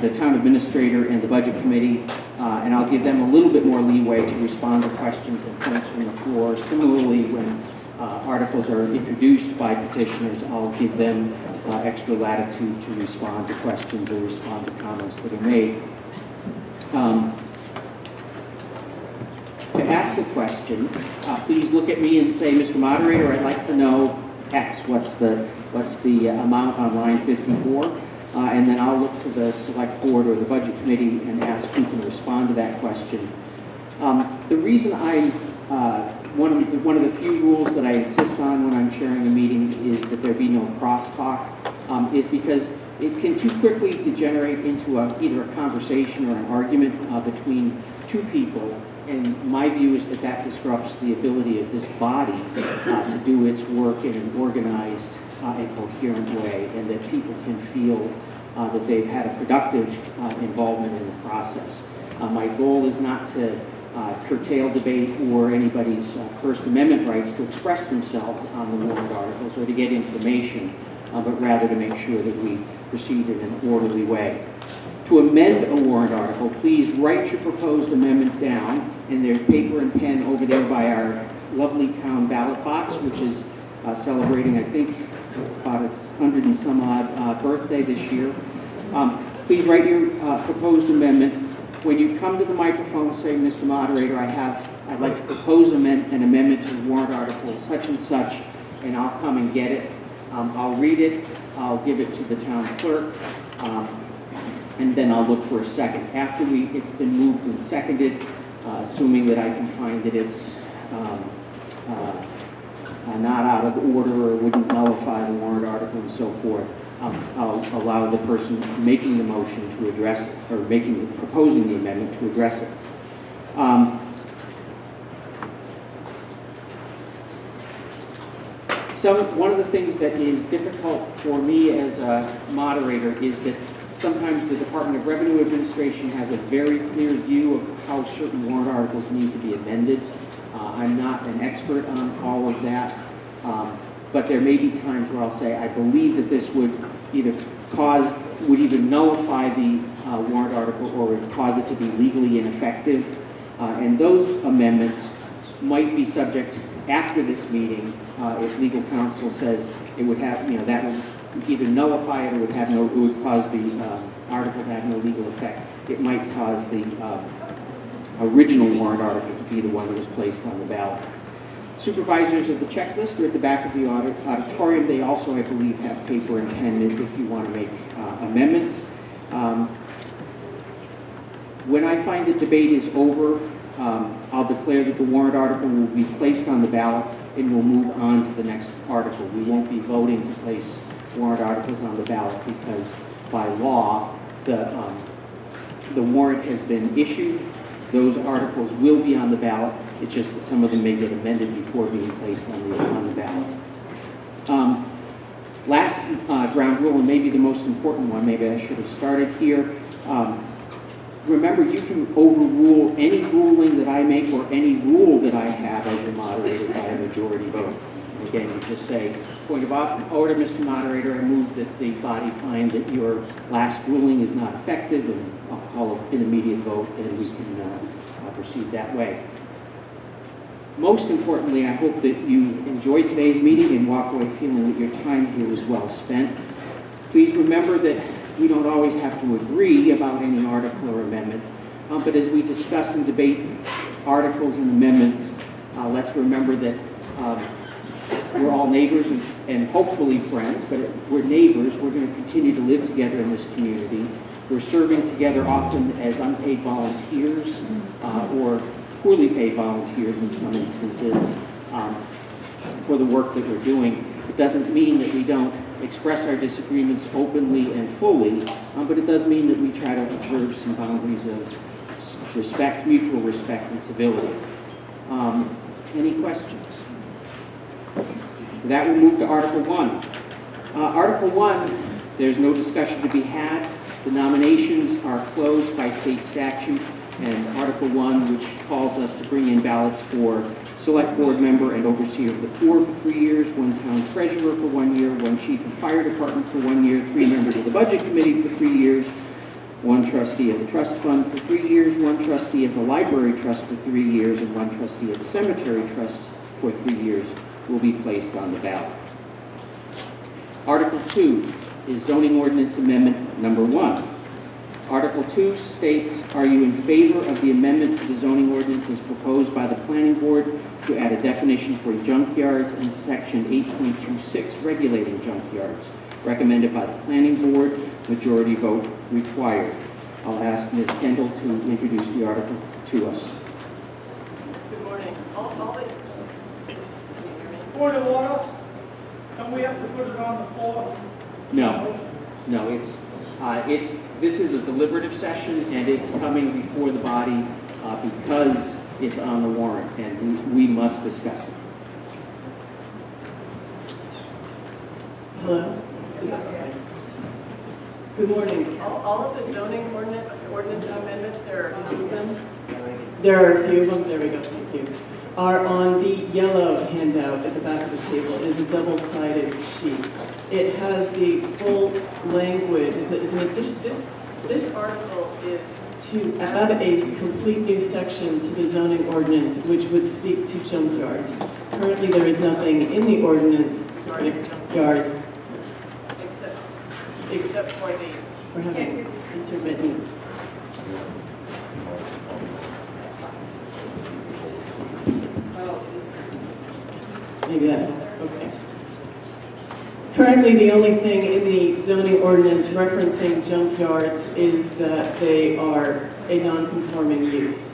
the town administrator and the budget committee, and I'll give them a little bit more leeway to respond to questions and points from the floor. Similarly, when articles are introduced by petitioners, I'll give them extra latitude to respond to questions or respond to comments that are made. To ask a question, please look at me and say, Mr. Moderator, I'd like to know X. What's the amount on line 54? And then I'll look to the select board or the budget committee and ask who can respond to that question. The reason one of the few rules that I insist on when I'm chairing a meeting is that there be no crosstalk, is because it can too quickly degenerate into either a conversation or an argument between two people. And my view is that that disrupts the ability of this body to do its work in an organized and coherent way, and that people can feel that they've had a productive involvement in the process. My goal is not to curtail debate or anybody's First Amendment rights to express themselves on the warrant articles or to get information, but rather to make sure that we proceed in an orderly way. To amend a warrant article, please write your proposed amendment down, and there's paper and pen over there by our lovely town ballot box, which is celebrating, I think, about its 100 and some odd birthday this year. Please write your proposed amendment. When you come to the microphone, say, Mr. Moderator, I'd like to propose an amendment to the warrant article such and such, and I'll come and get it. I'll read it, I'll give it to the town clerk, and then I'll look for a second. After it's been moved and seconded, assuming that I can find that it's not out of order or wouldn't nullify the warrant article and so forth, I'll allow the person making the motion to address it, or proposing the amendment to address it. One of the things that is difficult for me as a moderator is that sometimes the Department of Revenue Administration has a very clear view of how certain warrant articles need to be amended. I'm not an expert on all of that, but there may be times where I'll say, I believe that this would either nullify the warrant article or would cause it to be legally ineffective. And those amendments might be subject after this meeting if legal counsel says it would have, that would either nullify it or would cause the article to have no legal effect. It might cause the original warrant article to be the one that was placed on the ballot. Supervisors of the checklist are at the back of the auditorium. They also, I believe, have paper and pen if you want to make amendments. When I find the debate is over, I'll declare that the warrant article will be placed on the ballot and we'll move on to the next article. We won't be voting to place warrant articles on the ballot because by law, the warrant has been issued. Those articles will be on the ballot. It's just that some of them may get amended before being placed on the ballot. Last ground rule, and maybe the most important one, maybe I should have started here. Remember, you can overrule any ruling that I make or any rule that I have as your moderator by a majority vote. Again, you just say, point of order, Mr. Moderator, I move that the body find that your last ruling is not effective, and I'll call an immediate vote, and we can proceed that way. Most importantly, I hope that you enjoyed today's meeting and walk away feeling that your time here was well spent. Please remember that we don't always have to agree about any article or amendment, but as we discuss and debate articles and amendments, let's remember that we're all neighbors and hopefully friends, but we're neighbors. We're going to continue to live together in this community. We're serving together often as unpaid volunteers or poorly paid volunteers in some instances for the work that we're doing. It doesn't mean that we don't express our disagreements openly and fully, but it does mean that we try to observe some boundaries of respect, mutual respect, and civility. Any questions? That will move to Article 1. Article 1, there's no discussion to be had. The nominations are closed by state statute. and Article 1, which calls us to bring in ballots for Select Board Member and Overseer of the Poor for 3 years, 1 Town Treasurer for 1 year, 1 Chief of Fire Department for 1 year, 3 members of the Budget Committee for 3 years, 1 trustee of the Trust Fund for 3 years, 1 trustee of the Library Trust for 3 years, and 1 trustee of the Cemetery Trust for 3 years will be placed on the ballot. Article 2 is Zoning Ordinance Amendment Number 1. Article 2 states, are you in favor of the amendment to the zoning ordinance as proposed by the Planning Board to add a definition for junkyards in Section 8.26 regulating junkyards? Recommended by the Planning Board, majority vote required. I'll ask Ms. Kendall to introduce the article to us. Good morning. Point of order, don't we have to put it on the floor? No, this is a deliberative session, and it's coming before the body because it's on the warrant, and we must discuss it. Hello? Is that okay? Good morning. All of the zoning ordinance amendments, there are a few of them. There are a few of them, there we go, thank you, are on the yellow handout at the back of the table. It is a double-sided sheet. It has the full language. It's an addition. This article is to add a complete new section to the zoning ordinance, which would speak to junkyards. Currently, there is nothing in the ordinance regarding junkyards, except for we're having intermittent. Maybe that, okay. Currently, the only thing in the zoning ordinance referencing junkyards is that they are a non-conforming use.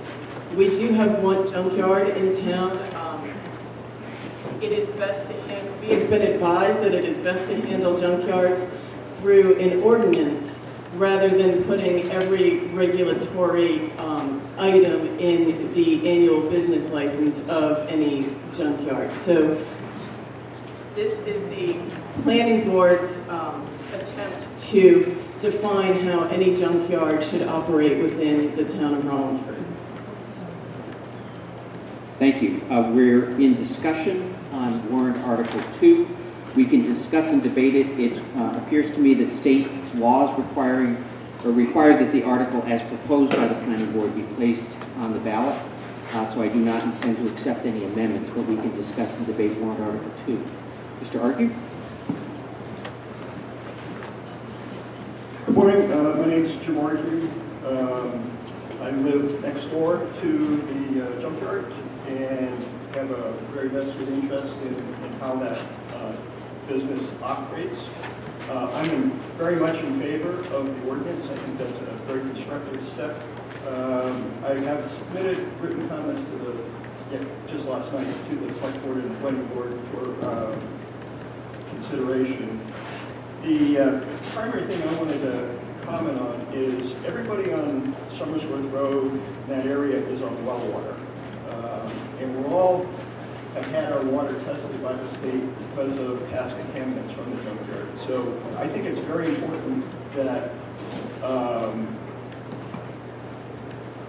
We do have one junkyard in town. It is best to handle, we have been advised that it is best to handle junkyards through an ordinance rather than putting every regulatory item in the annual business license of any junkyard. So this is the planning board's attempt to define how any junkyard should operate within the town of Rollinsford. Thank you. We're in discussion on warrant Article 2. We can discuss and debate it. It appears to me that state laws require that the article as proposed by the planning board be placed on the ballot. So I do not intend to accept any amendments, but we can discuss and debate warrant Article 2. Mr. Argue? Good morning. My name is Jim Argue. I live next door to the junkyard and have a very vested interest in how that business operates. I'm very much in favor of the ordinance. I think that's a very constructive step. I have submitted written comments to just last night to the Select Board and the Planning Board for consideration. The primary thing I wanted to comment on is everybody on Summersworth Road, that area, is on well water. And we all have had our water tested by the state because of past contaminants from the junkyard. So I think it's very important that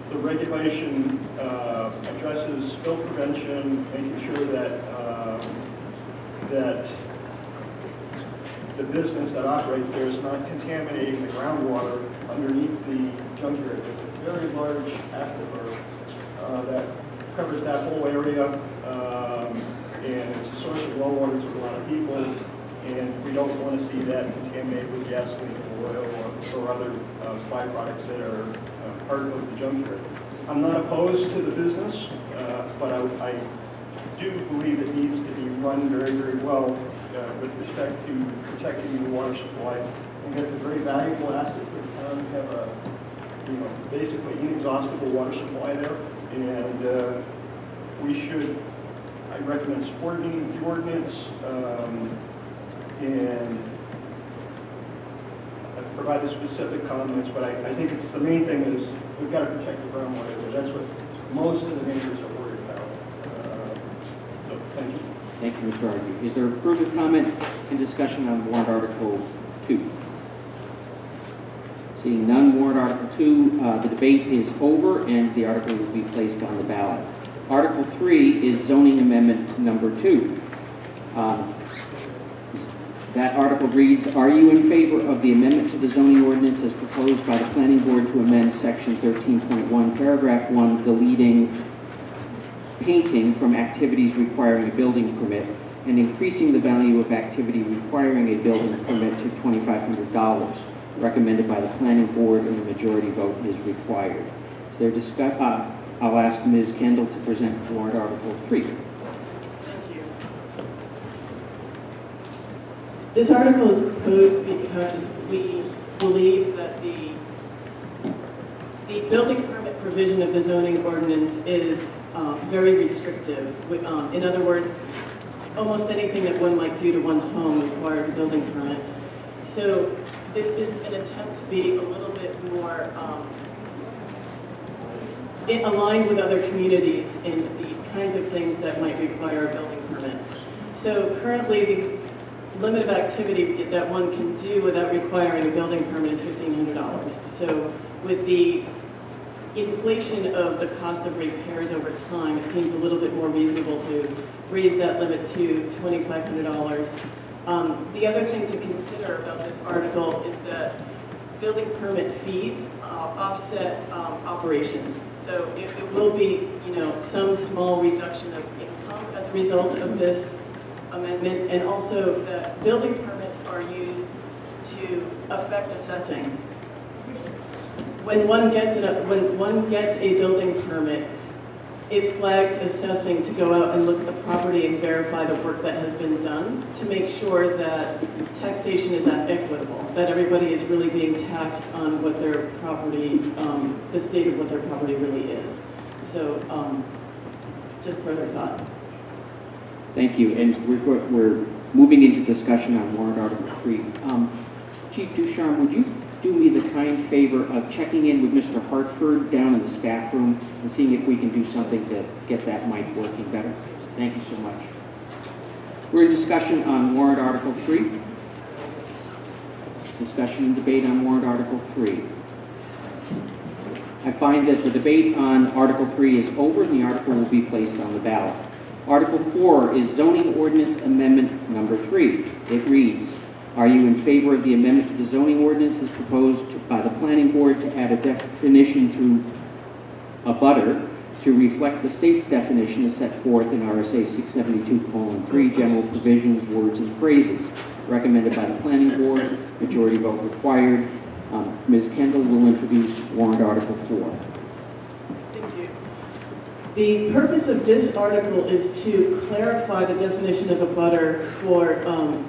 the regulation addresses spill prevention, making sure that that the business that operates there is not contaminating the groundwater underneath the junkyard. There's a very large aquifer that covers that whole area, and it's a source of well water to a lot of people, and we don't want to see that contaminated with gasoline or oil or other byproducts that are part of the junkyard. I'm not opposed to the business, but I do believe it needs to be run very, very well with respect to protecting the water supply. I think that's a very valuable asset for the town to have a, basically inexhaustible water supply there, and we should. I recommend supporting the ordinance and I've provided specific comments, but I think it's the main thing is we've got to protect the groundwater. That's what most of the neighbors are worried about. So thank you. Thank you, Mr. Argue. Is there further comment and discussion on warrant Article 2? Seeing none, warrant Article 2, the debate is over and the article will be placed on the ballot. Article 3 is zoning amendment number 2. That article reads, are you in favor of the amendment to the zoning ordinance as proposed by the planning board to amend section 13.1, paragraph 1, deleting painting from activities requiring a building permit and increasing the value of activity requiring a building permit to $2,500, recommended by the planning board, and a majority vote is required. Is there I'll ask Ms. Kendall to present warrant Article 3. Thank you. This article is proposed because we believe that the building permit provision of the zoning ordinance is very restrictive. In other words, almost anything that one might do to one's home requires a building permit. So this is an attempt to be a little bit more aligned with other communities in the kinds of things that might require a building permit. So currently, the limit of activity that one can do without requiring a building permit is $1,500. So with the inflation of the cost of repairs over time, it seems a little bit more reasonable to raise that limit to $2,500. The other thing to consider about this article is that building permit fees offset operations. So it will be, some small reduction of income as a result of this amendment, and also that building permits are used to affect assessing. When one gets a building permit, it flags assessing to go out and look at the property and verify the work that has been done to make sure that taxation is equitable, that everybody is really being taxed on what their property, the state of what their property really is. So just further thought. Thank you. And we're moving into discussion on warrant Article 3. Chief Ducharme, would you do me the kind favor of checking in with Mr. Hartford down in the staff room and seeing if we can do something to get that mic working better? Thank you so much. We're in discussion on warrant Article 3. Discussion and debate on warrant Article 3. I find that the debate on Article 3 is over and the article will be placed on the ballot. Article 4 is zoning ordinance amendment number 3. It reads, are you in favor of the amendment to the zoning ordinance as proposed by the planning board to add a definition to abutter to reflect the state's definition as set forth in RSA 672:3, general provisions, words, and phrases, recommended by the planning board, majority vote required. Ms. Kendall will introduce warrant Article 4. Thank you. The purpose of this article is to clarify the definition of abutter for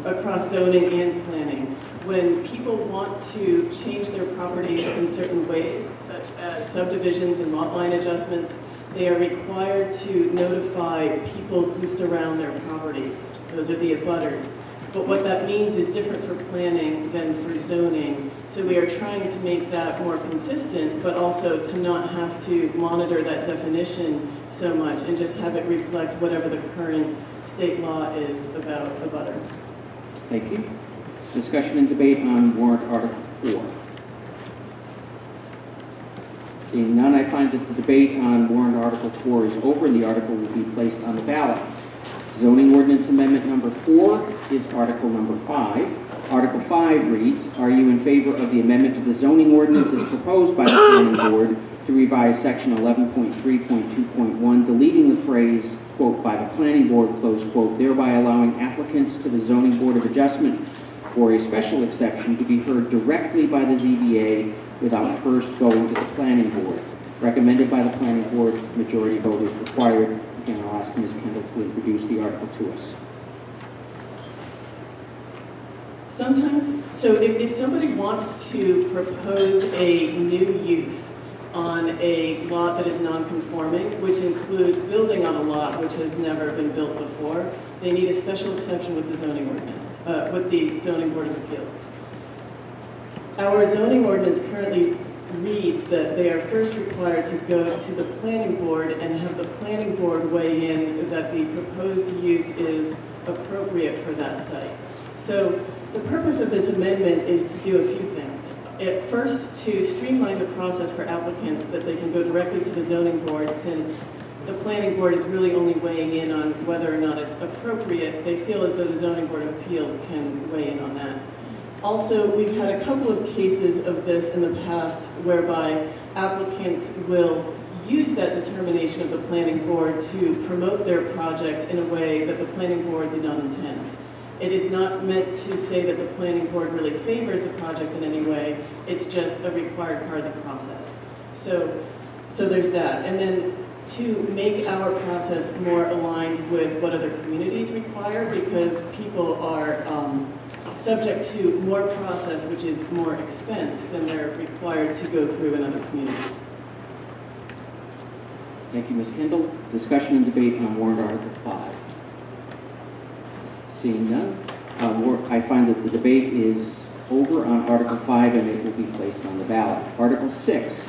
across zoning and planning. When people want to change their properties in certain ways, such as subdivisions and lot line adjustments, they are required to notify people who surround their property. Those are the abutters. But what that means is different for planning than for zoning. So we are trying to make that more consistent, but also to not have to monitor that definition so much and just have it reflect whatever the current state law is about abutter. Thank you. Discussion and debate on warrant Article 4. Seeing none, I find that the debate on warrant Article 4 is over and the article will be placed on the ballot. Zoning ordinance amendment number 4 is Article number 5. Article 5 reads, are you in favor of the amendment to the zoning ordinance as proposed by the planning board to revise section 11.3.2.1, deleting the phrase, quote, by the planning board, close quote, thereby allowing applicants to the zoning board of adjustment for a special exception to be heard directly by the ZBA without first going to the planning board. Recommended by the planning board, majority vote is required. Again, I'll ask Ms. Kendall to introduce the article to us. Sometimes, so if somebody wants to propose a new use on a lot that is non-conforming, which includes building on a lot which has never been built before, they need a special exception with the zoning ordinance, with the zoning board of appeals. Our zoning ordinance currently reads that they are first required to go to the planning board and have the planning board weigh in that the proposed use is appropriate for that site. So the purpose of this amendment is to do a few things. At first, to streamline the process for applicants, that they can go directly to the zoning board, since the planning board is really only weighing in on whether or not it's appropriate. They feel as though the zoning board of appeals can weigh in on that. Also, we've had a couple of cases of this in the past whereby applicants will use that determination of the planning board to promote their project in a way that the planning board did not intend. It is not meant to say that the planning board really favors the project in any way. It's just a required part of the process. So there's that. And then to make our process more aligned with what other communities require, because people are subject to more process, which is more expense than they're required to go through in other communities. Thank you, Ms. Kendall. Discussion and debate on warrant Article 5. Seeing none, I find that the debate is over on Article 5 and it will be placed on the ballot. Article 6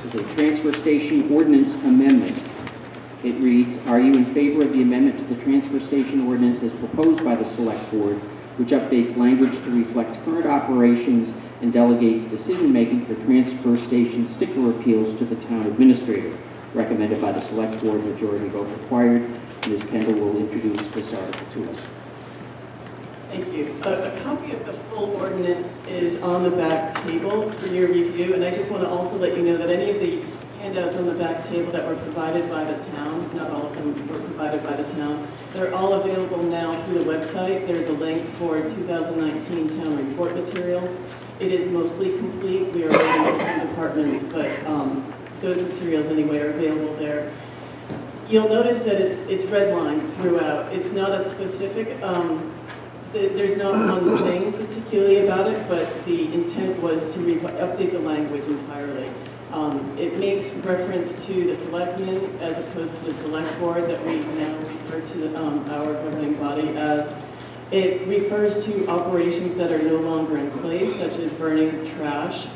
is a transfer station ordinance amendment. It reads, are you in favor of the amendment to the transfer station ordinance as proposed by the Select Board, which updates language to reflect current operations and delegates decision-making for transfer station sticker appeals to the town administrator? Recommended by the Select Board, majority vote required. Ms. Kendall will introduce this article to us. Thank you. A copy of the full ordinance is on the back table for your review, and I just want to also let you know that any of the handouts on the back table that were provided by the town, not all of them were provided by the town, they're all available now through the website. There's a link for 2019 town report materials. It is mostly complete. We are waiting for some departments, but those materials anyway are available there. You'll notice that it's redlined throughout. It's not a specific, there's not one thing particularly about it, but the intent was to update the language entirely. It makes reference to the selectmen as opposed to the select board that we now refer to our governing body as. It refers to operations that are no longer in place, such as burning trash.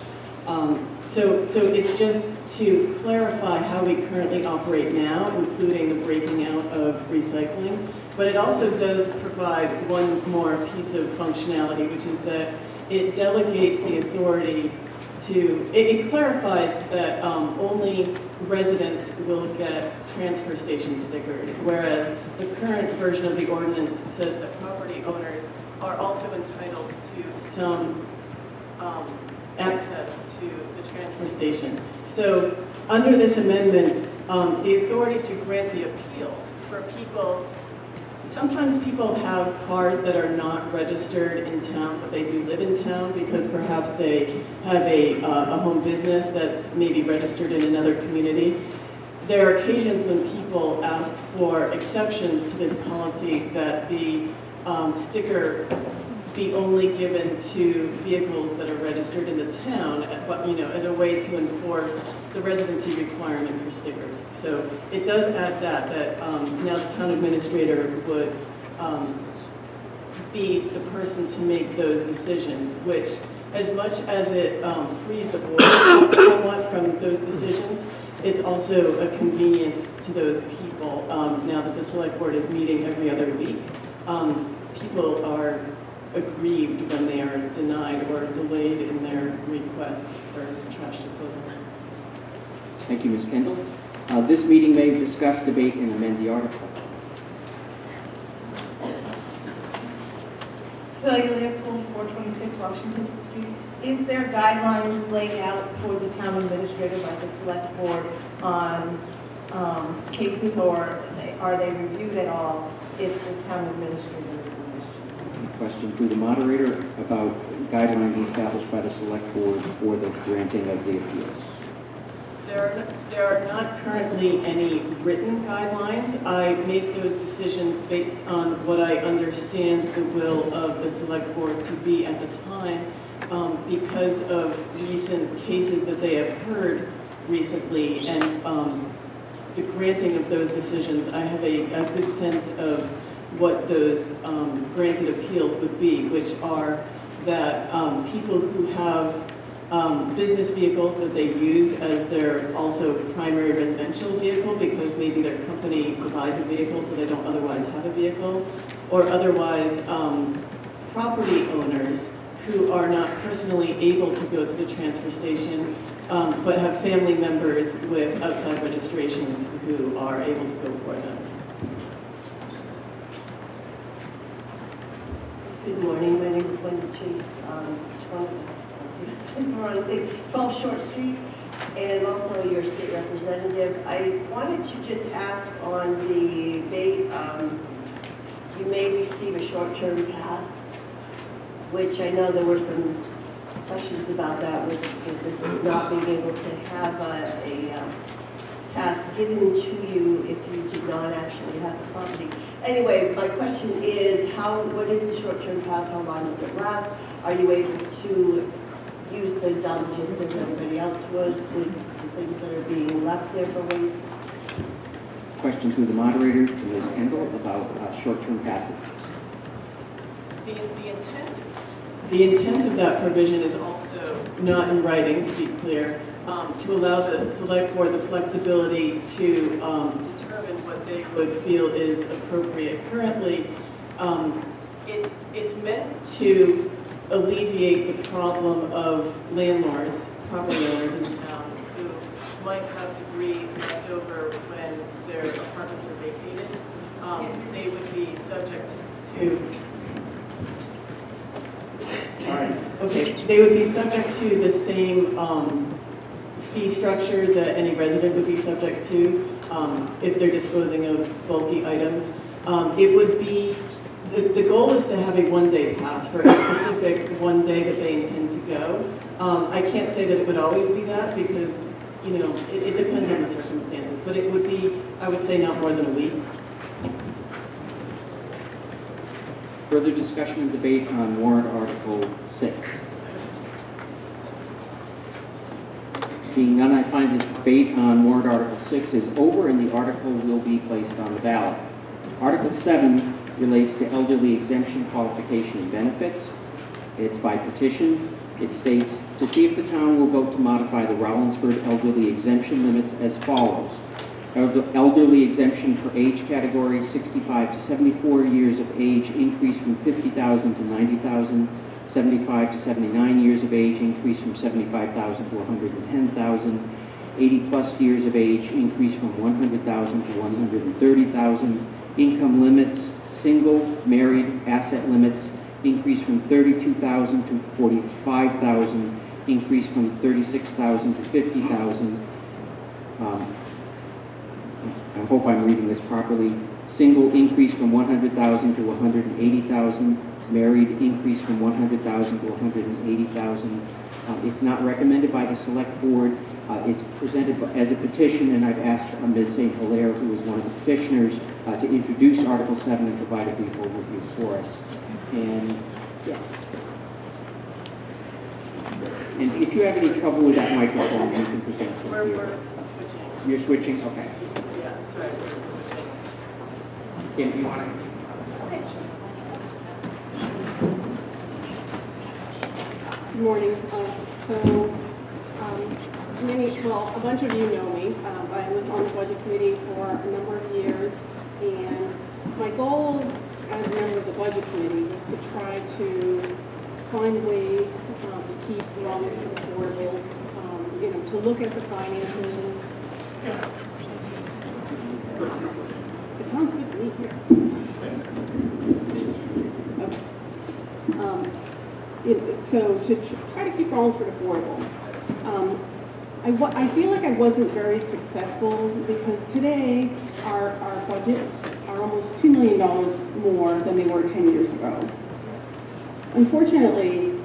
So it's just to clarify how we currently operate now, including the breaking out of recycling. But it also does provide one more piece of functionality, which is that it delegates the authority to, it clarifies that only residents will get transfer station stickers, whereas the current version of the ordinance says that property owners are also entitled to some access to the transfer station. So under this amendment, the authority to grant the appeals for people, sometimes people have cars that are not registered in town, but they do live in town because perhaps they have a home business that's maybe registered in another community. There are occasions when people ask for exceptions to this policy that the sticker be only given to vehicles that are registered in the town, but as a way to enforce the residency requirement for stickers. So it does add that now the town administrator would be the person to make those decisions, which, as much as it frees the board somewhat from those decisions, it's also a convenience to those people. Now that the select board is meeting every other week, people are aggrieved when they are denied or delayed in their requests for trash disposal. Thank you, Ms. Kendall. This meeting may discuss, debate, and amend the article. Celia Leopold, 426 Washington Street. Is there guidelines laid out for the town administrator by the select board on cases, or are they reviewed at all if the town administrator is questioned? Question through the moderator about guidelines established by the select board for the granting of the appeals. There are not currently any written guidelines. I make those decisions based on what I understand the will of the select board to be at the time, because of recent cases that they have heard recently, and the granting of those decisions. I have a good sense of what those granted appeals would be, which are that people who have business vehicles that they use as their also primary residential vehicle because maybe their company provides a vehicle so they don't otherwise have a vehicle, or otherwise property owners who are not personally able to go to the transfer station, but have family members with outside registrations who are able to go for them. Good morning, my name is Wendy Chase, 12 Short Street, and also your state representative. I wanted to just ask on the debate, you may receive a short-term pass, which I know there were some questions about that with not being able to have a pass given to you if you did not actually have the property. Anyway, my question is, what is the short-term pass? How long does it last? Are you able to use the dump just as everybody else would with the things that are being left there for waste? Question through the moderator to Ms. Kendall about short-term passes. The intent of that provision is also not in writing, to be clear, to allow the select board the flexibility to determine what they would feel is appropriate. Currently, it's meant to alleviate the problem of landlords, property owners in town, who might have debris left over when their apartments are vacated. They would be subject to they would be subject to the same fee structure that any resident would be subject to if they're disposing of bulky items. It would be, the goal is to have a one-day pass for a specific one day that they intend to go. I can't say that it would always be that because, you know, it depends on the circumstances, but it would be, I would say, not more than a week. Further discussion and debate on warrant Article 6. Seeing none, I find the debate on warrant Article 6 is over and the article will be placed on the ballot. Article 7 relates to elderly exemption qualification and benefits. It's by petition. It states, to see if the town will vote to modify the Rollinsford elderly exemption limits as follows. Elderly exemption per age category, 65 to 74 years of age, increase from 50,000 to 90,000. 75 to 79 years of age, increase from 75,000 to 110,000. 80 plus years of age, increase from 100,000 to 130,000. Income limits, single, married, asset limits, increase from 32,000 to 45,000. Increase from 36,000 to 50,000. I hope I'm reading this properly. Single, increase from 100,000 to 180,000. Married, increase from 100,000 to 180,000. It's not recommended by the select board. It's presented as a petition, and I've asked Ms. St. Hilaire, who is one of the petitioners, to introduce Article 7 and provide a brief overview for us. And yes. And if you have any trouble with that microphone, you can present from here. We're switching. You're switching? Okay. Yeah, sorry, we're switching. Kim, do you want to? Okay. Good morning. A bunch of you know me. I was on the budget committee for a number of years, and my goal as a member of the budget committee was to try to find ways to keep Rollinsford affordable, to look at the finances. It sounds good to me here. Okay. So to try to keep Rollinsford affordable. I feel like I wasn't very successful because today our budgets are almost $2 million more than they were 10 years ago. Unfortunately,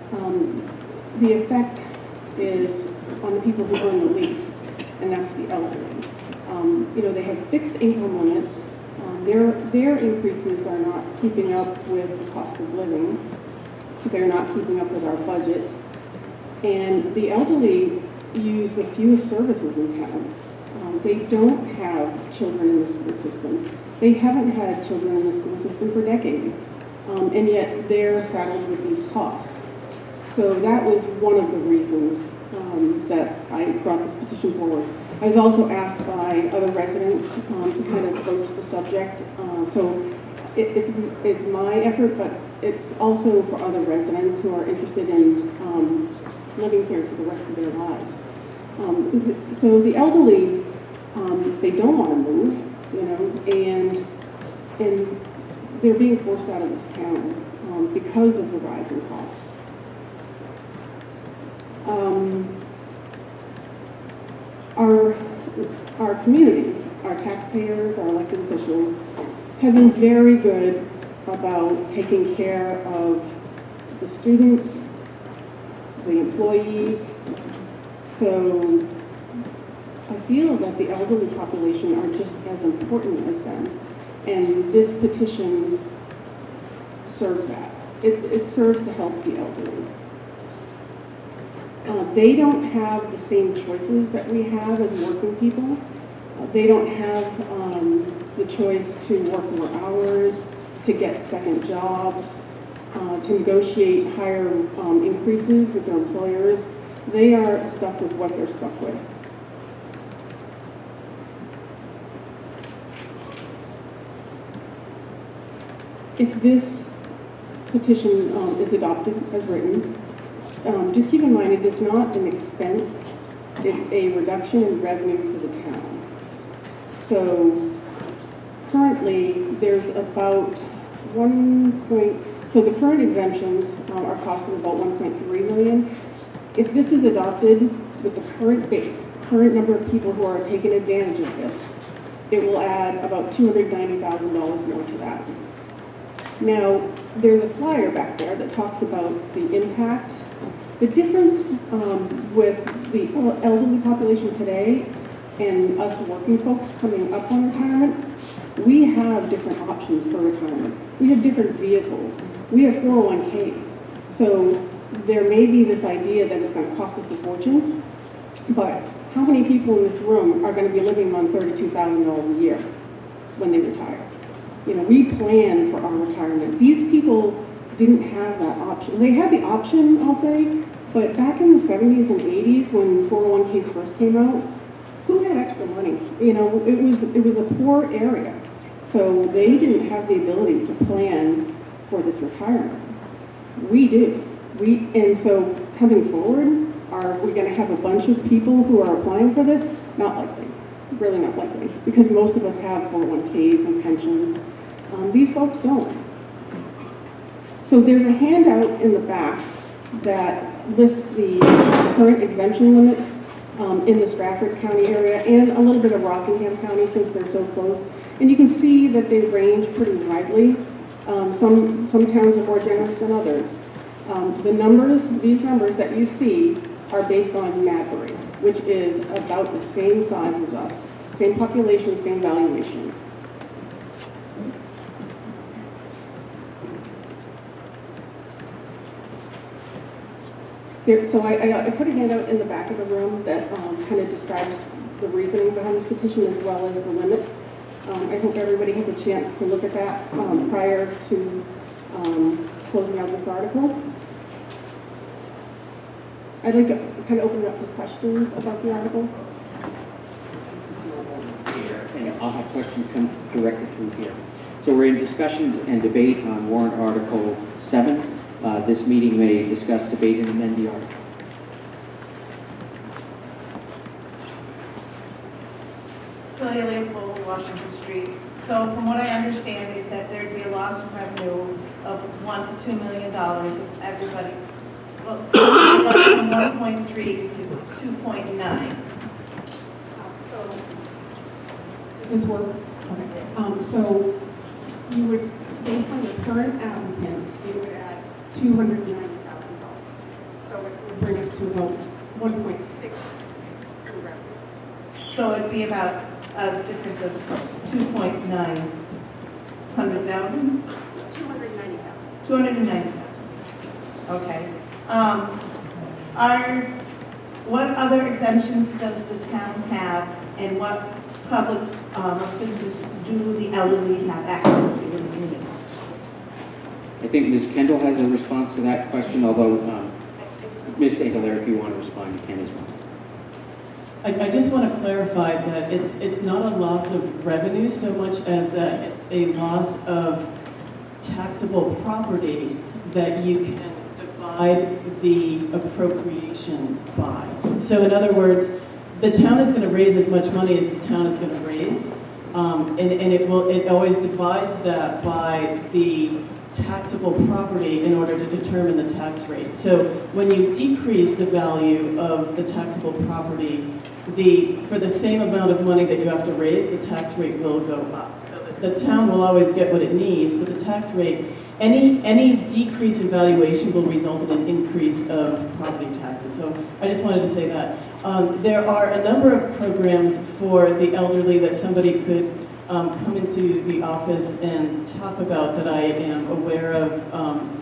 the effect is on the people who earn the least, and that's the elderly. They have fixed income limits. Their increases are not keeping up with the cost of living. They're not keeping up with our budgets. And the elderly use the fewest services in town. They don't have children in the school system. They haven't had children in the school system for decades. And yet they're saddled with these costs. So that was one of the reasons that I brought this petition forward. I was also asked by other residents to kind of broach the subject. So it's my effort, but it's also for other residents who are interested in living here for the rest of their lives. So the elderly, they don't want to move, you know, and they're being forced out of this town because of the rising costs. Our community, our taxpayers, our elected officials have been very good about taking care of the students, the employees. So I feel that the elderly population are just as important as them. And this petition serves that. It serves to help the elderly. They don't have the same choices that we have as working people. They don't have the choice to work more hours, to get second jobs, to negotiate higher increases with their employers. They are stuck with what they're stuck with. If this petition is adopted as written, just keep in mind it is not an expense, it's a reduction in revenue for the town. So currently there's about so the current exemptions are costing about 1.3 million. If this is adopted with the current base, the current number of people who are taking advantage of this, it will add about $290,000 more to that. Now, there's a flyer back there that talks about the impact. The difference with the elderly population today and us working folks coming up on retirement, we have different options for retirement. We have different vehicles. We have 401ks. So there may be this idea that it's going to cost us a fortune, but how many people in this room are going to be living on $32,000 a year when they retire? You know, we plan for our retirement. These people didn't have that option. They had the option, I'll say, but back in the 70s and 80s when 401ks first came out, who had extra money? You know, it was a poor area. So they didn't have the ability to plan for this retirement. We do. And so coming forward, are we going to have a bunch of people who are applying for this? Not likely. Really not likely. Because most of us have 401ks and pensions. These folks don't. So there's a handout in the back that lists the current exemption limits in the Stratford County area and a little bit of Rockingham County since they're so close. And you can see that they range pretty widely. Some towns are more generous than others. These numbers that you see are based on Madbury, which is about the same size as us. Same population, same valuation. So I put a handout in the back of the room that kind of describes the reasoning behind this petition as well as the limits. I hope everybody has a chance to look at that prior to closing out this article. I'd like to kind of open it up for questions about the article. And I'll have questions come directed through here. So we're in discussion and debate on warrant article 7. This meeting may discuss, debate, and amend the article. Celia Leopold, Washington Street. So from what I understand is that there'd be a loss of revenue of $1 to $2 million if everybody, well, from 1.3 to 2.9. So does this work? Okay. So you would, based on the current applicants, you would add $290,000. So it would bring us to about 1.6 in revenue. So it'd be about a difference of 2.9 hundred-thousand? 290,000. 290,000. Okay. What other exemptions does the town have, and what public assistance do the elderly have access to in the community? I think Ms. Kendall has a response to that question, although Ms. Aguilera, if you want to respond, you can as well. I just want to clarify that it's not a loss of revenue so much as that it's a loss of taxable property that you can divide the appropriations by. So in other words, the town is going to raise as much money as the town is going to raise, and it always divides that by the taxable property in order to determine the tax rate. So when you decrease the value of the taxable property, for the same amount of money that you have to raise, the tax rate will go up. So the town will always get what it needs, but the tax rate, any decrease in valuation will result in an increase of property taxes. So I just wanted to say that. There are a number of programs for the elderly that somebody could come into the office and talk about that I am aware of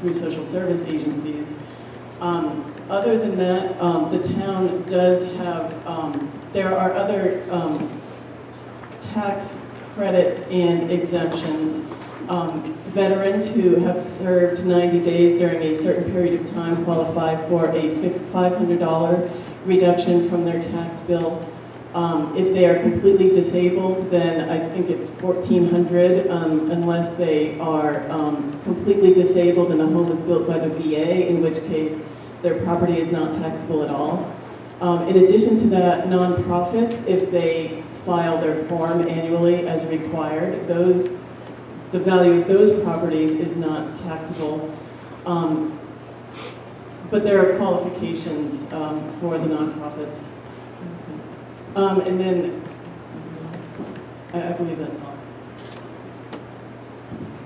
through social service agencies. Other than that, the town does have, there are other tax credits and exemptions. Veterans who have served 90 days during a certain period of time qualify for a $500 reduction from their tax bill. If they are completely disabled, then I think it's $1,400 unless they are completely disabled and the home is built by the VA, in which case their property is not taxable at all. In addition to that, nonprofits, if they file their form annually as required, the value of those properties is not taxable. But there are qualifications for the nonprofits. And then, I believe that's all.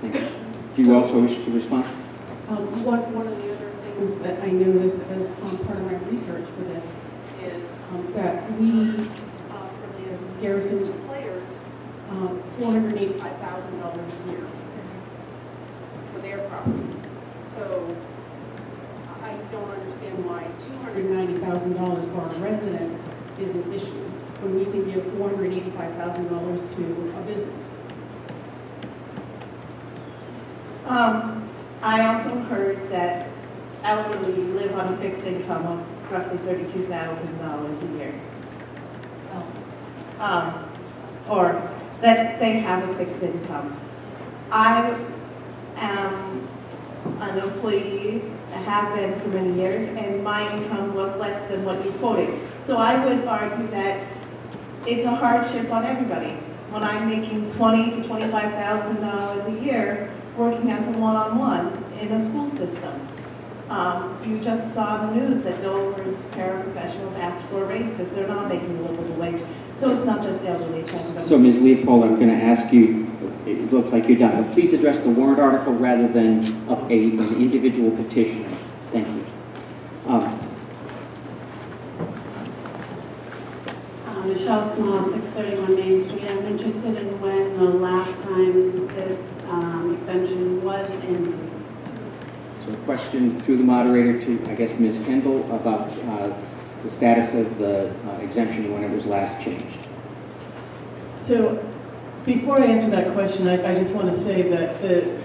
Thank you. Do you also wish to respond? One of the other things that I noticed as part of my research for this is that we, for the Garrison players, $485,000 a year for their property. So I don't understand why $290,000 for a resident is an issue when we can give $485,000 to a business. I also heard that elderly live on a fixed income of roughly $32,000 a year. Or that they have a fixed income. I am an employee, I have been for many years, and my income was less than what you quoted. So I would argue that it's a hardship on everybody. When I'm making $20,000 to $25,000 a year, working as a one-on-one in a school system. You just saw in the news that Dover's paraprofessionals asked for a raise because they're not making the livable wage. So it's not just the elderly. So Ms. Leopold, I'm going to ask you, it looks like you're done, but please address the warrant article rather than an individual petitioner. Thank you. Michelle Small, 631 Main Street. I'm interested in when the last time this exemption was increased. So a question through the moderator to, I guess, Ms. Kendall about the status of the exemption when it was last changed. So before I answer that question, I just want to say that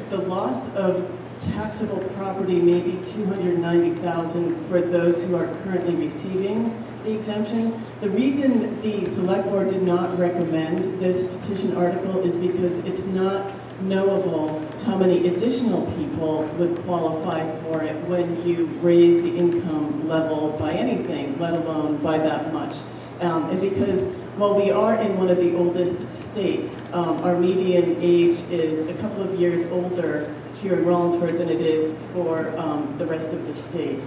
the loss of taxable property may be $290,000 for those who are currently receiving the exemption. The reason the select board did not recommend this petition article is because it's not knowable how many additional people would qualify for it when you raise the income level by anything, let alone by that much. And because while we are in one of the oldest states, our median age is a couple of years older here in Rollinsford than it is for the rest of the state.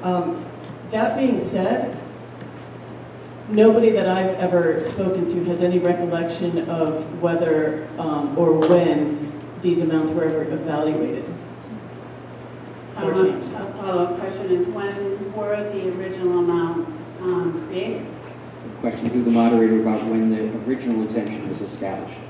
That being said, nobody that I've ever spoken to has any recollection of whether or when these amounts were ever evaluated or changed. A follow-up question is, when were the original amounts created? Question through the moderator about when the original exemption was established.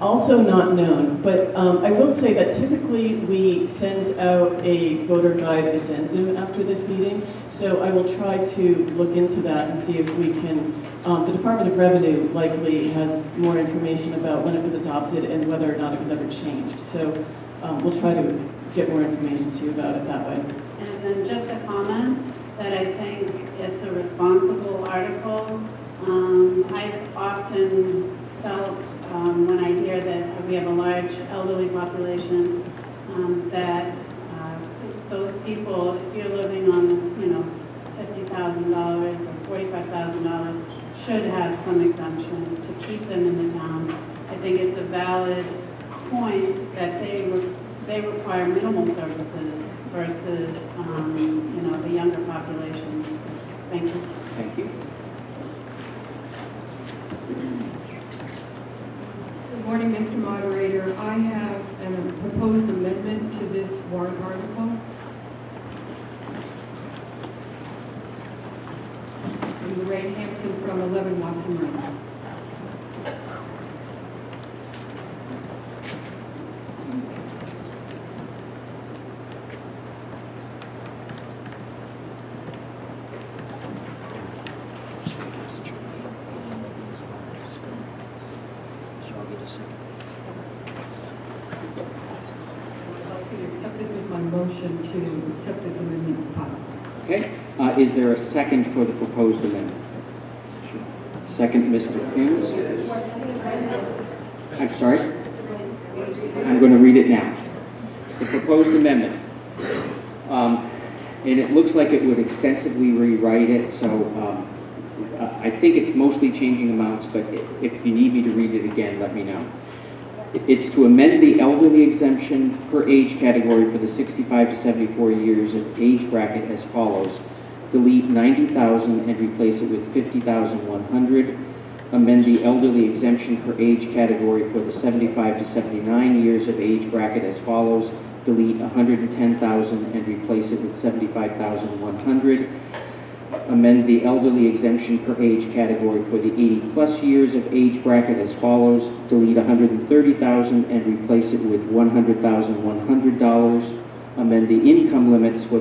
Also not known, but I will say that typically we send out a voter guide addendum after this meeting, so I will try to look into that and see if we can, the Department of Revenue likely has more information about when it was adopted and whether or not it was ever changed. So we'll try to get more information to you about it that way. And then just a comment that I think it's a responsible article. I've often felt, when I hear that we have a large elderly population, that those people, if you're living on, $50,000 or $45,000, should have some exemption to keep them in the town. I think it's a valid point that they require minimal services versus, the younger populations. So, thank you. Thank you. Good morning, Mr. Moderator. I have a proposed amendment to this warrant article. I'm Lorraine Hanson from 11 Watson Road. I'd like you to accept this as my motion to accept this amendment if possible. Okay, is there a second for the proposed amendment? Sure. Second, Mr. Coons. I'm sorry? I'm going to read it now. The proposed amendment. And it looks like it would extensively rewrite it, so I think it's mostly changing amounts, but if you need me to read it again, let me know. It's to amend the elderly exemption per age category for the 65 to 74 years of age bracket as follows. Delete 90,000 and replace it with 50,100. Amend the elderly exemption per age category for the 75 to 79 years of age bracket as follows. Delete 110,000 and replace it with 75,100. Amend the elderly exemption per age category for the 80-plus years of age bracket as follows. Delete 130,000 and replace it with $100,100. Amend the income limits for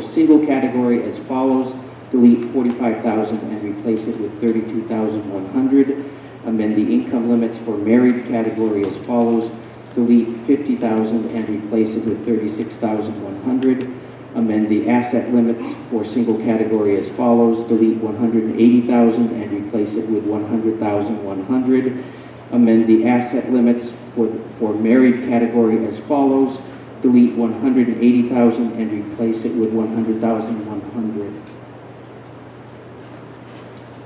single category as follows. Delete 45,000 and replace it with 32,100. Amend the income limits for married category as follows. Delete 50,000 and replace it with 36,100. Amend the asset limits for single category as follows. Delete 180,000 and replace it with 100,100. Amend the asset limits for married category as follows. Delete 180,000 and replace it with 100,100.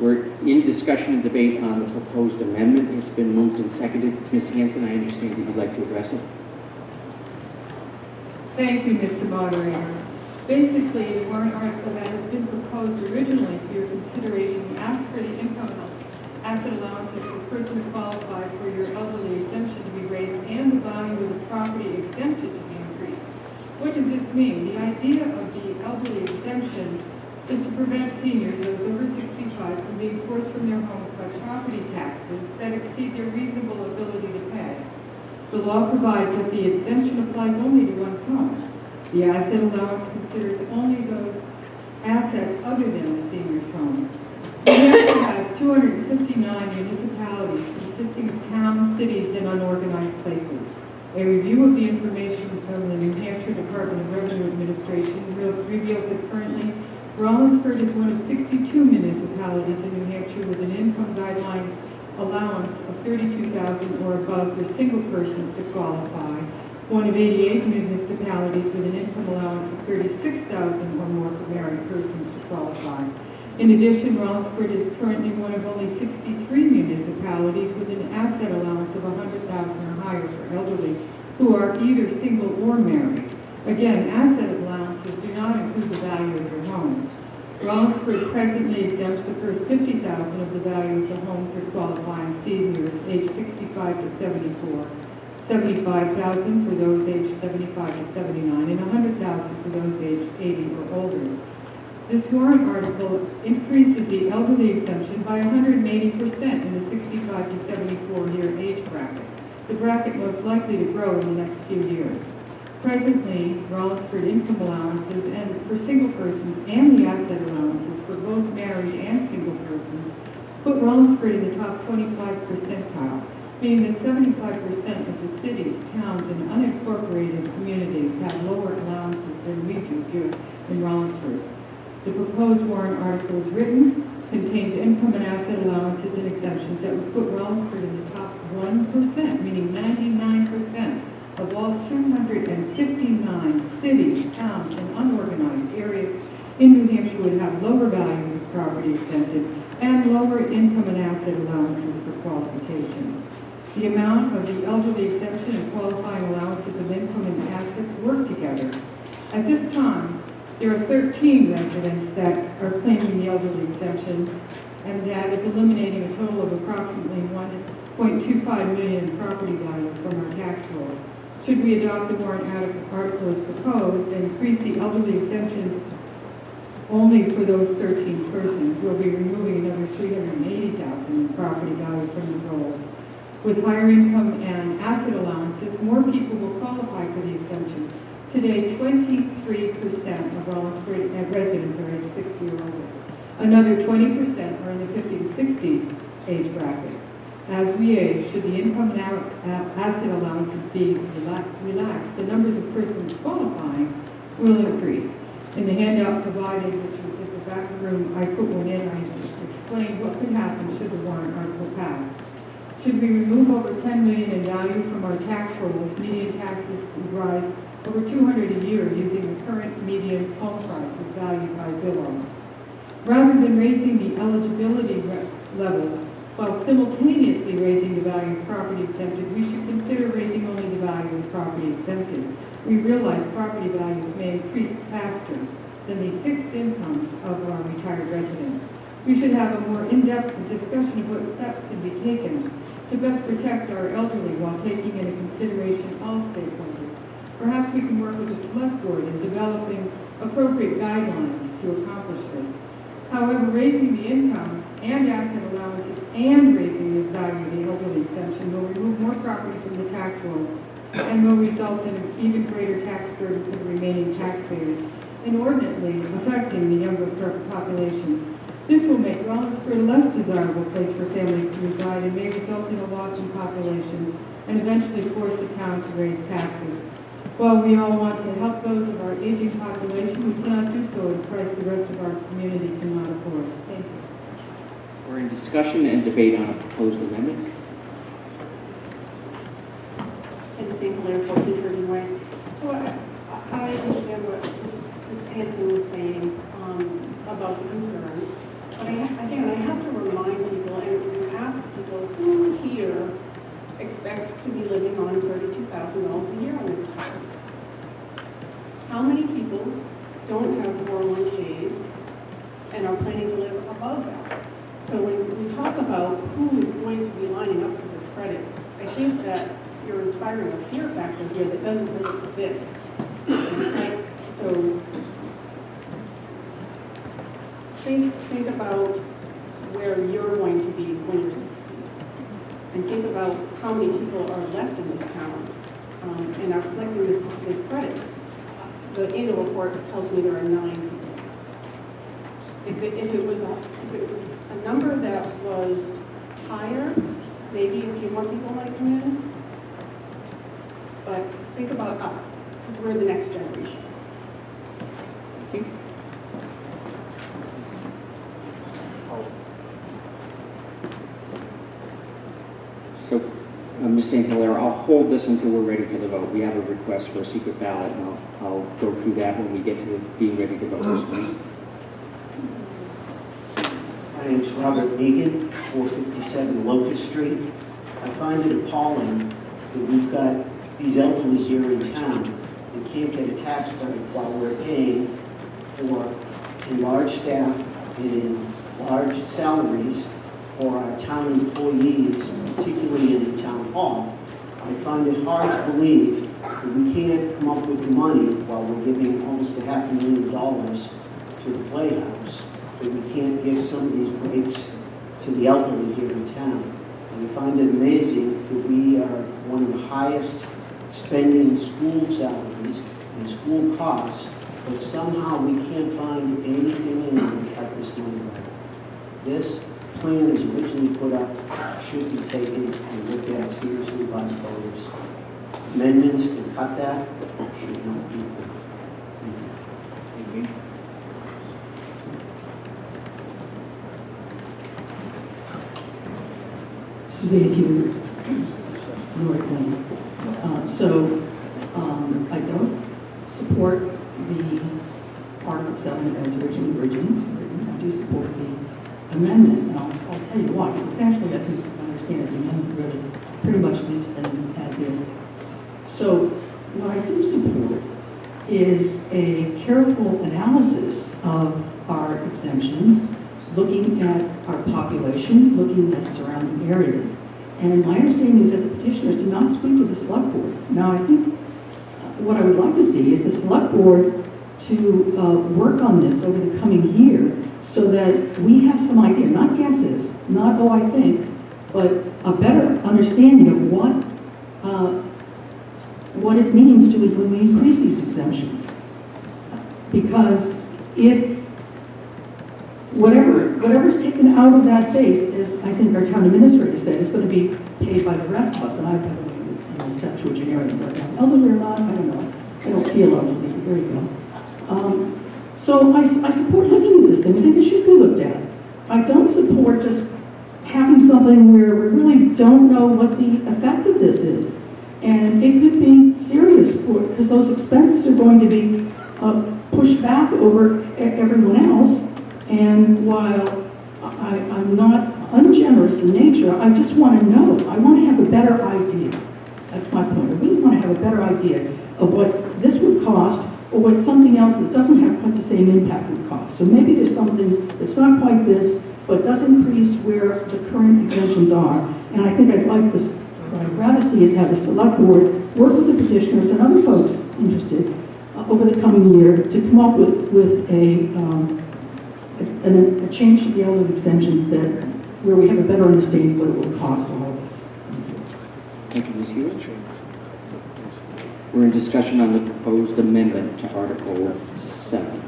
We're in discussion and debate on the proposed amendment. It's been moved and seconded. Ms. Hanson, I understand that you'd like to address it. Thank you, Mr. Moderator. Basically, a warrant article that has been proposed originally for your consideration asks for the income asset allowances for a person who qualified for your elderly exemption to be raised and the value of the property exempted to be increased. What does this mean? The idea of the elderly exemption is to prevent seniors, those over 65, from being forced from their homes by property taxes that exceed their reasonable ability to pay. The law provides that the exemption applies only to one's home. The asset allowance considers only those assets other than the senior's home. New Hampshire has 259 municipalities consisting of towns, cities, and unorganized places. A review of the information from the New Hampshire Department of Revenue Administration reveals that currently Rollinsford is one of 62 municipalities in New Hampshire with an income guideline allowance of $32,000 or above for single persons to qualify, one of 88 municipalities with an income allowance of $36,000 or more for married persons to qualify. In addition, Rollinsford is currently one of only 63 municipalities with an asset allowance of $100,000 or higher for elderly who are either single or married. Again, asset allowances do not include the value of your home. Rollinsford presently exempts the first $50,000 of the value of the home for qualifying seniors aged 65 to 74, $75,000 for those aged 75 to 79, and $100,000 for those aged 80 or older. This warrant article increases the elderly exemption by 180% in the 65 to 74 year age bracket, the bracket most likely to grow in the next few years. Presently, Rollinsford income allowances and for single persons and the asset allowances for both married and single persons put Rollinsford in the top 25 percentile, meaning that 75% of the cities, towns, and unincorporated communities have lower allowances than we do here in Rollinsford. The proposed warrant article is written contains income and asset allowances and exemptions that would put Rollinsford in the top 1%, meaning 99% of all 259 cities, towns, and unorganized areas in New Hampshire would have lower values of property exempted and lower income and asset allowances for qualification. The amount of the elderly exemption and qualifying allowances of income and assets work together. At this time, there are 13 residents that are claiming the elderly exemption, and that is eliminating a total of approximately $1.25 million in property value from our tax rolls. Should we adopt the warrant article as proposed and increase the elderly exemptions only for those 13 persons, we'll be removing another $380,000 in property value from the rolls. With higher income and asset allowances, more people will qualify for the exemption. Today, 23% of Rollinsford residents are age 60 or older. Another 20% are in the 50 to 60 age bracket. As we age, should the income and asset allowances be relaxed, the numbers of persons qualifying will increase. In the handout provided, which was at the back of the room, I put one in. I explained what could happen should the warrant article pass. Should we remove over $10 million in value from our tax rolls, median taxes would rise over $200 a year using the current median home price as valued by Zillow. Rather than raising the eligibility levels while simultaneously raising the value of property exempted, we should consider raising only the value of property exempted. We realize property values may increase faster than the fixed incomes of our retired residents. We should have a more in-depth discussion of what steps can be taken to best protect our elderly while taking into consideration all stakeholders. Perhaps we can work with the select board in developing appropriate guidelines to accomplish this. However, raising the income and asset allowances and raising the value of the elderly exemption will remove more property from the tax rolls and will result in an even greater tax burden for the remaining taxpayers, inordinately affecting the younger population. This will make Rollinsford a less desirable place for families to reside and may result in a loss in population and eventually force the town to raise taxes. While we all want to help those of our aging population, we cannot do so at a price the rest of our community cannot afford. Thank you. We're in discussion and debate on a proposed amendment. And St. Hilaire, 14 Virgin Way. So I understand what Ms. Hanson was saying about the concern. But again, I have to remind people and ask people who here expects to be living on $32,000 a year when they retire. How many people don't have 401ks and are planning to live above that? So when we talk about who is going to be lining up for this credit, I think that you're inspiring a fear factor here that doesn't really exist. Right? So think about where you're going to be when you're 60. And think about how many people are left in this town and are collecting this credit. The annual report tells me there are 9 people. If it was a number that was higher, maybe a few more people might come in. But think about us, because we're the next generation. Thank you. So, Ms. St. Hilaire, I'll hold this until we're ready for the vote. We have a request for a secret ballot, and I'll go through that when we get to being ready to vote this morning. My name's Robert Negan, 457 Locust Street. I find it appalling that we've got these elderly here in town that can't get a tax credit while we're paying for a large staff and large salaries for our town employees, particularly in the town hall. I find it hard to believe that we can't come up with the money while we're giving almost $500,000 to the Playhouse, that we can't give some of these breaks to the elderly here in town. And I find it amazing that we are one of the highest spending school salaries and school costs, but somehow we can't find anything in there to cut this money back. This plan is originally put up should be taken and looked at seriously by the voters. Amendments to cut that should not be approved. Thank you. Thank you. Suzanne Hugh, North Lane. I don't support the Article 7 as originally written. I do support the amendment, and I'll tell you why, because essentially, I think, if I understand it, the amendment really pretty much leaves things as is. So what I do support is a careful analysis of our exemptions, looking at our population, looking at surrounding areas. And my understanding is that the petitioners do not speak to the select board. Now, I think what I would like to see is the select board to work on this over the coming year so that we have some idea, not guesses, not, oh, I think, but a better understanding of what it means to when we increase these exemptions. Because if whatever's taken out of that base, as I think our town administrator said, is going to be paid by the rest of us. And I, by the way, am septuagenarian, but I'm elderly or not, I don't know. I don't feel elderly, but there you go. So I support looking at this thing. I think it should be looked at. I don't support just having something where we really don't know what the effect of this is. And it could be serious because those expenses are going to be pushed back over everyone else. And while I'm not ungenerous in nature, I just want to know. I want to have a better idea. That's my point. I really want to have a better idea of what this would cost or what something else that doesn't have quite the same impact would cost. So maybe there's something that's not quite this, but does increase where the current exemptions are. And I think I'd like this, what I'd rather see is have the select board work with the petitioners and other folks interested over the coming year to come up with a change to the element of exemptions that where we have a better understanding of what it will cost all of us. Thank you, Ms. Hewitt. We're in discussion on the proposed amendment to Article 7.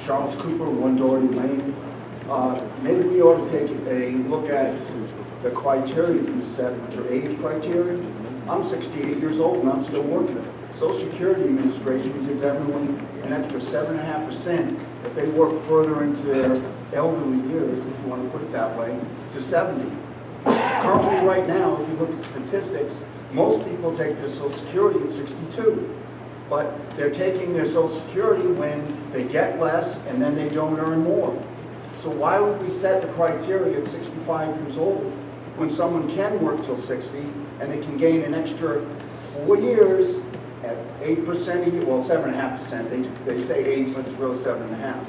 Charles Cooper, 1 Doherty Lane. Maybe we ought to take a look at the criteria you set, which are age criteria. I'm 68 years old and I'm still working. Social Security Administration gives everyone an extra 7.5% if they work further into their elderly years, if you want to put it that way, to 70. Currently, right now, if you look at statistics, most people take their Social Security at 62. But they're taking their Social Security when they get less and then they don't earn more. So why would we set the criteria at 65 years old when someone can work till 60 and they can gain an extra 4 years at 8% a year, well, 7.5%. They say 8, but it's really 7.5.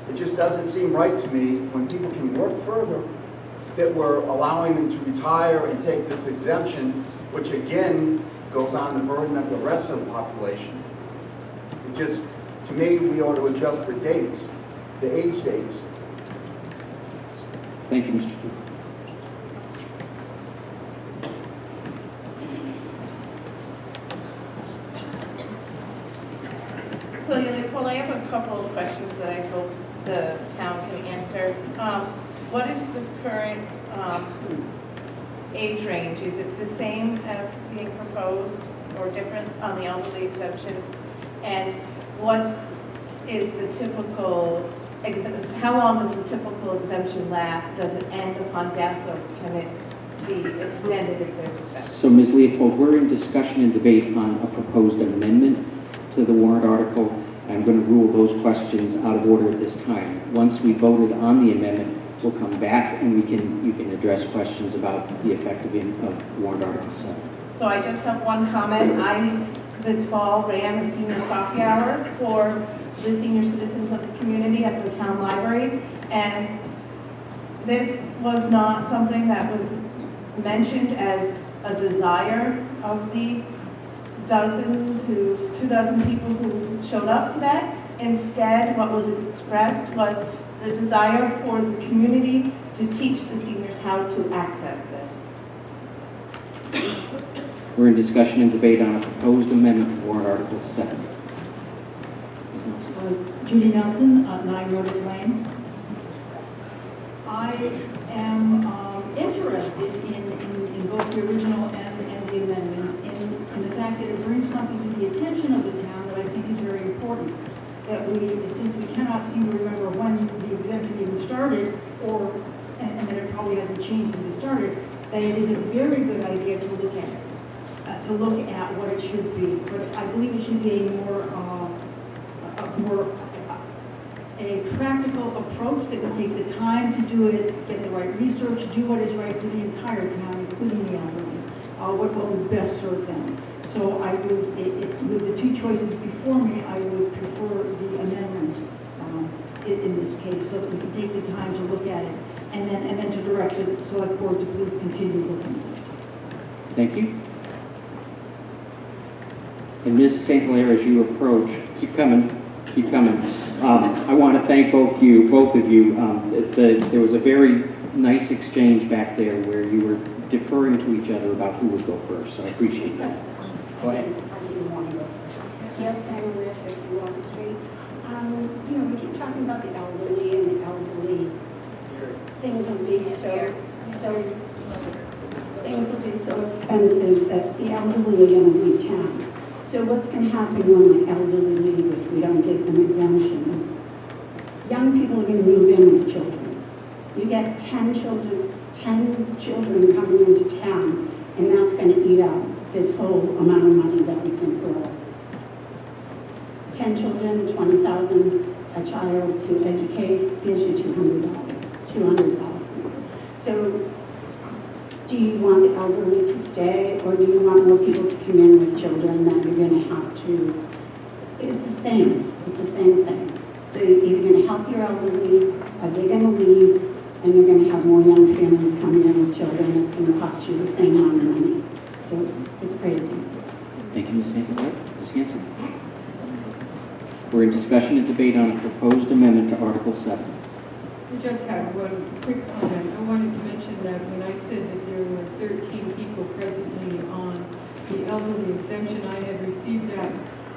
It just doesn't seem right to me when people can work further that we're allowing them to retire and take this exemption, which again goes on the burden of the rest of the population. It just, to me, we ought to adjust the dates, the age dates. Thank you, Mr. Cooper. So, Nicole, I have a couple of questions that I hope the town can answer. What is the current age range? Is it the same as being proposed or different on the elderly exemptions? And what is the typical, how long does the typical exemption last? Does it end upon death or can it be extended if there's a second? So, Ms. Leopold, we're in discussion and debate on a proposed amendment to the warrant article. I'm going to rule those questions out of order at this time. Once we voted on the amendment, we'll come back and you can address questions about the effect of warrant article 7. So I just have one comment. I, this fall, ran a senior coffee hour for the senior citizens of the community at the town library. And this was not something that was mentioned as a desire of the dozen to 2 dozen people who showed up to that. Instead, what was expressed was the desire for the community to teach the seniors how to access this. We're in discussion and debate on a proposed amendment to warrant article 7. Ms. Nelson. Judy Nelson, 9 Roderick Lane. I am interested in both the original and the amendment, in the fact that it brings something to the attention of the town that I think is very important. That we, since we cannot seem to remember when the exemption even started, or and that it probably hasn't changed since it started, that it is a very good idea to look at it, to look at what it should be. But I believe it should be a practical approach that would take the time to do it, get the right research, do what is right for the entire town, including the elderly, what would best serve them. So I would, with the two choices before me, I would prefer the amendment in this case, so that we can take the time to look at it, and then to direct the select board to please continue looking at it. Thank you. And Ms. St. Hilaire, as you approach, keep coming. I want to thank both of you. There was a very nice exchange back there where you were deferring to each other about who would go first, so I appreciate that. Go ahead. I didn't want to go first. Yes, I'm with 50 Water Street. We keep talking about the elderly and the elderly. Things will be so expensive that the elderly are going to leave town. So what's going to happen when the elderly leave if we don't give them exemptions? Young people are going to move in with children. You get 10 children coming into town, and that's going to eat up this whole amount of money that we think we're all. 10 children, 20,000 a child to educate, gives you $200,000. So do you want the elderly to stay, or do you want more people to come in with children that you're going to have to? It's the same thing. So you're either going to help your elderly, or they're going to leave, and you're going to have more young families coming in with children. It's going to cost you the same amount of money. So it's crazy. Thank you, Ms. St. Hilaire. Ms. Hanson. We're in discussion and debate on a proposed amendment to Article 7. I just have one quick comment. I wanted to mention that when I said that there were 13 people presently on the elderly exemption, I had received that.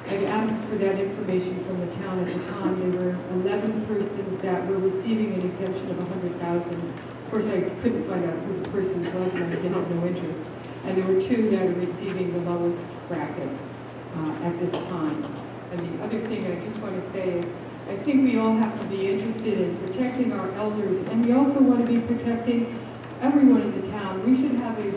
I asked for that information from the town at the time. There were 11 persons that were receiving an exemption of $100,000. Of course, I couldn't find out who the persons was, and I didn't have no interest. And there were 2 that are receiving the lowest bracket at this time. And the other thing I just want to say is, I think we all have to be interested in protecting our elders, and we also want to be protecting everyone in the town. We should have a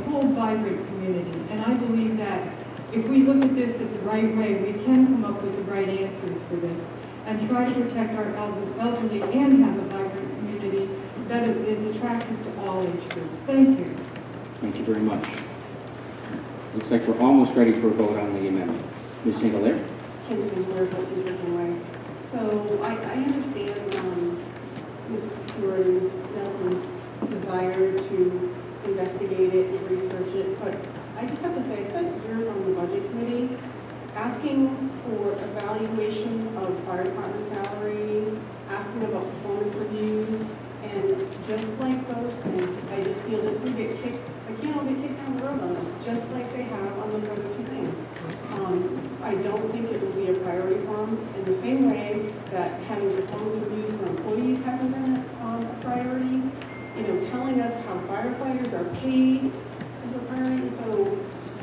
whole vibrant community, and I believe that if we look at this in the right way, we can come up with the right answers for this and try to protect our elderly and have a vibrant community that is attractive to all age groups. Thank you. Thank you very much. Looks like we're almost ready for a vote on the amendment. Ms. St. Hilaire? Kim St. Hilaire, Hutchins, Richmond Way. So I understand Ms. Stewart and Ms. Nelson's desire to investigate it and research it, but I just have to say, I spent years on the budget committee asking for evaluation of fire department salaries, asking about performance reviews, and just like those things, I just feel this would get kicked, I can't all get kicked down the road on this, just like they have on those other 2 things. I don't think it will be a priority for them in the same way that having performance reviews for employees hasn't been a priority. Telling us how firefighters are paid is a priority, so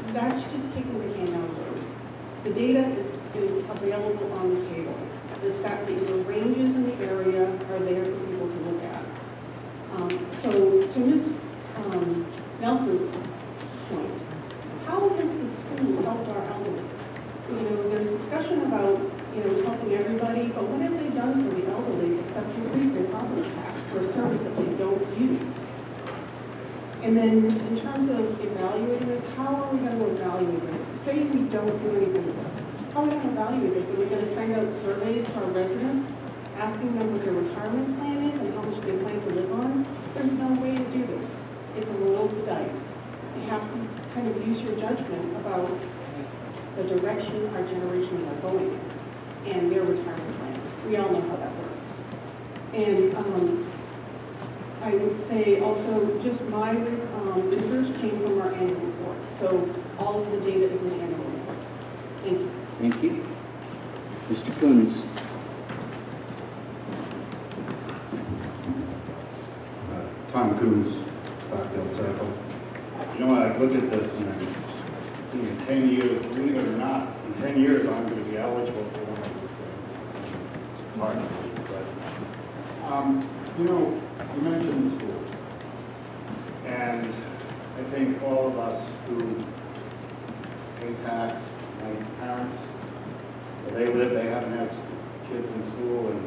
that's just kicking the can down the road. The data is available on the table. The ranges in the area are there for people to look at. So to Ms. Nelson's point, how has the school helped our elderly? There's discussion about, helping everybody, but what have they done for the elderly except increase their property tax for a service that they don't use? And then in terms of evaluating this, how are we going to evaluate this? Say we don't do anything with this. How are we going to evaluate this? Are we going to send out surveys to our residents, asking them what their retirement plan is and how much they plan to live on? There's no way to do this. It's a roll of the dice. You have to kind of use your judgment about the direction our generations are going and their retirement plan. We all know how that works. And I would say also just my research came from our annual report. So all of the data is in the annual report. Thank you. Thank you. Mr. Coons? Tom Coons, Stockdale Circle. I look at this and I'm seeing in 10 years, believe it or not, in 10 years I'm going to be eligible for one of these things. Hard to believe, but you mentioned the school. And I think all of us who pay tax, my parents, where they live, they haven't had kids in school in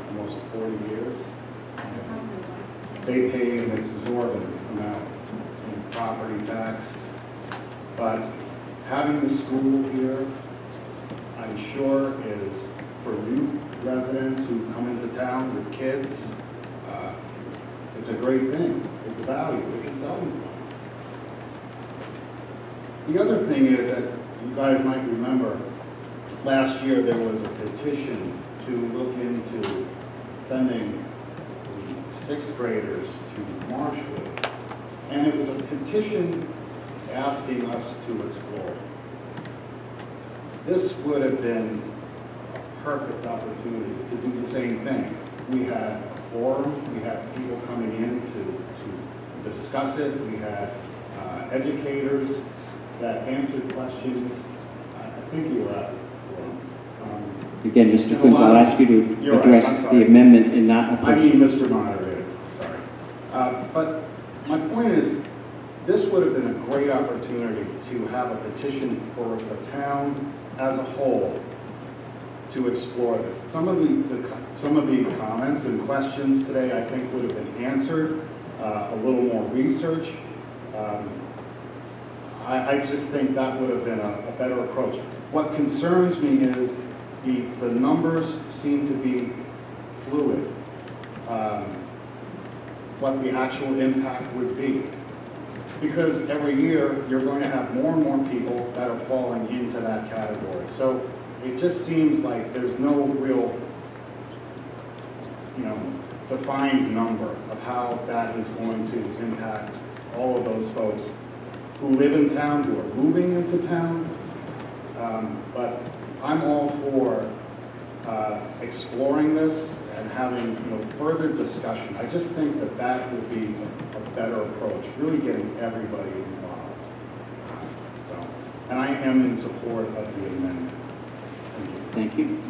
almost 40 years. They pay an exorbitant amount in property tax. But having the school here, I'm sure is for new residents who come into town with kids, it's a great thing. It's a value. It's a selling point. The other thing is that you guys might remember last year there was a petition to look into sending the sixth graders to Marshwood. And it was a petition asking us to explore. This would have been a perfect opportunity to do the same thing. We had a forum, we had people coming in to discuss it, we had educators that answered questions. I think you were at the forum. Again, Mr. Kunz, I'll ask you to address the amendment and not a I person. mean, Mr. Moderator, sorry. But my point is, this would have been a great opportunity to have a petition for the town as a whole to explore this. Some of the comments and questions today, I think, would have been answered, a little more research. I just think that would have been a better approach. What concerns me is the numbers seem to be fluid, what the actual impact would be. Because every year, you're going to have more and more people that are falling into that category. So it just seems like there's no real, defined number of how that is going to impact all of those folks who live in town, who are moving into town. But I'm all for exploring this and having further discussion. I just think that would be a better approach, really getting everybody involved. And I am in support of the amendment. Thank you.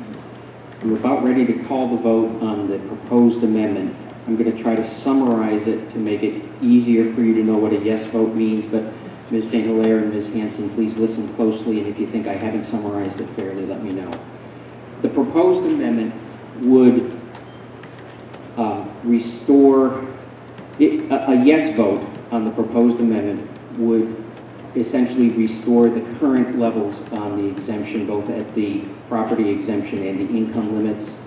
We're about ready to call the vote on the proposed amendment. I'm going to try to summarize it to make it easier for you to know what a yes vote means, but Ms. St. Hilaire and Ms. Hanson, please listen closely, and if you think I haven't summarized it fairly, let me know. The proposed amendment would restore, a yes vote on the proposed amendment would essentially restore the current levels on the exemption, both at the property exemption and the income limits.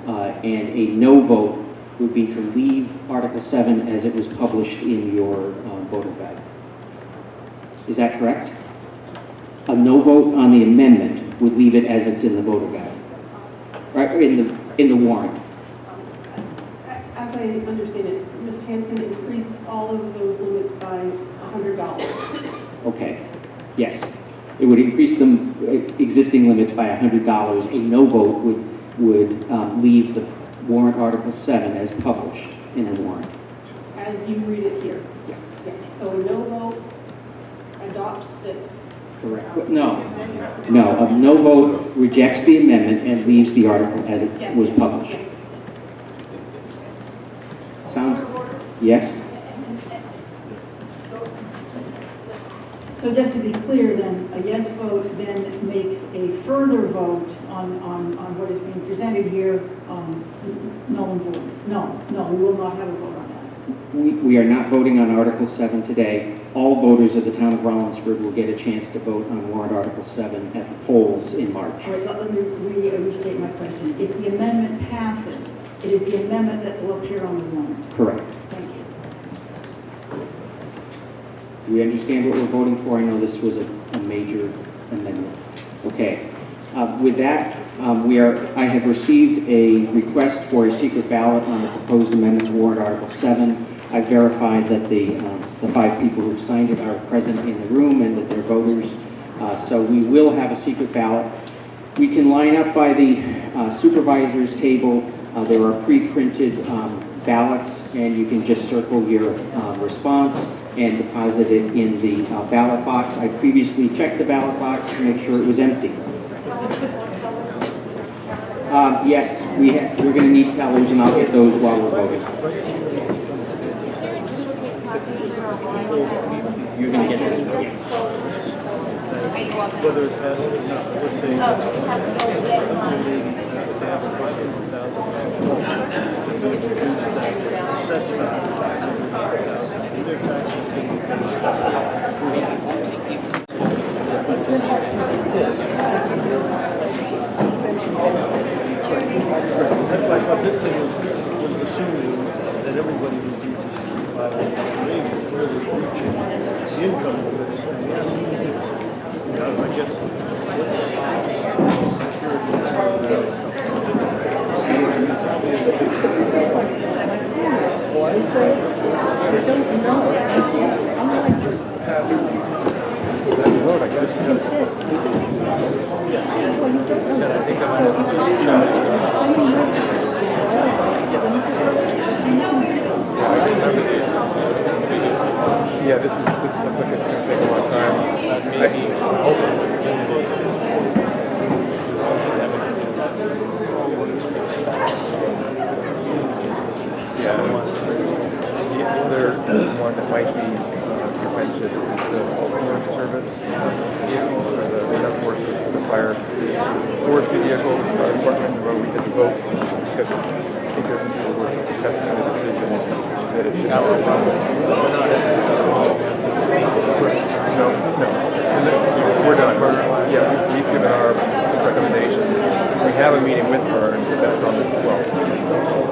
And a no vote would be to leave Article 7 as it was published in your voter guide. Is that correct? A no vote on the amendment would leave it as it's in the voter guide, right? Or in the warrant. As I understand it, Ms. Hanson increased all of those limits by $100. Okay. Yes. It would increase the existing limits by $100. A no vote would leave the warrant Article 7 as published in the warrant. As you read it here? Yeah. Yes. So a no vote adopts this? Correct. But no. A no vote rejects the amendment and leaves the article as it was published. Yes. Sounds, yes? So just to be clear then, a yes vote then makes a further vote on what is being presented here, null and void. No, we will not have a vote on that. We are not voting on Article 7 today. All voters of the town of Rollinsford will get a chance to vote on warrant Article 7 at the polls in March. All right, let me restate my question. If the amendment passes, it is the amendment that will appear on the warrant. Correct. Thank you. Do we understand what we're voting for? I know this was a major amendment. Okay. With that, I have received a request for a secret ballot on the proposed amendment to warrant Article 7. I verified that the 5 people who signed it are present in the room and that they're voters. So we will have a secret ballot. We can line up by the supervisor's table. There are pre-printed ballots, and you can just circle your response and deposit it in the ballot box. I previously checked the ballot box to make sure it was empty. Yes, we're going to need tellers, and I'll get those while we're voting. You're going to get this one. Whether it passes or not, let's say. It's going to reduce that assessment. Their taxes going to be kind of stuck. I thought this thing was assuming that everybody would be just maybe really reaching the income limits and the asset limits. I guess Yeah, this looks like it's going to take a long time. Yeah, the other one that might be contentious is the forest service. Or the forest service for the fire forestry vehicle department, where we did the vote because I think there's some people who are contesting the decision that it should happen. No, we're done. Yeah, we've given our recommendation. We have a meeting with her, and that's on the 12th.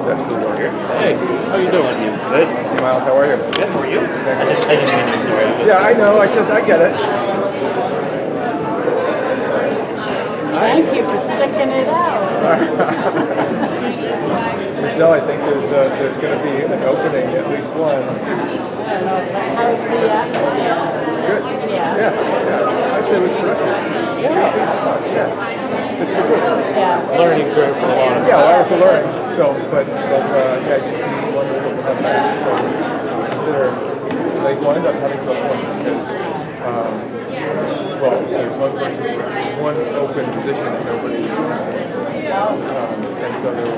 That's who we're here. Hey, how you doing? Good. Hey, Miles, how are you? Good. How are you? I didn't mean to do it. Yeah, I know. I get it. Thank you for sticking it out. Michelle, I think there's going to be an opening, at least one. How's the Good. Yeah. I say we should. Yeah. Learning curve for a while. Yeah, well, I was learning still, but yeah, you wonder what will happen. So consider they wind up having to appoint because, well, there's one person, one open position that nobody, and so they'll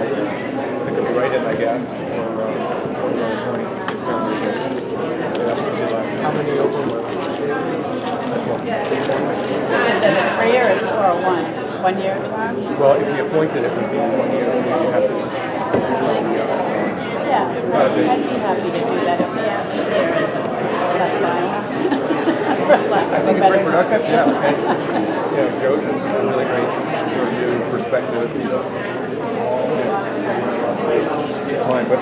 think of write-in, I guess, or appoint. How many open ones? Is it a 3 or a 1-year term? Well, if you appointed, it would be 1 year. You have to. Yeah, I'd be happy to do that if the answer here is less violent. I think it's very productive. Yeah, and Joe has a really great new perspective. Fine, but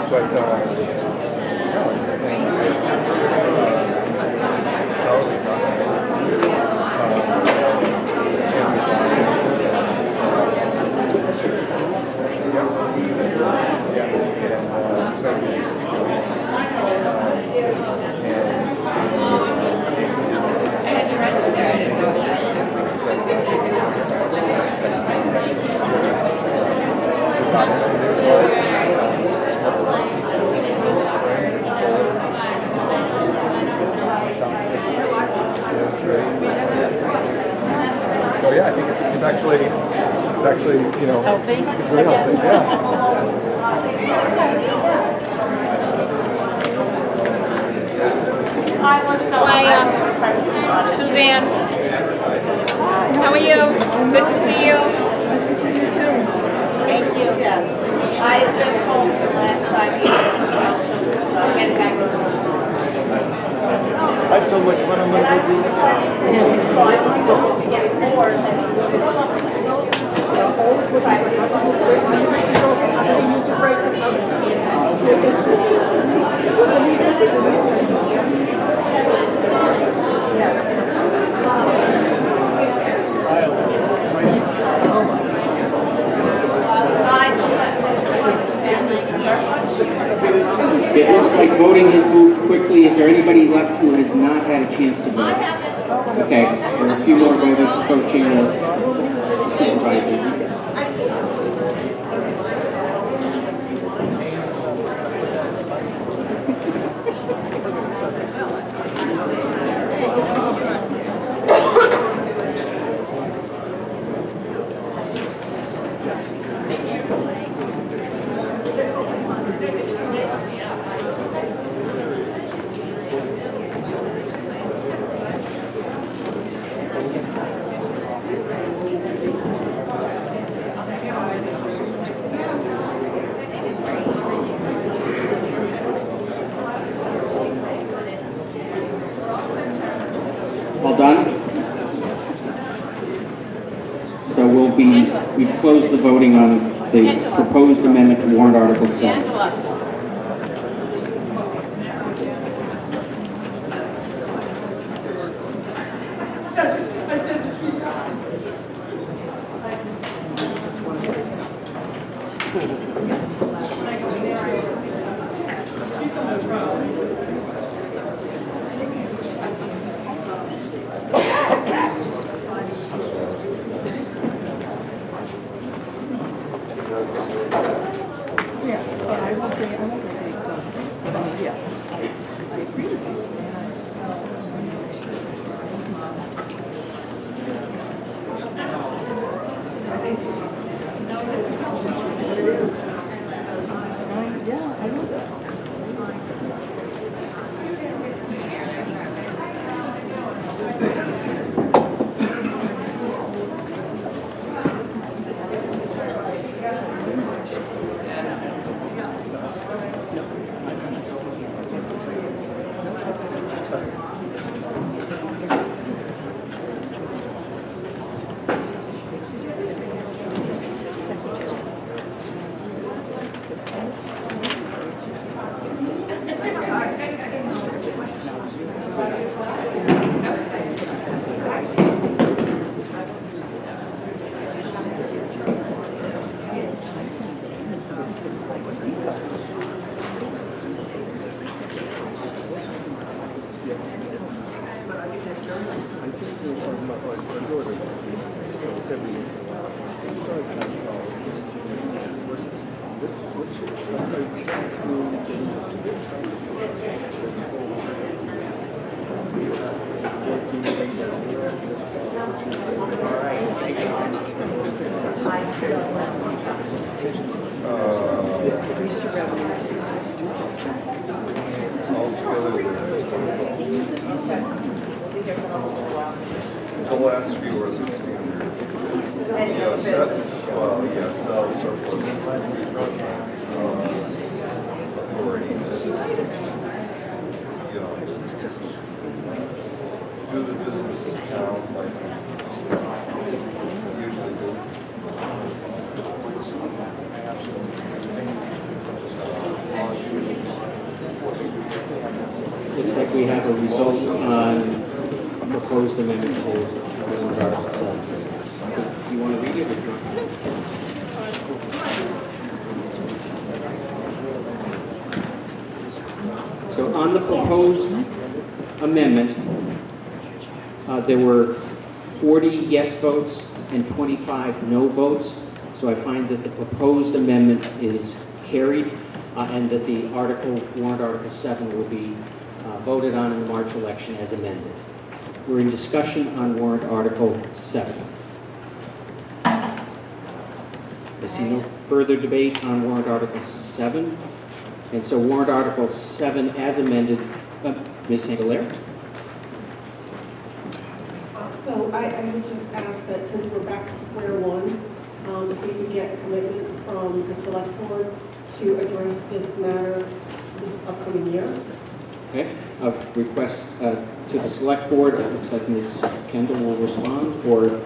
So yeah, I think it's actually, you know, healthy. It's very healthy. Yeah. Hi, Suzanne. How are you? Good to see you. Nice to see you too. Thank you. I have been home for the last 5 years, so I'm getting back to I have so much fun. I'm going to go do it. So I was supposed to be getting more than It looks like voting has moved quickly. Is there anybody left who has not had a chance to vote? Okay, there are a few more voters approaching the supervisors. close the voting on the proposed amendment to warrant Article 7. Angela. Yeah, but I won't say, I won't repeat those things, but yes, I agree with you. Yeah, I know that. Increase your revenues, reduce your expenses. The last few are the standard. Sets, well, yeah, sell surplus. Authority to, do the business account like usually do. Looks like we have a result on a proposed amendment to warrant Article 7. Do you want to read it or not? So on the proposed amendment, there were 40 yes votes and 25 no votes. So I find that the proposed amendment is carried and that the warrant Article 7 will be voted on in the March election as amended. We're in discussion on warrant Article 7. I see no further debate on warrant Article 7. And so warrant Article 7 as amended, Ms. Hilaire? So I would just ask that since we're back to square one, if we could get commitment from the select board to address this matter this upcoming year. Okay, a request to the select board. It looks like Ms. Kendall will respond, or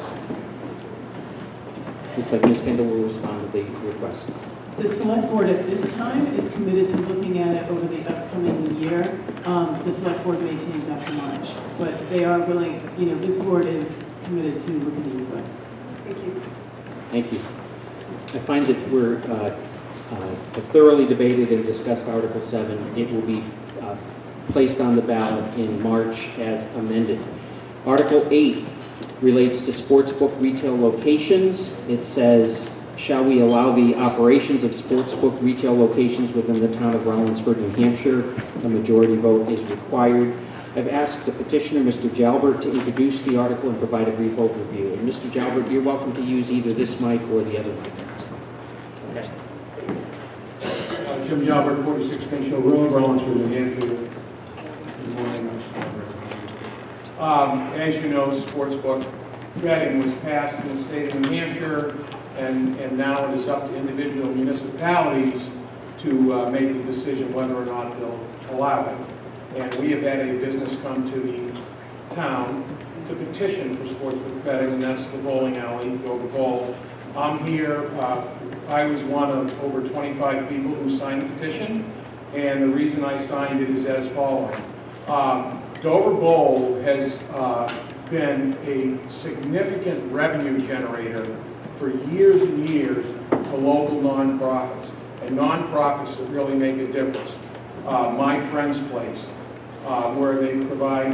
looks like Ms. Kendall will respond to the request. The select board at this time is committed to looking at it over the upcoming year. The select board may change after March, but they are willing, this board is committed to looking into it. Thank you. Thank you. I find that we're thoroughly debated and discussed Article 7. It will be placed on the ballot in March as amended. Article 8 relates to sportsbook retail locations. It says, shall we allow the operations of sportsbook retail locations within the town of Rollinsford, New Hampshire? A majority vote is required. I've asked the petitioner, Mr. Jalbert, to introduce the article and provide a brief overview. And Mr. Jalbert, you're welcome to use either this mic or the other mic. Okay. Jim Jalbert, 46 Pinchot Road, Rollinsford, New Hampshire. Good morning, as you know, sportsbook betting was passed in the state of New Hampshire, and now it is up to individual municipalities to make the decision whether or not they'll allow it. And we have had a business come to the town to petition for sportsbook betting, and that's the bowling alley, Dover Bowl, I'm here, I was one of over 25 people who signed the petition, and the reason I signed it is as following. Dover Bowl has been a significant revenue generator for years and years to local nonprofits, and nonprofits that really make a difference. My Friend's Place, where they provide,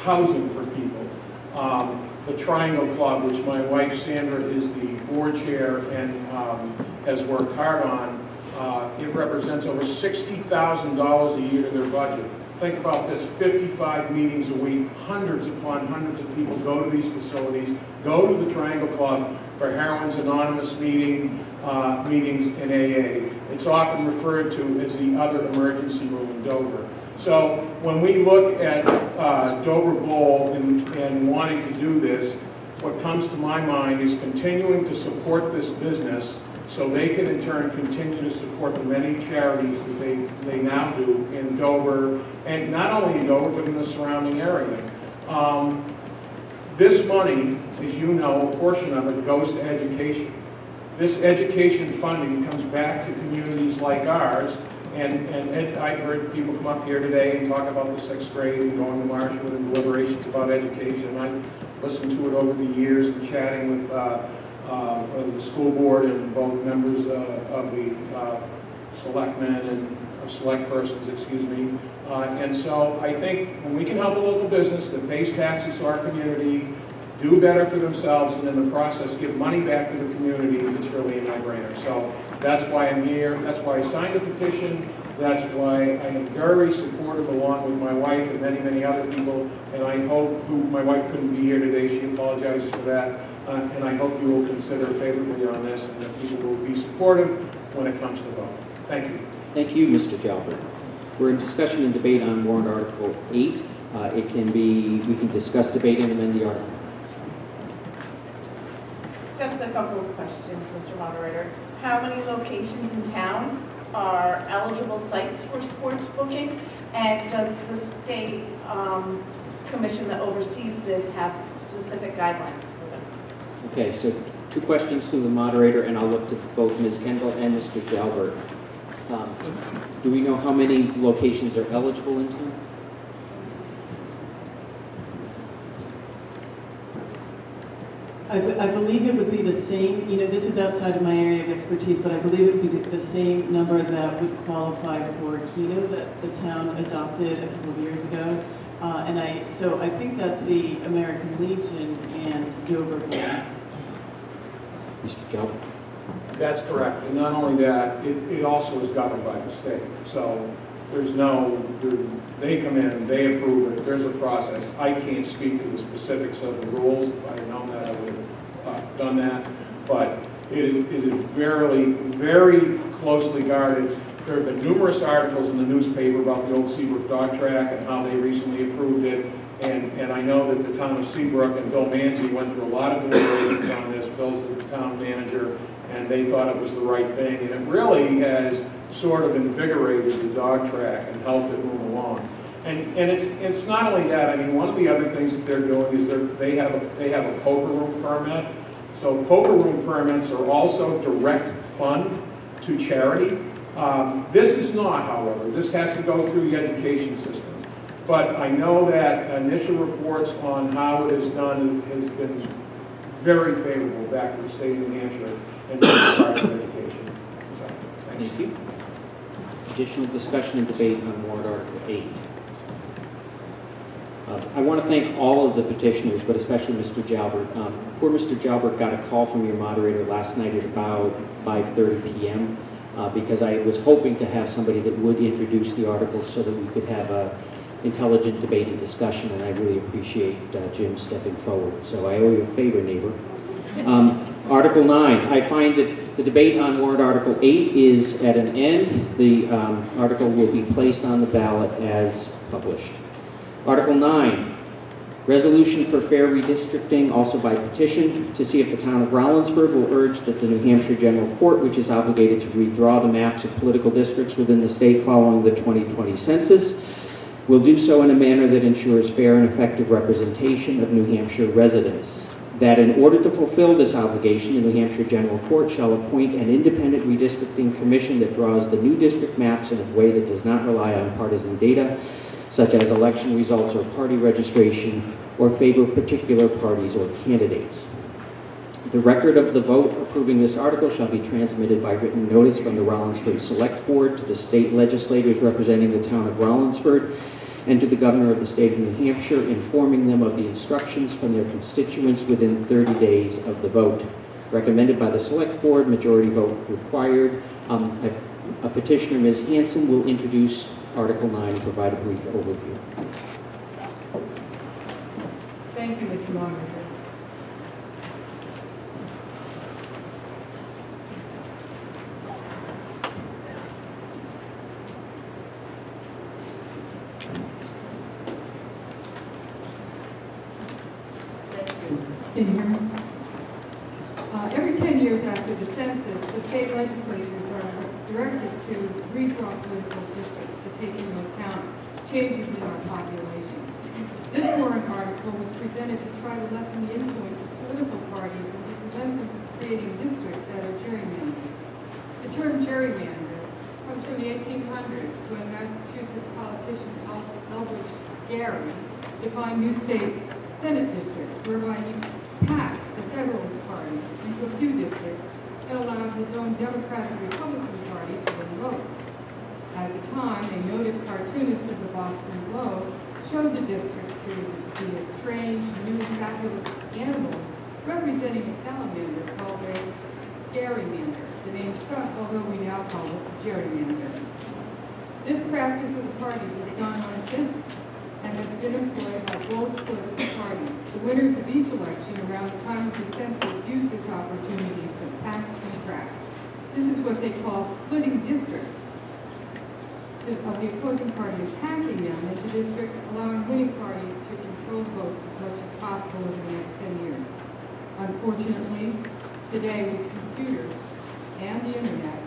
housing for people. The Triangle Club, which my wife Sandra is the board chair and has worked hard on, it represents over $60,000 a year to their budget. Think about this, 55 meetings a week, hundreds upon hundreds of people go to these facilities, go to the Triangle Club for Heroines Anonymous meetings in AA. It's often referred to as the other emergency room in Dover. So when we look at Dover Bowl and wanting to do this, what comes to my mind is continuing to support this business so they can in turn continue to support the many charities that they now do in Dover, and not only in Dover, but in the surrounding area. This money, as you know, a portion of it goes to education. This education funding comes back to communities like ours, and I've heard people come up here today and talk about the 6th grade and going to Marshwood and deliberations about education, and I've listened to it over the years and chatting with the school board and both members of the selectmen and select persons, excuse me. And so I think when we can help a local business that pays taxes to our community, do better for themselves, and in the process give money back to the community, it's really a no-brainer. So that's why I'm here. That's why I signed the petition. That's why I am very supportive, along with my wife and many, many other people. And I hope, my wife couldn't be here today, she apologizes for that. And I hope you will consider favorably on this, and that people will be supportive when it comes to vote. Thank you. Thank you, Mr. Jalbert. We're in discussion and debate on warrant Article 8. We can discuss, debate, and amend the article. Just a couple of questions, Mr. Moderator. How many locations in town are eligible sites for sports booking? And does the state commission that oversees this have specific guidelines for them? Okay, so 2 questions through the moderator, and I'll look to both Ms. Kendall and Mr. Jalbert. Do we know how many locations are eligible in town? I believe it would be the same, this is outside of my area of expertise, but I believe it would be the same number that would qualify for Keno that the town adopted a couple of years ago. So I think that's the American Legion and Dover Bowl. Mr. Jalbert? That's correct. And not only that, it also is governed by the state. So they come in, they approve it, there's a process. I can't speak to the specifics of the rules. If I had known that, I would have done that. But it is very, very closely guarded. There have been numerous articles in the newspaper about the old Seabrook dog track and how they recently approved it. And I know that the town of Seabrook and Bill Manzi went through a lot of deliberations on this. Bill's the town manager, and they thought it was the right thing. And it really has sort of invigorated the dog track and helped it move along. And it's not only that. I mean, one of the other things that they're doing is they have a poker room permit. So poker room permits are also direct fund to charity. This is not, however. This has to go through the education system. But I know that initial reports on how it is done has been very favorable back to the state of New Hampshire and the Department of Education. So, thanks. Thank you. Additional discussion and debate on warrant Article 8. I want to thank all of the petitioners, but especially Mr. Jalbert. Poor Mr. Jalbert got a call from your moderator last night at about 5:30 p.m. Because I was hoping to have somebody that would introduce the articles so that we could have a intelligent debate and discussion, and I really appreciate Jim stepping forward. So I owe you a favor, neighbor. Article 9, I find that the debate on warrant Article 8 is at an end. The article will be placed on the ballot as published. Article 9, resolution for fair redistricting, also by petition, to see if the town of Rollinsford will urge that the New Hampshire General Court, which is obligated to redraw the maps of political districts within the state following the 2020 census, will do so in a manner that ensures fair and effective representation of New Hampshire residents. that in order to fulfill this obligation, the New Hampshire General Court shall appoint an independent redistricting commission that draws the new district maps in a way that does not rely on partisan data, such as election results or party registration, or favor particular parties or candidates. The record of the vote approving this article shall be transmitted by written notice from the Rollinsford Select Board to the state legislators representing the town of Rollinsford and to the governor of the state of New Hampshire, informing them of the instructions from their constituents within 30 days of the vote. Recommended by the Select Board, majority vote required. A petitioner, Ms. Hanson, will introduce Article 9 and provide a brief overview. Thank you, Mr. Moderator. Can you hear me? Every 10 years after the census, the state legislatures are directed to redraw political districts to take into account changes in our population. This warrant article was presented to try to lessen the influence of political parties and to prevent them from creating districts that are gerrymandered. The term gerrymander comes from the 1800s when Massachusetts politician Elbridge Gerry defined new state Senate districts, whereby he packed the Federalist Party into a few districts and allowed his own Democratic Republican Party to win votes. At the time, a noted cartoonist of the Boston Globe showed the district to be a strange, new, fabulous animal representing a salamander called a gerrymander. The name stuck, although we now call it gerrymander. This practice of the parties has gone on since and has been employed by both political parties. The winners of each election around the time of the census use this opportunity to pack and crack. This is what they call splitting districts of the opposing party and packing them into districts, allowing winning parties to control votes as much as possible over the next 10 years. Unfortunately, today with computers and the internet,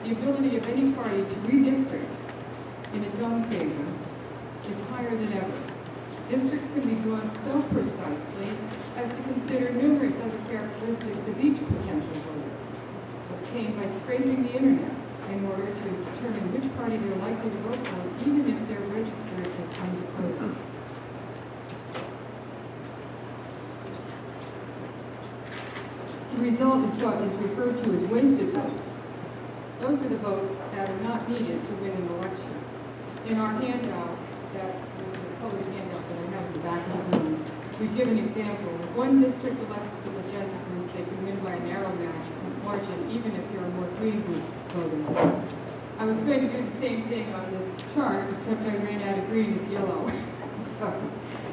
the ability of any party to redistrict in its own favor is higher than ever. Districts can be drawn so precisely as to consider numerous other characteristics of each potential voter, obtained by scraping the internet in order to determine which party they're likely to vote for, even if they're registered as undeclared. The result is what is referred to as wasted votes. Those are the votes that are not needed to win an election. In our handout, that was a colored handout that I have in the back of the room, we give an example. If one district elects the magenta group, they can win by a narrow margin, even if there are more green group voters. I was going to do the same thing on this chart, except I ran out of green, it's yellow. So,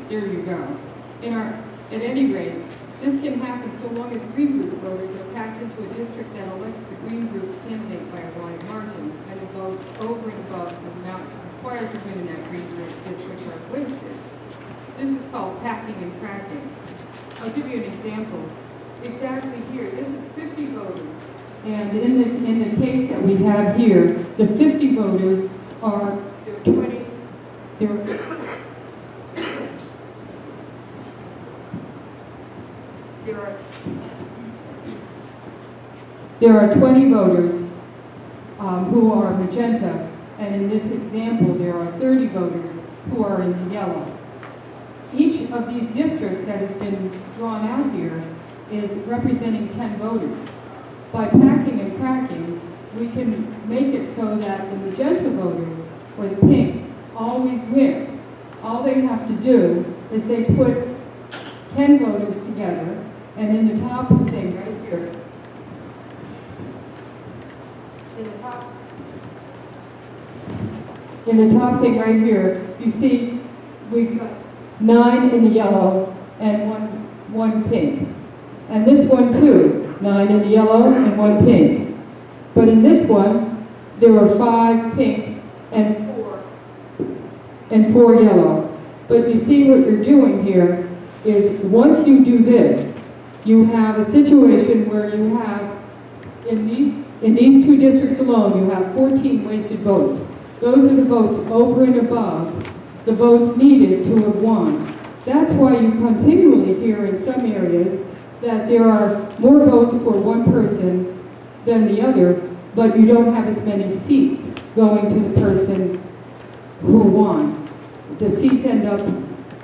there you go. At any rate, this can happen so long as green group voters are packed into a district that elects the green group candidate by a wide margin, and the votes over and above the amount required to win in that green group district are wasted. This is called packing and cracking. I'll give you an example. Exactly here, this is 50 voters. And in the case that we have here, the 50 voters are 20, there are 20 voters who are magenta, and in this example, there are 30 voters who are in the yellow. Each of these districts that has been drawn out here is representing 10 voters. By packing and cracking, we can make it so that the magenta voters, or the pink, always win. All they have to do is they put 10 voters together, and in the top thing right here, in the top thing right here, you see we've got 9 in the yellow and one pink. And this one too, 9 in the yellow and 1 pink. But in this one, there are 5 pink and 4 yellow. But you see what you're doing here is once you do this, you have a situation where you have, in these 2 districts alone, you have 14 wasted votes. Those are the votes over and above the votes needed to have won. That's why you continually hear in some areas that there are more votes for one person than the other, but you don't have as many seats going to the person who won. The seats end up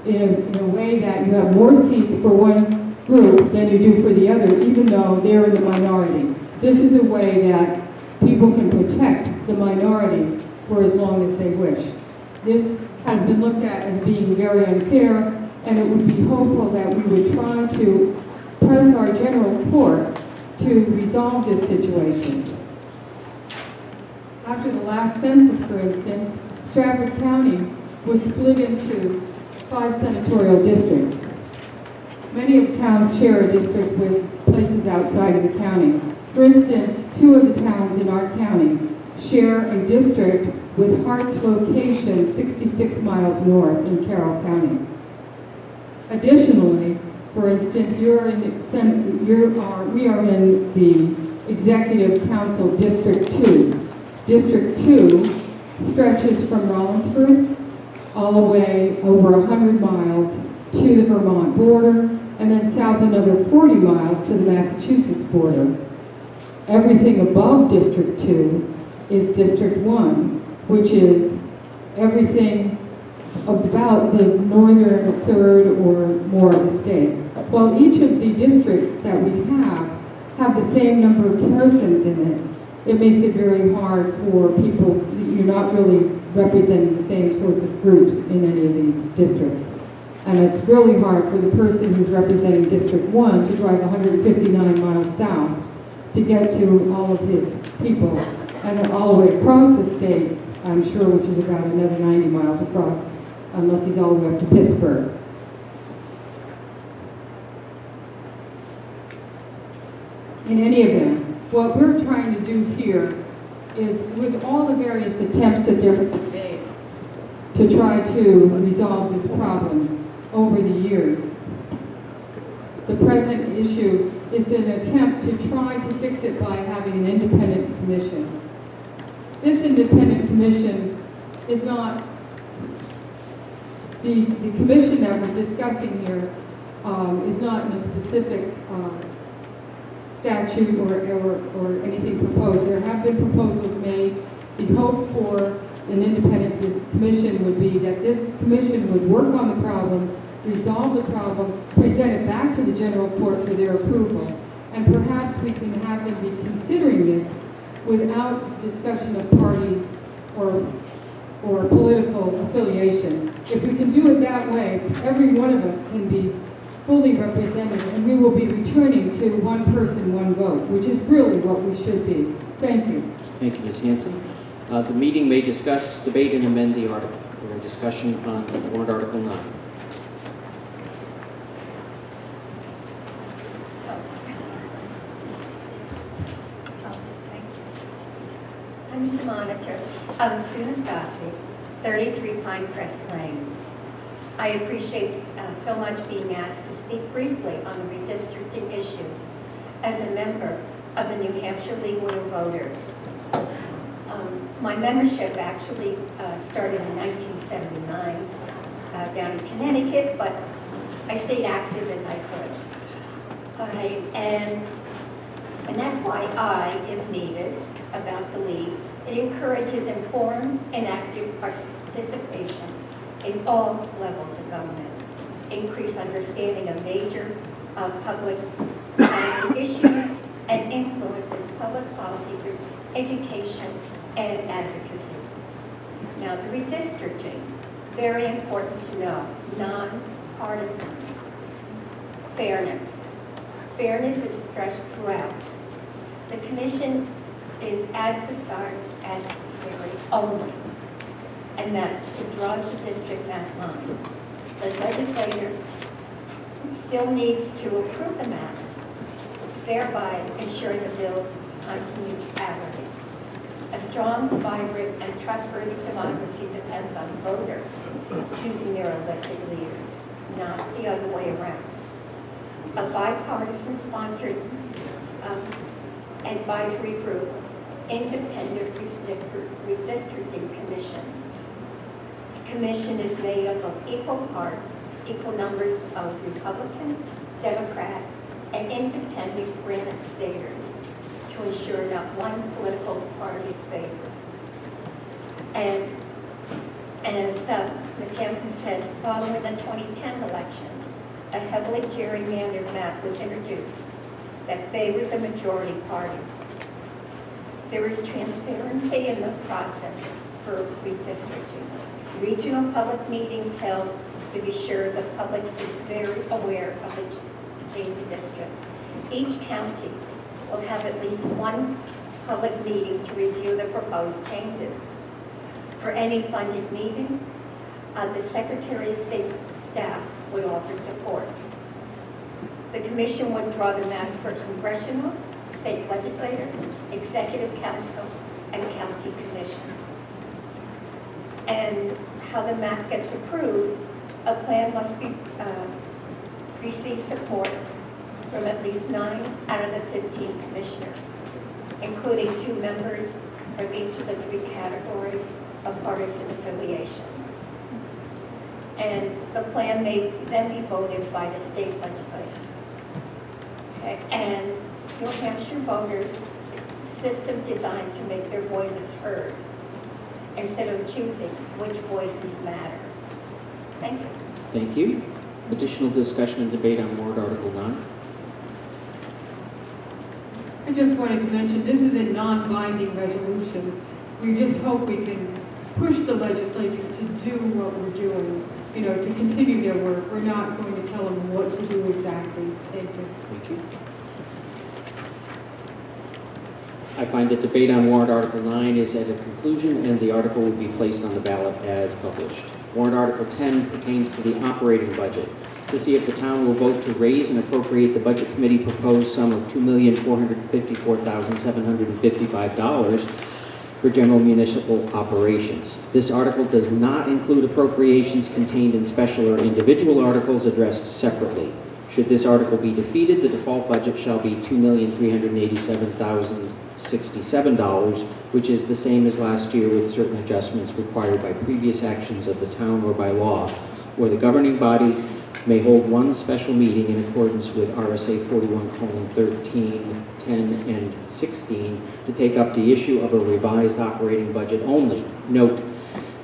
in a way that you have more seats for one group than you do for the other, even though they're in the minority. This is a way that people can protect the minority for as long as they wish. This has been looked at as being very unfair, and it would be hopeful that we would try to press our general court to resolve this situation. After the last census, for instance, Stratford County was split into 5 senatorial districts. Many of the towns share a district with places outside of the county. For instance, 2 of the towns in our county share a district with Hart's location 66 miles north in Carroll County. Additionally, for instance, we are in the Executive Council District 2. District 2 stretches from Rollinsford all the way over 100 miles to the Vermont border, and then south another 40 miles to the Massachusetts border. Everything above District 2 is District 1, which is everything about the northern third or more of the state. While each of the districts that we have the same number of persons in it, it makes it very hard for people. You're not really representing the same sorts of groups in any of these districts. And it's really hard for the person who's representing District 1 to drive 159 miles south to get to all of his people. And all the way across the state, I'm sure, which is about another 90 miles across, unless he's all the way up to Pittsburgh. In any event, what we're trying to do here is, with all the various attempts that there have been made to try to resolve this problem over the years, the present issue is an attempt to try to fix it by having an independent commission. This independent commission is not, the commission that we're discussing here is not in a specific statute or anything proposed. There have been proposals made. The hope for an independent commission would be that this commission would work on the problem, resolve the problem, present it back to the general court for their approval, and perhaps we can have them be considering this without discussion of parties or political affiliation. If we can do it that way, every one of us can be fully represented, and we will be returning to one person, one vote, which is really what we should be. Thank you. Thank you, Ms. Hanson. The meeting may discuss, debate, and amend the article. We're in discussion on warrant Article 9. Mr. Monitor, I'm Sue Nastasi, 33 Pinecrest Lane. I appreciate so much being asked to speak briefly on the redistricting issue as a member of the New Hampshire League of Women Voters. My membership actually started in 1979 down in Connecticut, but I stayed active as I could. And an FYI, if needed, about the League. It encourages informed and active participation in all levels of government, increased understanding of major public policy issues, and influences public policy through education and advocacy. Now, the redistricting, very important to know, non-partisan. Fairness. Fairness is stressed throughout. The commission is adversary only, and that it draws the district map lines. The legislator still needs to approve the maps, thereby ensuring the bill's continuity. A strong, vibrant, and trustworthy democracy depends on voters choosing their elected leaders, not the other way around. A bipartisan sponsored advisory group, independent redistricting commission. The commission is made up of equal parts, equal numbers of Republican, Democrat, and independent granite staters to ensure not one political party's favor. And as Ms. Hanson said, following the 2010 elections, a heavily gerrymandered map was introduced that favored the majority party. There is transparency in the process for redistricting. Regional public meetings held to be sure the public is very aware of the change of districts. Each county will have at least one public meeting to review the proposed changes. For any funded meeting, the Secretary of State's staff would offer support. The commission would draw the maps for congressional, state legislature, executive council, and county commissions. And how the map gets approved, a plan must be receive support from at least 9 out of the 15 commissioners, including 2 members from each of the 3 categories of partisan affiliation. And the plan may then be voted by the state legislature. Okay. And New Hampshire voters, it's a system designed to make their voices heard instead of choosing which voices matter. Thank you. Thank you. Additional discussion and debate on warrant Article 9. I just wanted to mention, this is a non-binding resolution. We just hope we can push the legislature to do what we're doing, to continue their work. We're not going to tell them what to do exactly. Thank you. Thank you. I find that debate on warrant Article 9 is at a conclusion, and the article will be placed on the ballot as published. Warrant Article 10 pertains to the operating budget. To see if the town will vote to raise and appropriate the Budget Committee proposed sum of $2,454,755 for general municipal operations. This article does not include appropriations contained in special or individual articles addressed separately. Should this article be defeated, the default budget shall be $2,387,067, which is the same as last year with certain adjustments required by previous actions of the town or by law, where the governing body may hold one special meeting in accordance with RSA 41:13, 10, and 16 to take up the issue of a revised operating budget only. Note,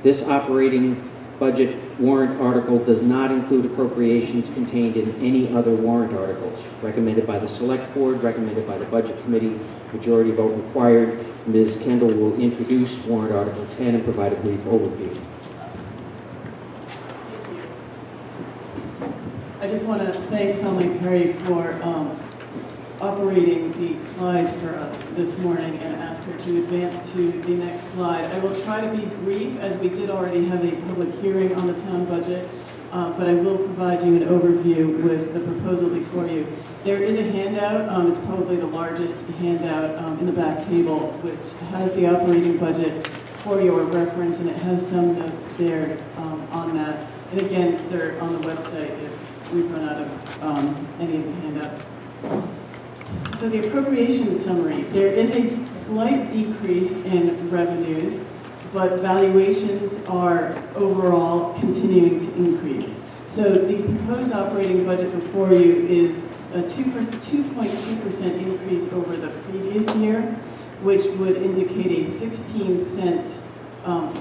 this operating budget warrant article does not include appropriations contained in any other warrant articles. Recommended by the Select Board, recommended by the Budget Committee, majority vote required. Ms. Kendall will introduce warrant Article 10 and provide a brief overview. I just want to thank Sally Perry for operating the slides for us this morning and ask her to advance to the next slide. I will try to be brief, as we did already have a public hearing on the town budget, but I will provide you an overview with the proposal before you. There is a handout, it's probably the largest handout in the back table, which has the operating budget for your reference, and it has some notes there on that. And again, they're on the website if we've run out of any of the handouts. So the appropriation summary, there is a slight decrease in revenues, but valuations are overall continuing to increase. So the proposed operating budget before you is a 2.2% increase over the previous year, which would indicate a 16-cent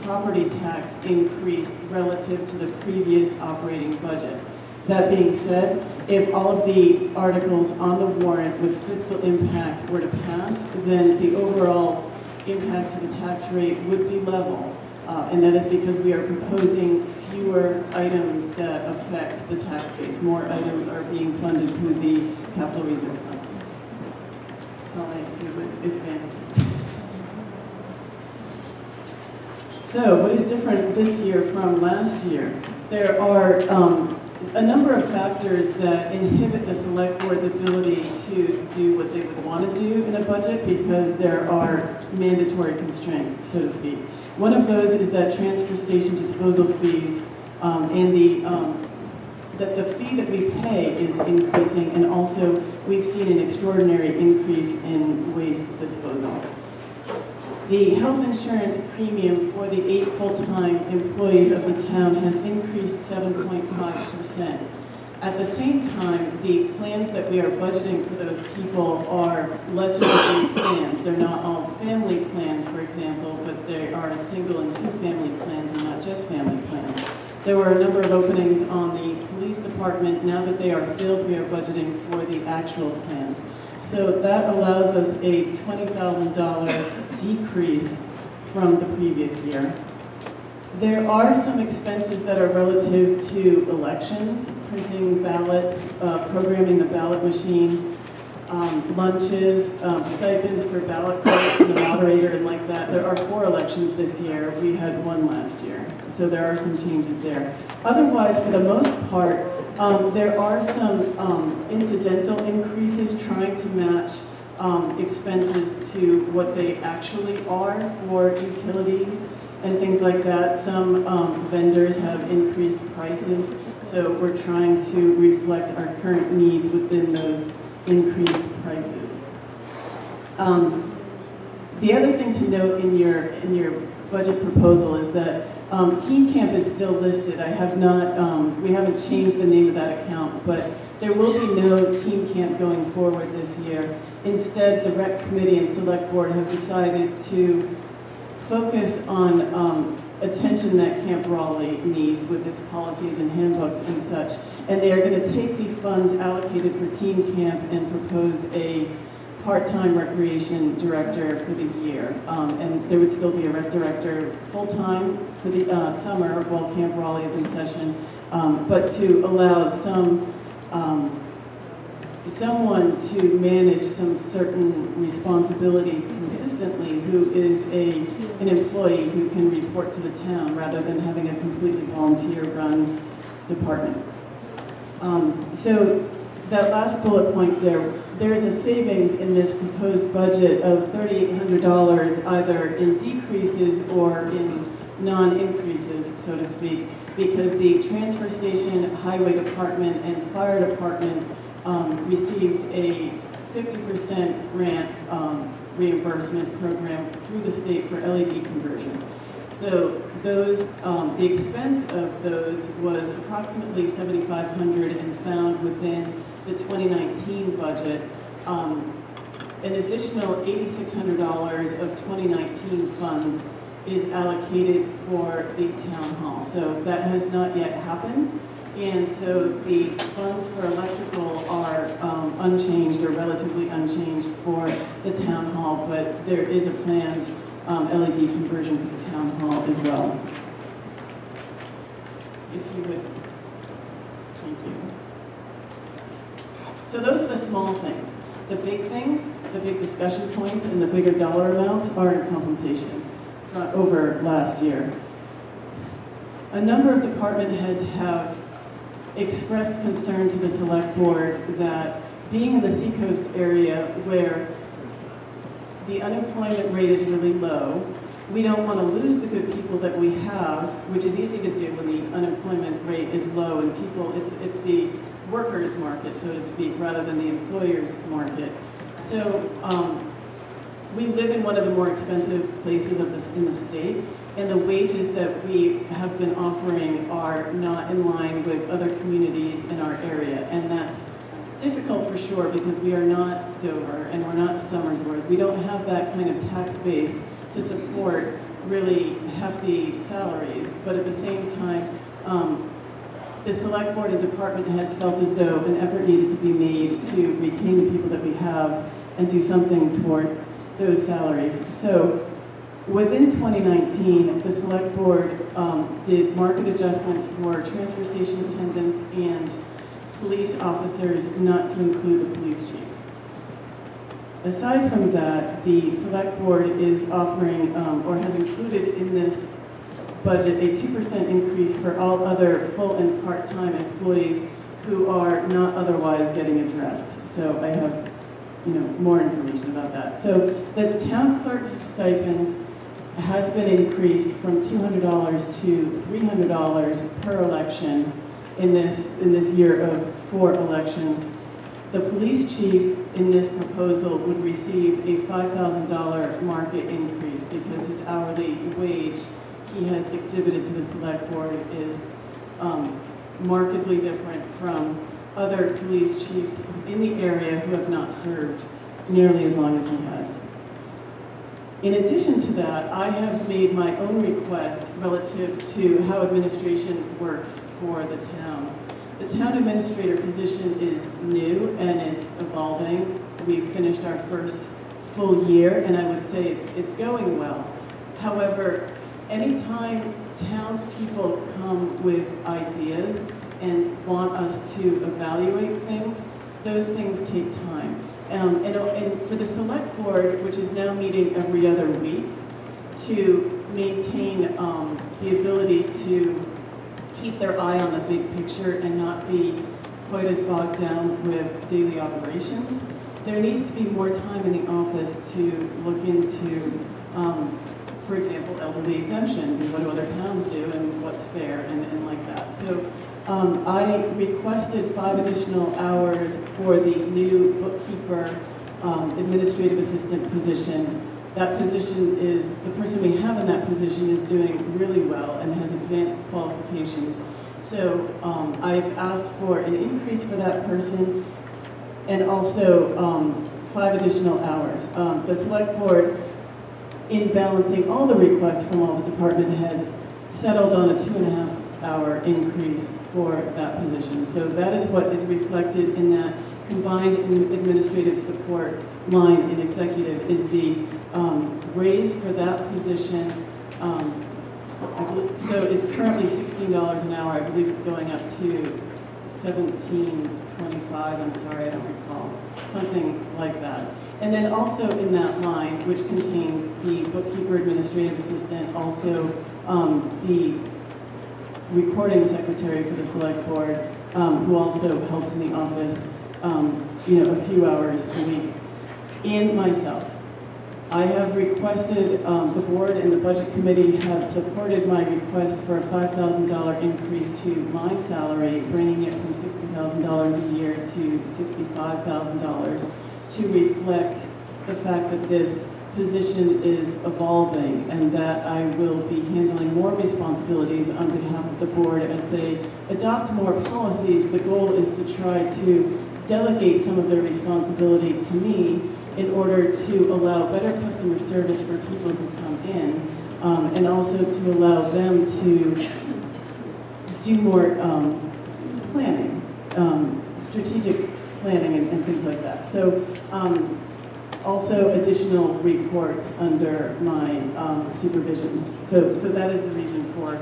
property tax increase relative to the previous operating budget. That being said, if all of the articles on the warrant with fiscal impact were to pass, then the overall impact to the tax rate would be level. And that is because we are proposing fewer items that affect the tax base. More items are being funded through the capital reserve funds. So if you would advance. So what is different this year from last year? There are a number of factors that inhibit the select board's ability to do what they would want to do in a budget because there are mandatory constraints, so to speak. One of those is that transfer station disposal fees and that the fee that we pay is increasing, and also we've seen an extraordinary increase in waste disposal. The health insurance premium for the 8 full-time employees of the town has increased 7.5%. At the same time, the plans that we are budgeting for those people are lesser degree plans. They're not all family plans, for example, but they are single and two family plans and not just family plans. There were a number of openings on the police department. Now that they are filled, we are budgeting for the actual plans. So that allows us a $20,000 decrease from the previous year. There are some expenses that are relative to elections, printing ballots, programming the ballot machine, lunches, stipends for ballot clerks and the moderator and like that. There are 4 elections this year. We had 1 last year. So there are some changes there. Otherwise, for the most part, there are some incidental increases trying to match expenses to what they actually are for utilities and things like that. Some vendors have increased prices, so we're trying to reflect our current needs within those increased prices. The other thing to note in your budget proposal is that Teen Camp is still listed. I have not, we haven't changed the name of that account, but there will be no Teen Camp going forward this year. Instead, the Rec Committee and Select Board have decided to focus on attention that Camp Raleigh needs with its policies and handbooks and such. And they are going to take the funds allocated for Teen Camp and propose a part-time recreation director for the year. And there would still be a rec director full-time for the summer while Camp Raleigh is in session, but to allow someone to manage some certain responsibilities consistently who is an employee who can report to the town rather than having a completely volunteer-run department. So that last bullet point there is a savings in this proposed budget of $3,800 either in decreases or in non-increases, so to speak, because the transfer station, highway department, and fire department received a 50% grant reimbursement program through the state for LED conversion. So those, the expense of those was approximately $7,500 and found within the 2019 budget. An additional $8,600 of 2019 funds is allocated for the town hall. So that has not yet happened. And so the funds for electrical are unchanged or relatively unchanged for the town hall, but there is a planned LED conversion for the town hall as well. If you would, thank you. So those are the small things. The big things, the big discussion points, and the bigger dollar amounts are in compensation over last year. A number of department heads have expressed concern to the select board that being in the Seacoast area where the unemployment rate is really low, we don't want to lose the good people that we have, which is easy to do when the unemployment rate is low and people, it's the workers' market, so to speak, rather than the employer's market. So we live in one of the more expensive places in the state, and the wages that we have been offering are not in line with other communities in our area, and that's difficult for sure because we are not Dover and we're not Somersworth. We don't have that kind of tax base to support really hefty salaries, but at the same time, the select board and department heads felt as though an effort needed to be made to retain the people that we have and do something towards those salaries. So within 2019, the select board did market adjustments for transfer station attendants and police officers, not to include the police chief. Aside from that, the select board is offering, or has included in this budget, a 2% increase for all other full and part-time employees who are not otherwise getting addressed. So I have, more information about that. So the town clerk's stipend has been increased from $200 to $300 per election in this year of 4 elections. The police chief in this proposal would receive a $5,000 market increase because his hourly wage he has exhibited to the select board is markedly different from other police chiefs in the area who have not served nearly as long as he has. In addition to that, I have made my own request relative to how administration works for the town. The town administrator position is new and it's evolving. We've finished our first full year, and I would say it's going well. However, anytime townspeople come with ideas and want us to evaluate things, those things take time. And for the select board, which is now meeting every other week, to maintain the ability to keep their eye on the big picture and not be quite as bogged down with daily operations, there needs to be more time in the office to look into, for example, elderly exemptions and what do other towns do and what's fair and like that. So I requested 5 additional hours for the new bookkeeper administrative assistant position. That position is, the person we have in that position is doing really well and has advanced qualifications. So I've asked for an increase for that person and also 5 additional hours. The select board, in balancing all the requests from all the department heads, settled on a 2.5-hour increase for that position. So that is what is reflected in that combined administrative support line in executive is the raise for that position. So it's currently $16 an hour. I believe it's going up to $17.25. I'm sorry, I don't recall. Something like that. And then also in that line, which contains the bookkeeper administrative assistant, also the recording secretary for the select board, who also helps in the office, a few hours a week, and myself. I have requested, the board and the budget committee have supported my request for a $5,000 increase to my salary, bringing it from $60,000 a year to $65,000 to reflect the fact that this position is evolving and that I will be handling more responsibilities on behalf of the board as they adopt more policies. The goal is to try to delegate some of their responsibility to me in order to allow better customer service for people who come in, and also to allow them to do more planning, strategic planning and things like that. So also additional reports under my supervision. So that is the reason for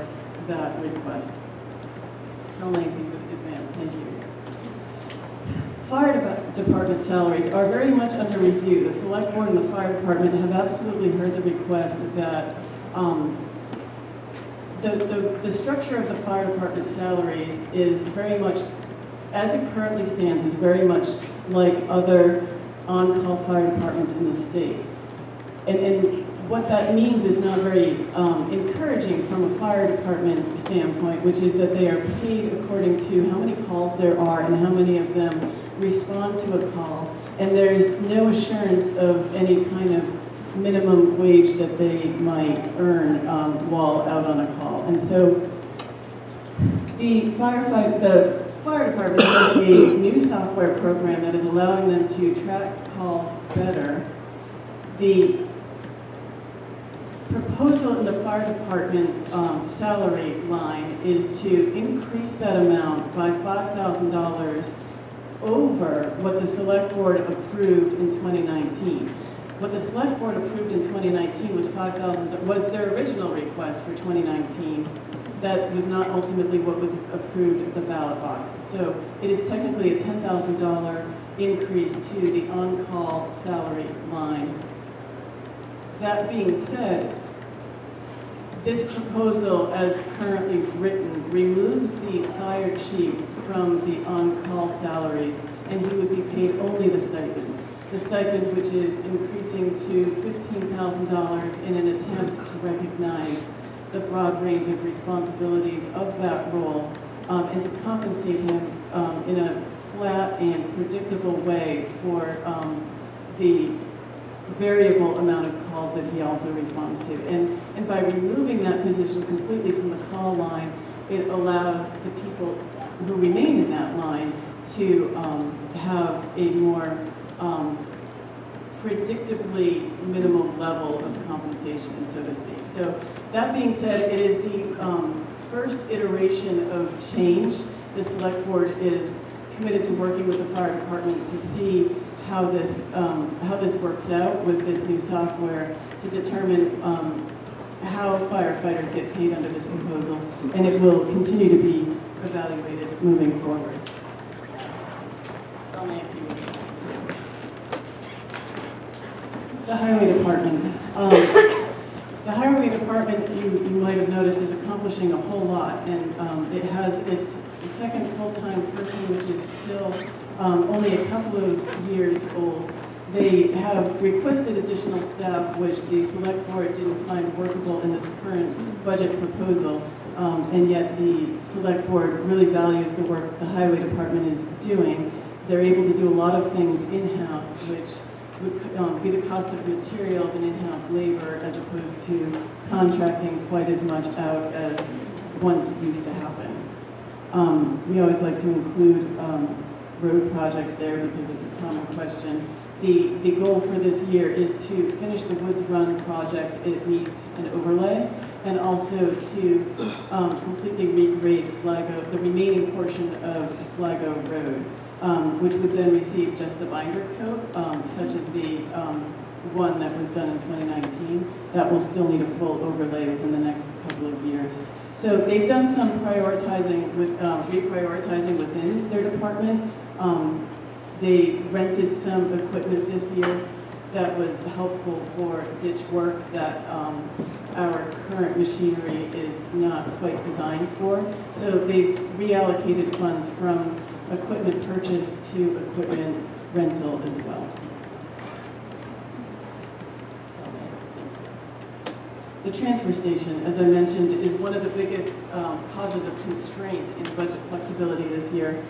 that request. So lengthy but advanced, thank you. Fire department salaries are very much under review. The select board and the fire department have absolutely heard the request that the structure of the fire department salaries is very much, as it currently stands, is very much like other on-call fire departments in the state. And what that means is not very encouraging from a fire department standpoint, which is that they are paid according to how many calls there are and how many of them respond to a call. And there's no assurance of any kind of minimum wage that they might earn while out on a call. And so the fire department has a new software program that is allowing them to track calls better. The proposal in the fire department salary line is to increase that amount by $5,000 over what the select board approved in 2019. What the select board approved in 2019 was was their original request for 2019. That was not ultimately what was approved at the ballot box. So it is technically a $10,000 increase to the on-call salary line. That being said, this proposal, as currently written, removes the fire chief from the on-call salaries, and he would be paid only the stipend. The stipend, which is increasing to $15,000 in an attempt to recognize the broad range of responsibilities of that role, and to compensate him in a flat and predictable way for the variable amount of calls that he also responds to. And by removing that position completely from the call line, it allows the people who remain in that line to have a more predictably minimal level of compensation, so to speak. So that being said, it is the first iteration of change. The select board is committed to working with the fire department to see how this works out with this new software to determine how firefighters get paid under this proposal, and it will continue to be evaluated moving forward. The highway department. The highway department, you might have noticed, is accomplishing a whole lot, and it has its second full-time person, which is still only a couple of years old. They have requested additional staff, which the select board didn't find workable in this current budget proposal, and yet the select board really values the work the highway department is doing. They're able to do a lot of things in-house, which would be the cost of materials and in-house labor as opposed to contracting quite as much out as once used to happen. We always like to include road projects there because it's a common question. The goal for this year is to finish the Woods Run project. It needs an overlay, and also to completely regrade Sligo, the remaining portion of Sligo Road, which would then receive just a binder coat, such as the one that was done in 2019. That will still need a full overlay within the next couple of years. So they've done some prioritizing with reprioritizing within their department. They rented some equipment this year that was helpful for ditch work that our current machinery is not quite designed for. So they've reallocated funds from equipment purchase to equipment rental as well. The transfer station, as I mentioned, is one of the biggest causes of constraint in budget flexibility this year.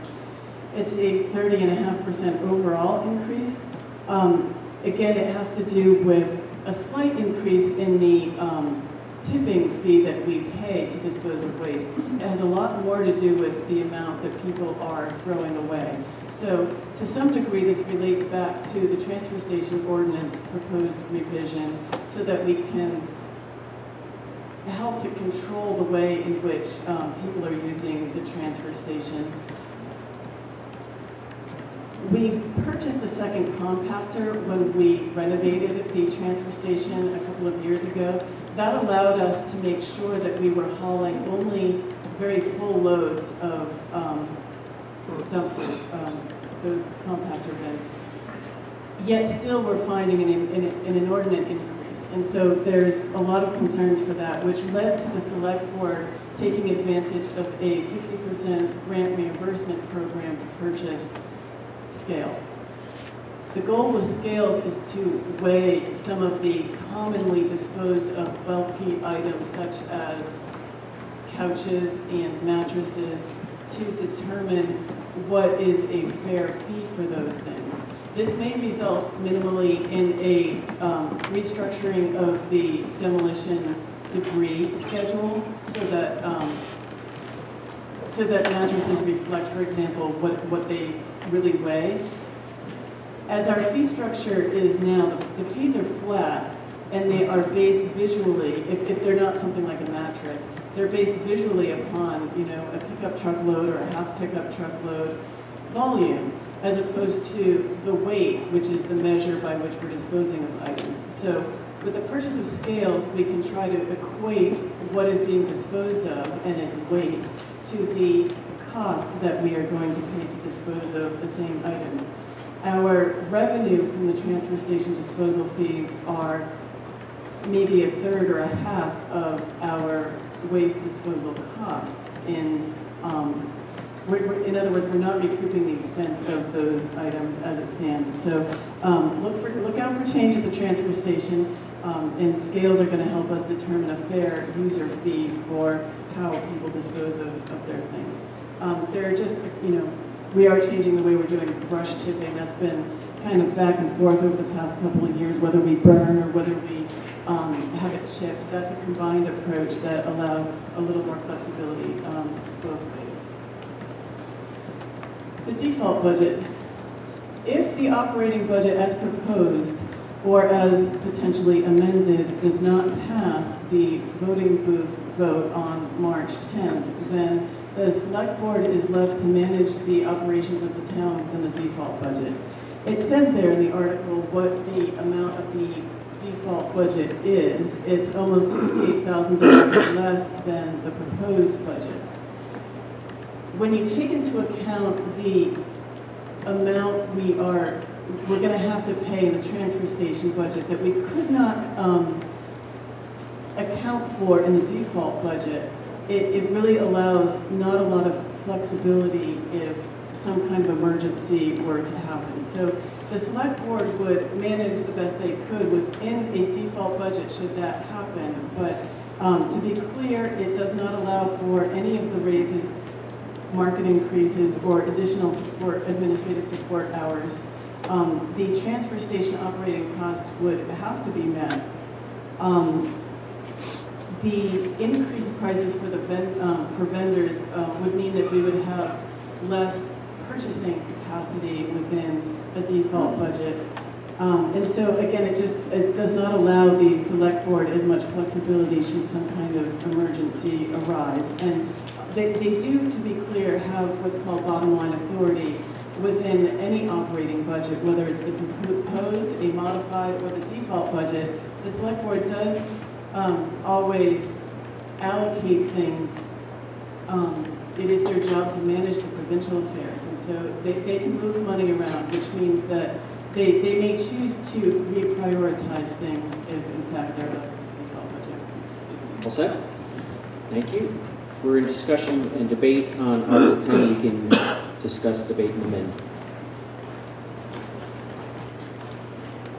It's a 30.5% overall increase. Again, it has to do with a slight increase in the tipping fee that we pay to dispose of waste. It has a lot more to do with the amount that people are throwing away. So to some degree, this relates back to the transfer station ordinance proposed revision so that we can help to control the way in which people are using the transfer station. We purchased a second compactor when we renovated the transfer station a couple of years ago. That allowed us to make sure that we were hauling only very full loads of dumpsters, those compactor bins. Yet still we're finding an inordinate increase. And so there's a lot of concerns for that, which led to the select board taking advantage of a 50% grant reimbursement program to purchase scales. The goal with scales is to weigh some of the commonly disposed of bulky items such as couches and mattresses to determine what is a fair fee for those things. This may result minimally in a restructuring of the demolition debris schedule so that mattresses reflect, for example, what they really weigh. As our fee structure is now, the fees are flat and they are based visually, if they're not something like a mattress, they're based visually upon, a pickup truck load or a half pickup truck load volume, as opposed to the weight, which is the measure by which we're disposing of items. So with the purchase of scales, we can try to equate what is being disposed of and its weight to the cost that we are going to pay to dispose of the same items. Our revenue from the transfer station disposal fees are maybe a third or a half of our waste disposal costs. In other words, we're not recouping the expense of those items as it stands. So look out for change at the transfer station, and scales are going to help us determine a fair user fee for how people dispose of their things. There are just, we are changing the way we're doing brush tipping. That's been kind of back and forth over the past couple of years, whether we burn or whether we have it shipped. That's a combined approach that allows a little more flexibility both ways. The default budget. If the operating budget as proposed or as potentially amended does not pass the voting booth vote on March 10th, then the select board is left to manage the operations of the town within the default budget. It says there in the article what the amount of the default budget is. It's almost $68,000 less than the proposed budget. When you take into account the amount we're going to have to pay in the transfer station budget that we could not account for in the default budget, it really allows not a lot of flexibility if some kind of emergency were to happen. So the select board would manage the best they could within a default budget should that happen. But to be clear, it does not allow for any of the raises, market increases, or additional support, administrative support hours. The transfer station operating costs would have to be met. The increased prices for the for vendors would mean that we would have less purchasing capacity within a default budget. And so again, it does not allow the select board as much flexibility should some kind of emergency arise. And they do, to be clear, have what's called bottom line authority within any operating budget, whether it's the proposed, a modified, or the default budget. The select board does always allocate things. It is their job to manage the provincial affairs, and so they can move money around, which means that they may choose to reprioritize things if in fact they're a default budget. All set? Thank you. We're in discussion and debate on Article 10. You can discuss, debate, and amend.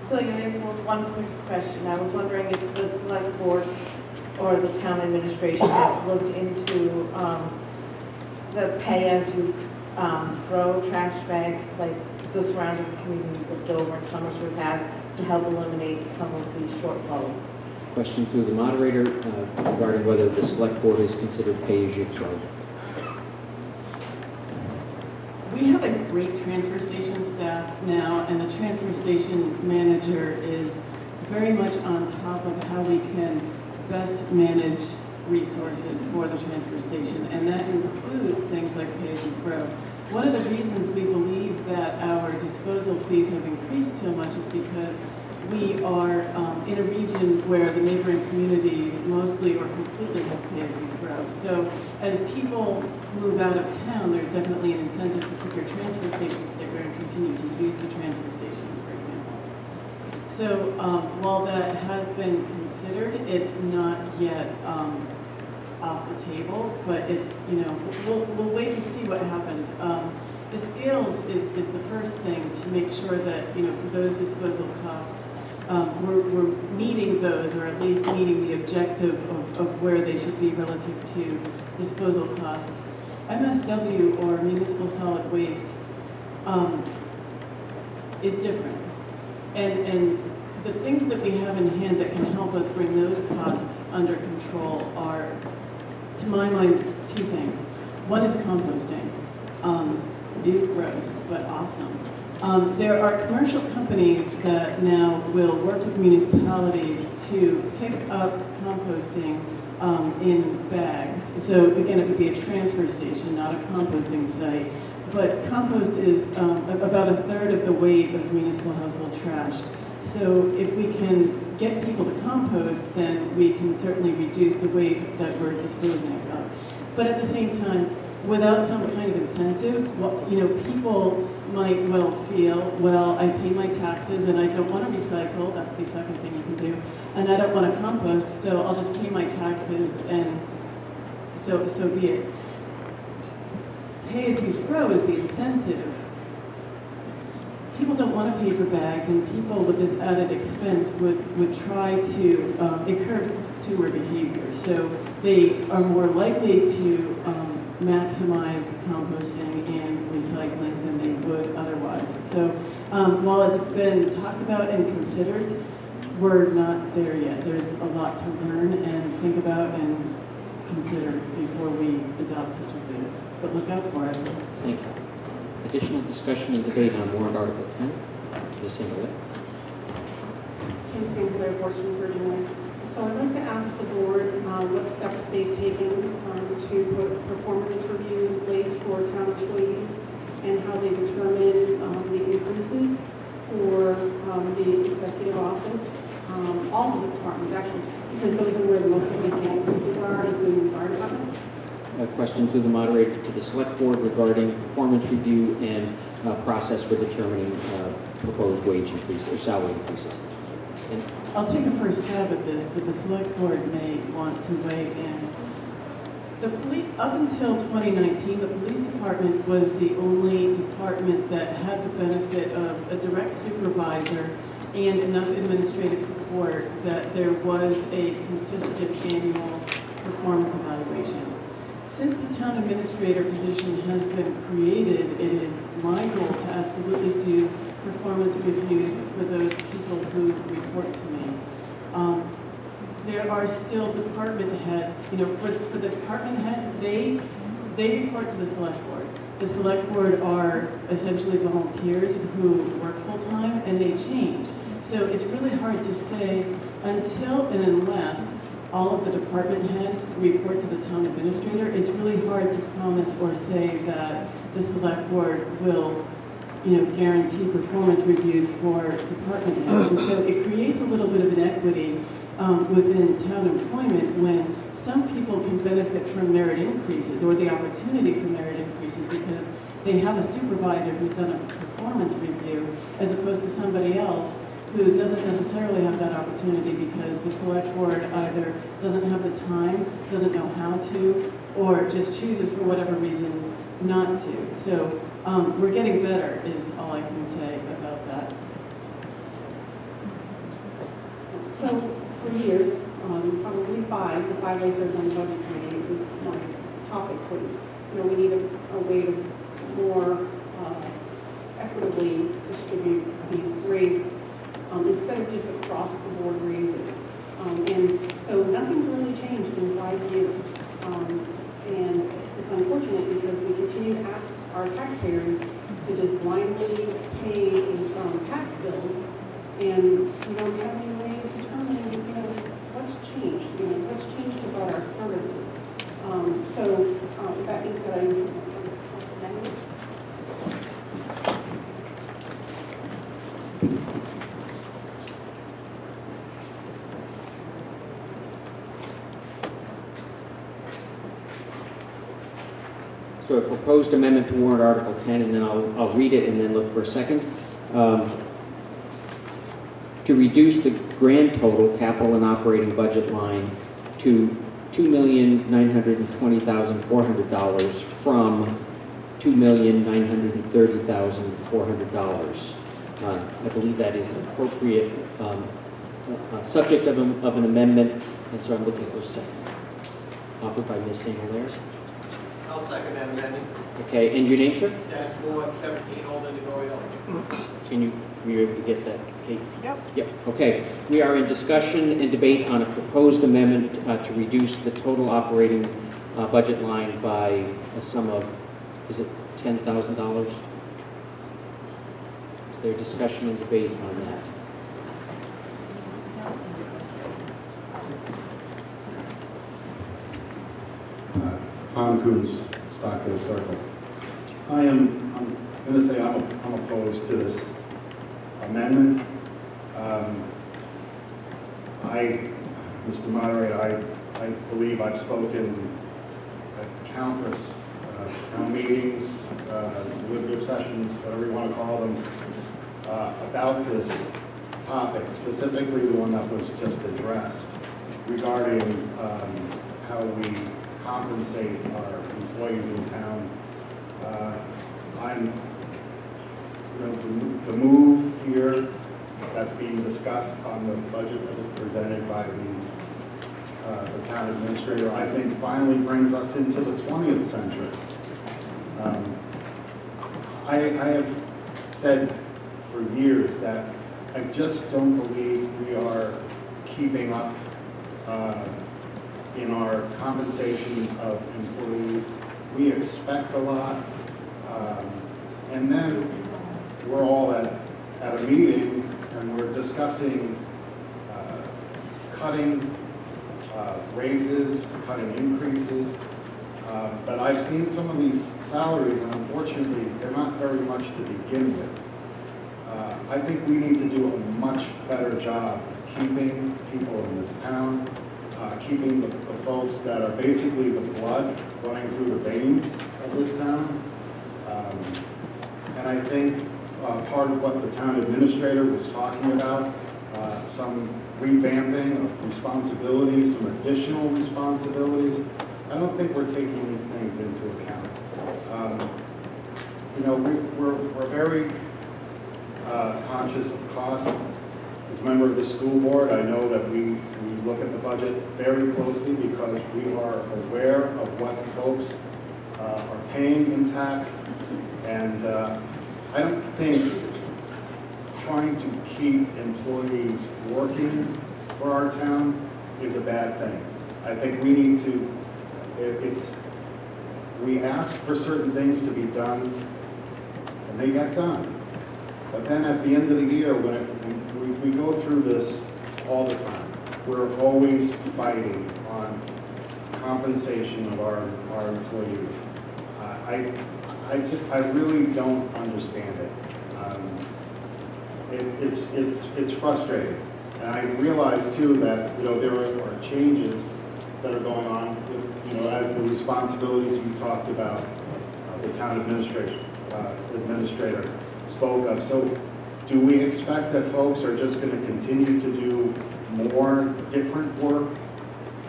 So I have one quick question. I was wondering if the select board or the town administration has looked into the pay as you throw trash bags like the surrounding communities of Dover and Somersworth have to help eliminate some of these shortfalls. Question through the moderator regarding whether the select board is considered pay-as-you-throw. We have a great transfer station staff now, and the transfer station manager is very much on top of how we can best manage resources for the transfer station, and that includes things like pay-as-you-throw. One of the reasons we believe that our disposal fees have increased so much is because we are in a region where the neighboring communities mostly or completely have pay-as-you-throw. So as people move out of town, there's definitely an incentive to keep your transfer station sticker and continue to use the transfer station, for example. So while that has been considered, it's not yet off the table, but it's, we'll wait and see what happens. The scales is the first thing to make sure that, for those disposal costs, we're meeting those, or at least meeting the objective of where they should be relative to disposal costs. MSW, or municipal solid waste, is different. And the things that we have in hand that can help us bring those costs under control are, to my mind, two things. One is composting. Gross, but awesome. There are commercial companies that now will work with municipalities to pick up composting in bags. So again, it would be a transfer station, not a composting site. But compost is about a third of the weight of municipal household trash. So if we can get people to compost, then we can certainly reduce the weight that we're disposing of. But at the same time, without some kind of incentive, people might well feel, well, I pay my taxes and I don't want to recycle. That's the second thing you can do. And I don't want to compost, so I'll just pay my taxes and so be it. Pay as you throw is the incentive. People don't want to pay for bags, and people with this added expense would try to, it curbs consumer behavior. So they are more likely to maximize composting and recycling than they would otherwise. So while it's been talked about and considered, we're not there yet. There's a lot to learn and think about and consider before we adopt such a thing. But look out for it. Thank you. Additional discussion and debate on warrant Article 10. Ms. Singer. Kim Sinclair, 14th Virginia. So I'd like to ask the board what steps they've taken to put performance review in place for town employees and how they determine the increases for the executive office, all of the departments actually, because those are where the most significant increases are, including the fire department. A question through the moderator to the select board regarding performance review and process for determining proposed wage increases or salary increases. And I'll take a first stab at this, but the select board may want to weigh in. The police, up until 2019, the police department was the only department that had the benefit of a direct supervisor and enough administrative support that there was a consistent annual performance evaluation. Since the town administrator position has been created, it is my goal to absolutely do performance reviews for those people who report to me. There are still department heads, you know, for the department heads, they report to the select board. The select board are essentially volunteers who work full-time and they change. So it's really hard to say until and unless all of the department heads report to the town administrator, it's really hard to promise or say that the select board will, you know, guarantee performance reviews for department heads. And so it creates a little bit of an equity within town employment when some people can benefit from merit increases or the opportunity for merit increases because they have a supervisor who's done a performance review as opposed to somebody else who doesn't necessarily have that opportunity because the select board either doesn't have the time, doesn't know how to, or just chooses for whatever reason not to. So we're getting better is all I can say about that. So for years, probably the 5 I served on the budget committee, it was my topic was, you know, we need a way to more equitably distribute these raises instead of just across the board raises. And so nothing's really changed in 5 years. And it's unfortunate because we continue to ask our taxpayers to just blindly pay these tax bills, and we don't have any way to determine, you know, what's changed, you know, what's changed about our services. So with that being said, so a proposed amendment to warrant Article 10, and then I'll read it and then look for a second. To reduce the grand total capital and operating budget line to $2,920,400 from $2,930,400. I believe that is an appropriate subject of an amendment, and so I'm looking for a second. Offered by Ms. Singer. I'll second that amendment. Okay, and your name, sir? Dash Moore, 17 Old Indigo Hill. Can you, were you able to get that, Kate? Yep. Yep, okay. We are in discussion and debate on a proposed amendment to reduce the total operating budget line by a sum of, is it $10,000? Is there discussion and debate on that? Tom Coons, Stockdale Circle. I'm going to say I'm opposed to this amendment. Mr. Moderator, I believe I've spoken at countless town meetings, deliberative sessions, whatever you want to call them, about this topic, specifically the one that was just addressed regarding how we compensate our employees in town. The move here that's being discussed on the budget that was presented by the town administrator, I think finally brings us into the 20th century. I have said for years that I just don't believe we are keeping up in our compensation of employees. We expect a lot, and then we're all at a meeting and we're discussing cutting raises, cutting increases. But I've seen some of these salaries, and unfortunately, they're not very much to begin with. I think we need to do a much better job of keeping people in this town, keeping the folks that are basically the blood running through the veins of this town. And I think part of what the town administrator was talking about, some revamping of responsibilities, some additional responsibilities, I don't think we're taking these things into account. You know, we're very conscious of costs. As a member of the school board, I know that we look at the budget very closely because we are aware of what folks are paying in tax. And I don't think trying to keep employees working for our town is a bad thing. I think we need to, we ask for certain things to be done, and they get done. But then at the end of the year, when we go through this all the time, we're always fighting on compensation of our employees. I really don't understand it. It's frustrating. And I realize too that, you know, there are changes that are going on with, you know, as the responsibilities you talked about, the town administrator spoke of. So do we expect that folks are just going to continue to do more different work,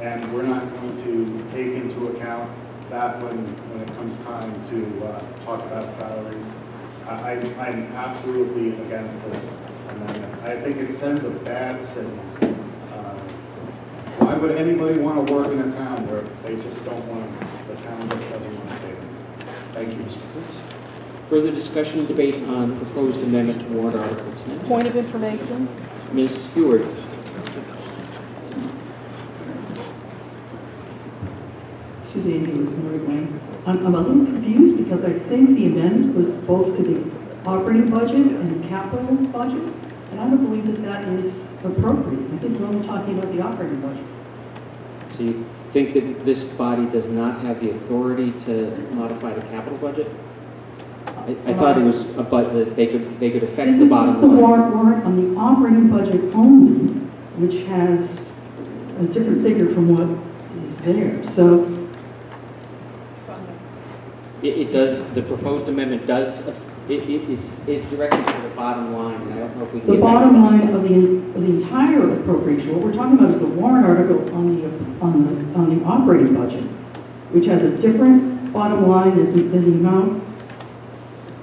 and we're not going to take into account that when it comes time to talk about salaries? I'm absolutely against this amendment. I think it sends a bad signal. Why would anybody want to work in a town where they just don't want to, the town just doesn't want to pay them? Thank you, Mr. Kurtz. Further discussion and debate on proposed amendment to warrant Article 10. Point of information. Ms. Heward. This is Amy with North Wayne. I'm a little confused because I think the amendment was both to the operating budget and the capital budget, and I don't believe that that is appropriate. I think we're only talking about the operating budget. So you think that this body does not have the authority to modify the capital budget? I thought it was about that they could affect the bottom line. This is the warrant on the operating budget only, which has a different figure from what is there. So it does. The proposed amendment does. It is directed to the bottom line, and I don't know if we can. The bottom line of the entire appropriation, what we're talking about is the warrant article on the operating budget, which has a different bottom line than the amount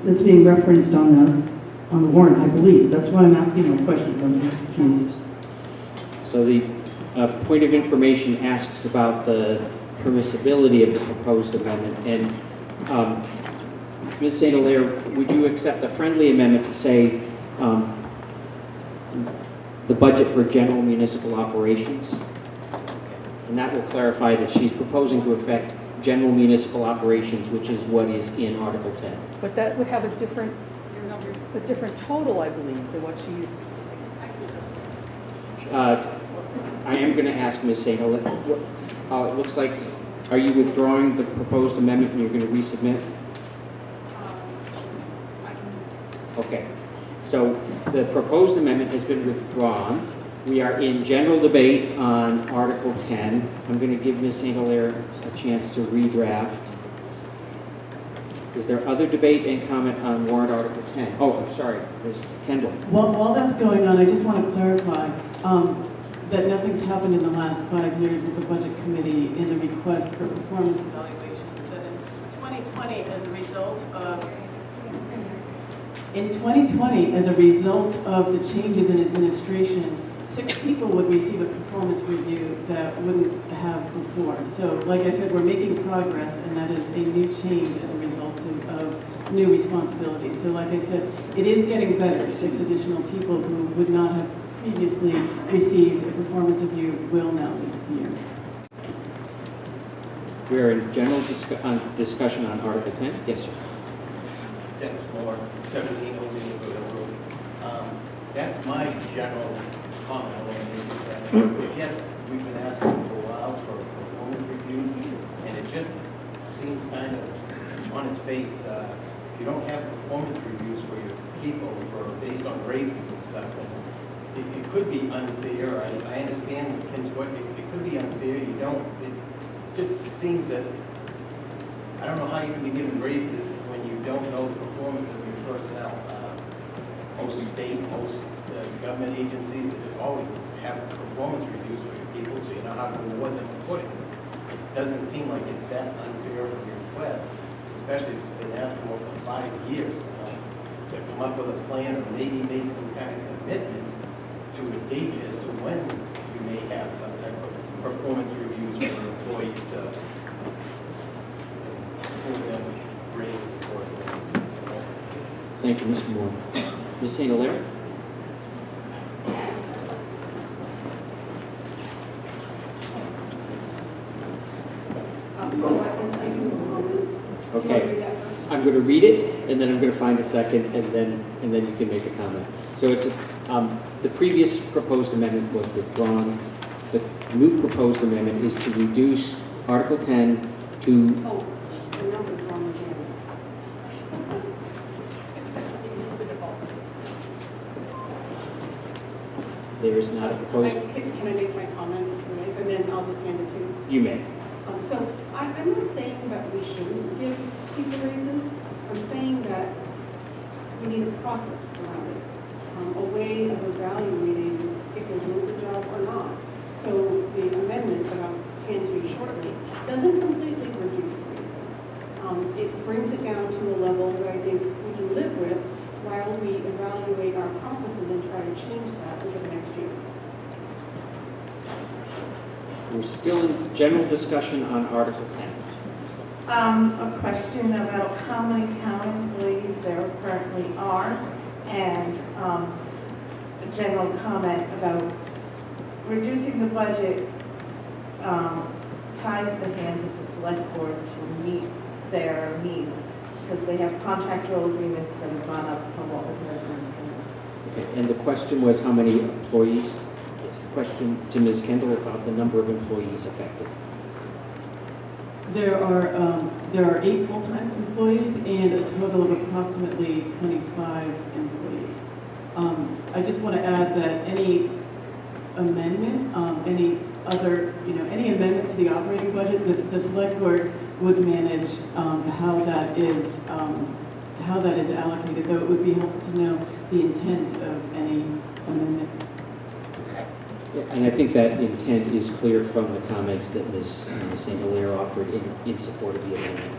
that's being referenced on the warrant, I believe. That's why I'm asking my questions. I'm confused. So the point of information asks about the permissibility of the proposed amendment, and Ms. St. Hilaire, would you accept a friendly amendment to say the budget for general municipal operations? And that will clarify that she's proposing to affect general municipal operations, which is what is in Article 10. But that would have a different total, I believe, than what she's. I am going to ask Ms. St. Hilaire, it looks like, are you withdrawing the proposed amendment and you're going to resubmit? Okay, so the proposed amendment has been withdrawn. We are in general debate on Article 10. I'm going to give Ms. St. Hilaire a chance to redraft. Is there other debate and comment on warrant Article 10? Oh, I'm sorry, Ms. Kendall. While that's going on, I just want to clarify that nothing's happened in the last 5 years with the Budget Committee in the request for performance evaluations. That in 2020, as a result of the changes in administration, 6 people would receive a performance review that wouldn't have before. So like I said, we're making progress, and that is a new change as a result of new responsibilities. So like I said, it is getting better. 6 additional people who would not have previously received a performance review will now this year. We're in general discussion on Article 10. Yes, sir. Dennis Moore, 17 Old Indigo Road. That's my general comment on it. Yes, we've been asking for a while for performance reviews, and it just seems kind of on its face. If you don't have performance reviews for your people based on raises and stuff, then it could be unfair. I understand Ken's work. It could be unfair. You don't. It just seems that I don't know how you can be given raises when you don't know the performance of your personnel. Most state, most government agencies always have performance reviews for your people, so you know how to reward them accordingly. It doesn't seem like it's that unfair of a request, especially if it's been asked for 5 years, to come up with a plan or maybe make some kind of commitment to a date as to when you may have some type of performance reviews for your employees to approve them raises accordingly. Thank you, Mr. Moore. Ms. St. Hilaire? So I do have a comment. Okay. I'm going to read it, and then I'm going to find a second, and then you can make a comment. So it's the previous proposed amendment was withdrawn. The new proposed amendment is to reduce Article 10 to. Oh, the number's wrong again. There is not a proposed. Can I make my comment, please, and then I'll just hand it to you? You may. So I'm not saying that we shouldn't give people raises. I'm saying that we need a process around it, a way of evaluating if they're doing the job or not. So the amendment that I'll hand to you shortly doesn't completely reduce raises. It brings it down to a level that I think we can live with while we evaluate our processes and try to change that over the next year. We're still in general discussion on Article 10. A question about how many town employees there currently are, and a general comment about reducing the budget ties the hands of the select board to meet their needs, because they have contractual agreements that have gone up from what we've heard from the Okay, and the question was how many employees? Yes, the question to Ms. Kendall about the number of employees affected. There are 8 full-time employees and a total of approximately 25 employees. I just want to add that any amendment, any amendment to the operating budget, the select board would manage how that is allocated, though it would be helpful to know the intent of any amendment. Yeah, and I think that intent is clear from the comments that Ms. St. Hilaire offered in support of the amendment.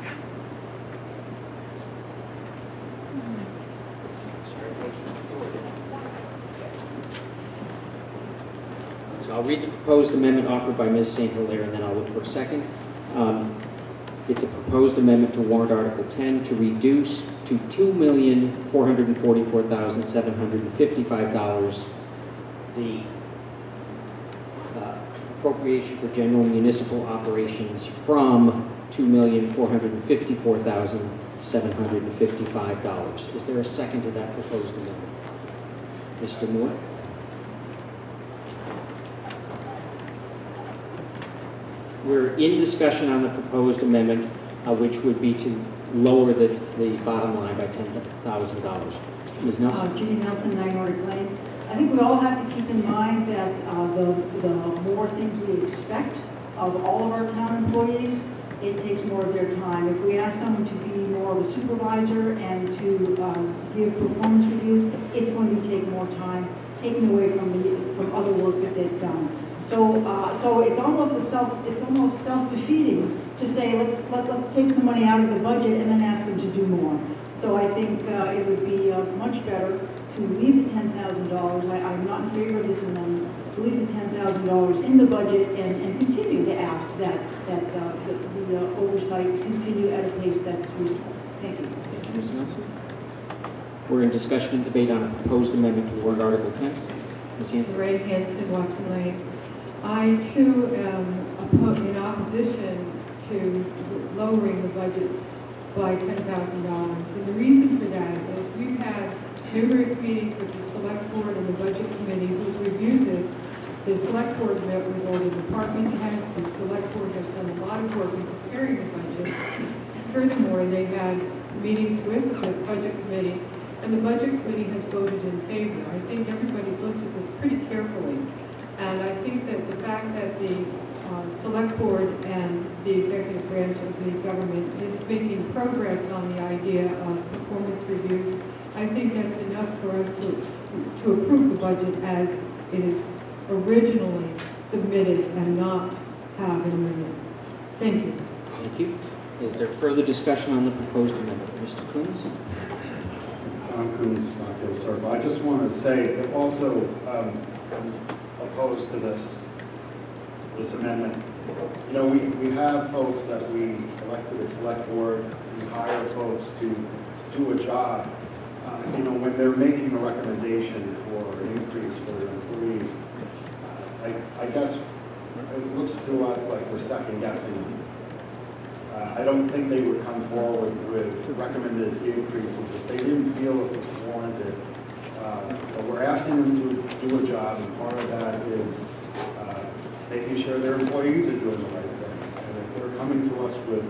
So I'll read the proposed amendment offered by Ms. St. Hilaire, and then I'll look for a second. It's a proposed amendment to warrant Article 10 to reduce to $2,444,755 the appropriation for general municipal operations from $2,454,755. Is there a second to that proposed amendment? Mr. Moore? We're in discussion on the proposed amendment, which would be to lower the bottom line by $10,000. Ms. Nelson? Judy Nelson, 9 Nordic Lane. I think we all have to keep in mind that the more things we expect of all of our town employees, it takes more of their time. If we ask someone to be more of a supervisor and to give performance reviews, it's going to take more time, taken away from other work that they've done. So it's almost self-defeating to say let's take some money out of the budget and then ask them to do more. income. So I think it would be much better to leave the $10,000. I'm not in favor of this amendment, to leave the $10,000 in the budget and continue to ask that the oversight continue at a pace that's reasonable. Thank you. Thank you, Ms. Nelson. We're in discussion and debate on a proposed amendment to warrant Article 10. Ms. Hanson. Lorraine Hanson, Watson Lane. I too am in opposition to lowering the budget by $10,000. And the reason for that is we've had numerous meetings with the Select Board and the Budget Committee who's reviewed this. The Select Board met with all the department heads. The Select Board has done a lot of work in preparing the budget. Furthermore, they had meetings with the Budget Committee, and the Budget Committee has voted in favor. I think everybody's looked at this pretty carefully. And I think that the fact that the Select Board and the executive branch of the government is making progress on the idea of performance reviews, I think that's enough for us to approve the budget as it is originally submitted and not have an amendment. Thank you. Thank you. Is there further discussion on the proposed amendment? Mr. Coons? Tom Coons, not Bill Servo. I just want to say, I'm also opposed to this amendment. You know, we have folks that we elect to the Select Board, we hire folks to do a job. You know, when they're making a recommendation for an increase for their employees, I guess it looks to us like we're second guessing. I don't think they would come forward with recommended increases if they didn't feel it was warranted. But we're asking them to do a job, and part of that is making sure their employees are doing the right thing. And if they're coming to us with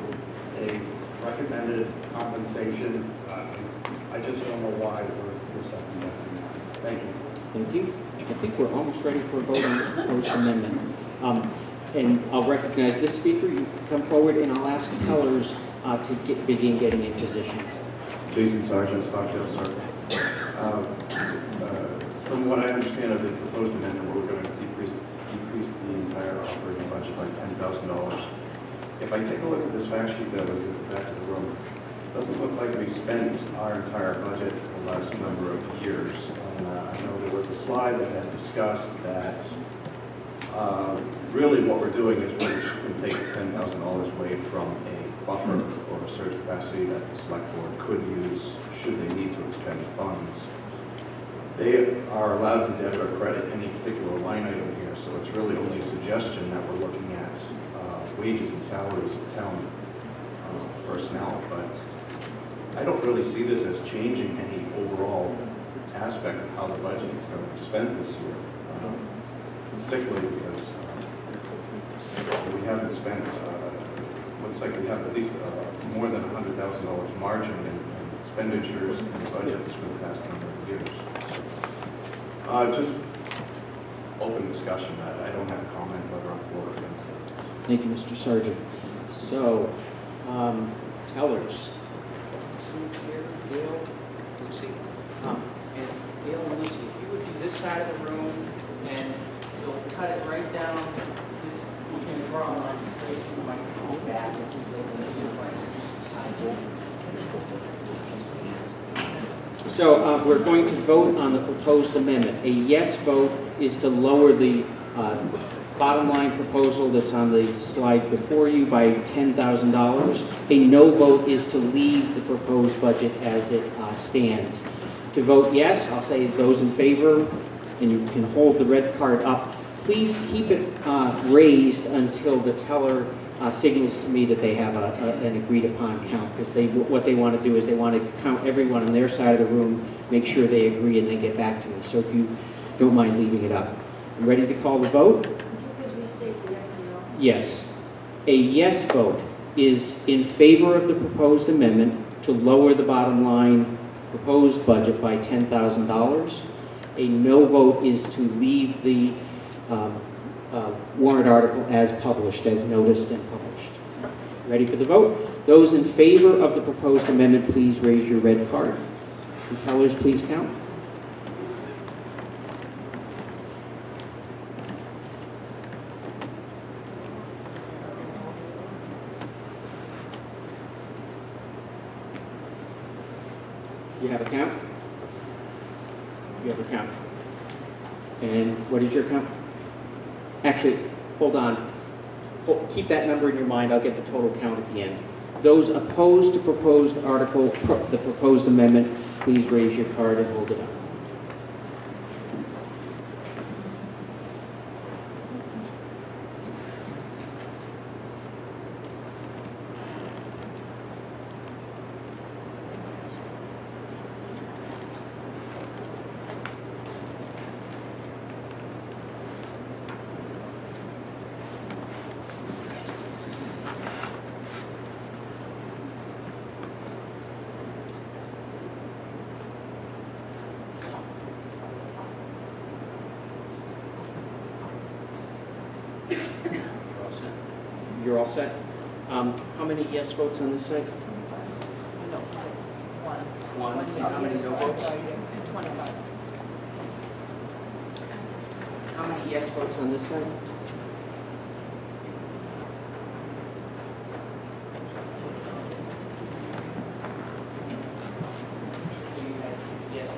a recommended compensation, I just don't know why we're second guessing that. Thank you. Thank you. I think we're almost ready for a vote on the proposed amendment. And I'll recognize this speaker. You can come forward, and I'll ask tellers to begin getting in position. Jason Sargent, Stockdale Circle. From what I understand of the proposed amendment, we're going to decrease the entire operating budget by $10,000. If I take a look at this fact sheet that was at the back of the room, it doesn't look like we've spent our entire budget for the last number of years. And I know there was a slide that had discussed that really what we're doing is we're taking $10,000 away from a buffer or a surge capacity that the Select Board could use should they need to expend funds. They are allowed to debit or credit any particular line item here, so it's really only a suggestion that we're looking at wages and salaries of town personnel, but I don't really see this as changing any overall aspect of how the budget is going to be spent this year, particularly because we haven't spent, looks like we have at least more than $100,000 margin in expenditures and budgets for the past number of years. Just open discussion. I don't have a comment whether I'm for or against it. Thank you, Mr. Sargent. So, tellers. Sue here, Gail, Lucy. And Gail and Lucy, if you would be this side of the room and you'll cut it right down, this, you can draw a line straight from the microphone back. This is So we're going to vote on the proposed amendment. A yes vote is to lower the bottom line proposal that's on the slide before you by $10,000. A no vote is to leave the proposed budget as it stands. To vote yes, I'll say those in favor, and you can hold the red card up. Please keep it raised until the teller signals to me that they have an agreed upon count, because what they want to do is they want to count everyone on their side of the room, make sure they agree, and then get back to me. So if you don't mind leaving it up. Ready to call the vote? Yes. A yes vote is in favor of the proposed amendment to lower the bottom line proposed budget by $10,000. A no vote is to leave the warrant article as published, as noticed and published. Ready for the vote? Those in favor of the proposed amendment, please raise your red card. And tellers, please count. You have a count? You have a count. And what is your count? Actually, hold on. Keep that number in your mind. I'll get the total count at the end. Those opposed to proposed article, the proposed amendment, please raise your card and hold it up. You're all set? How many yes votes on this side? No, one. One. How many no votes? 25. How many yes votes on this side? Yes.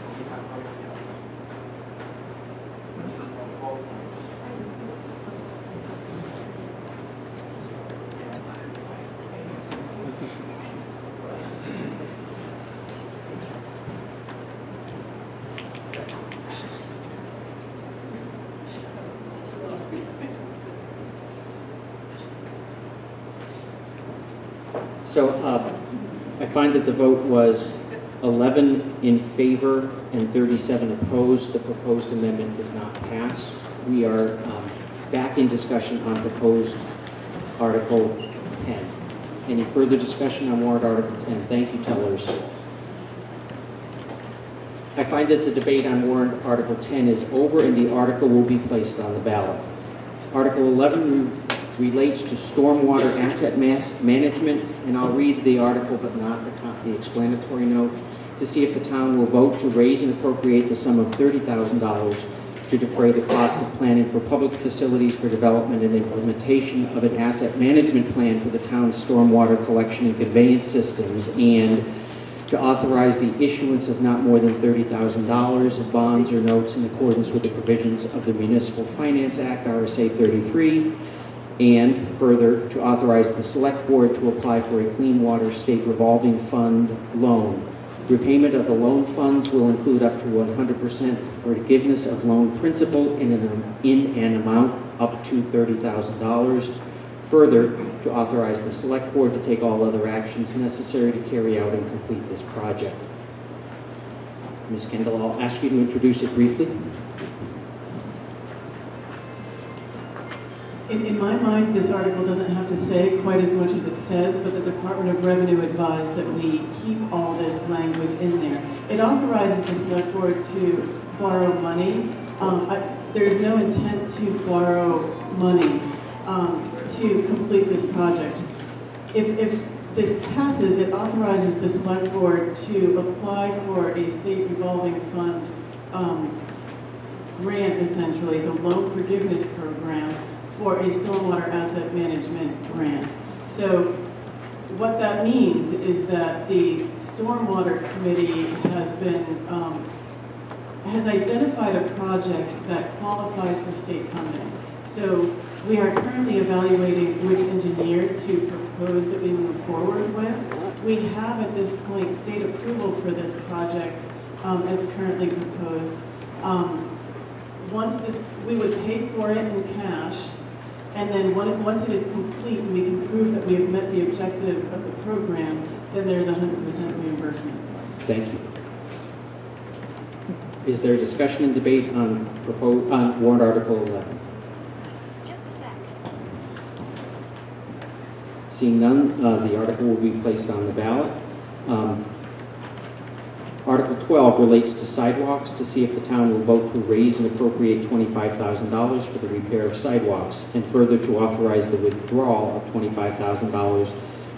So I find that the vote was 11 in favor and 37 opposed. The proposed amendment does not pass. We are back in discussion on proposed Article 10. Any further discussion on warrant Article 10? Thank you, tellers. I find that the debate on warrant Article 10 is over and the article will be placed on the ballot. Article 11 relates to stormwater asset management, and I'll read the article but not the explanatory note, to see if the town will vote to raise and appropriate the sum of $30,000 to defray the cost of planning for public facilities for development and implementation of an asset management plan for the town's stormwater collection and conveyance systems, and to authorize the issuance of not more than $30,000 of bonds or notes in accordance with the provisions of the Municipal Finance Act, RSA 33, and further, to authorize the Select Board to apply for a Clean Water State Revolving Fund loan. Repayment of the loan funds will include up to 100% forgiveness of loan principal in an amount up to $30,000. Further, to authorize the Select Board to take all other actions necessary to carry out and complete this project. Ms. Kendall, I'll ask you to introduce it briefly. In my mind, this article doesn't have to say quite as much as it says, but the Department of Revenue advised that we keep all this language in there. It authorizes the Select Board to borrow money. There's no intent to borrow money to complete this project. If this passes, it authorizes the Select Board to apply for a state revolving fund grant, essentially. It's a loan forgiveness program for a stormwater asset management grant. So what that means is that the Stormwater Committee has identified a project that qualifies for state funding. So we are currently evaluating which engineer to propose that we move forward with. We have at this point state approval for this project as currently proposed. We would pay for it in cash, and then once it is complete and we can prove that we have met the objectives of the program, then there's 100% reimbursement. Thank you. Is there a discussion and debate on warrant Article 11? Just a sec. Seeing none, the article will be placed on the ballot. Article 12 relates to sidewalks, to see if the town will vote to raise and appropriate $25,000 for the repair of sidewalks, and further to authorize the withdrawal of $25,000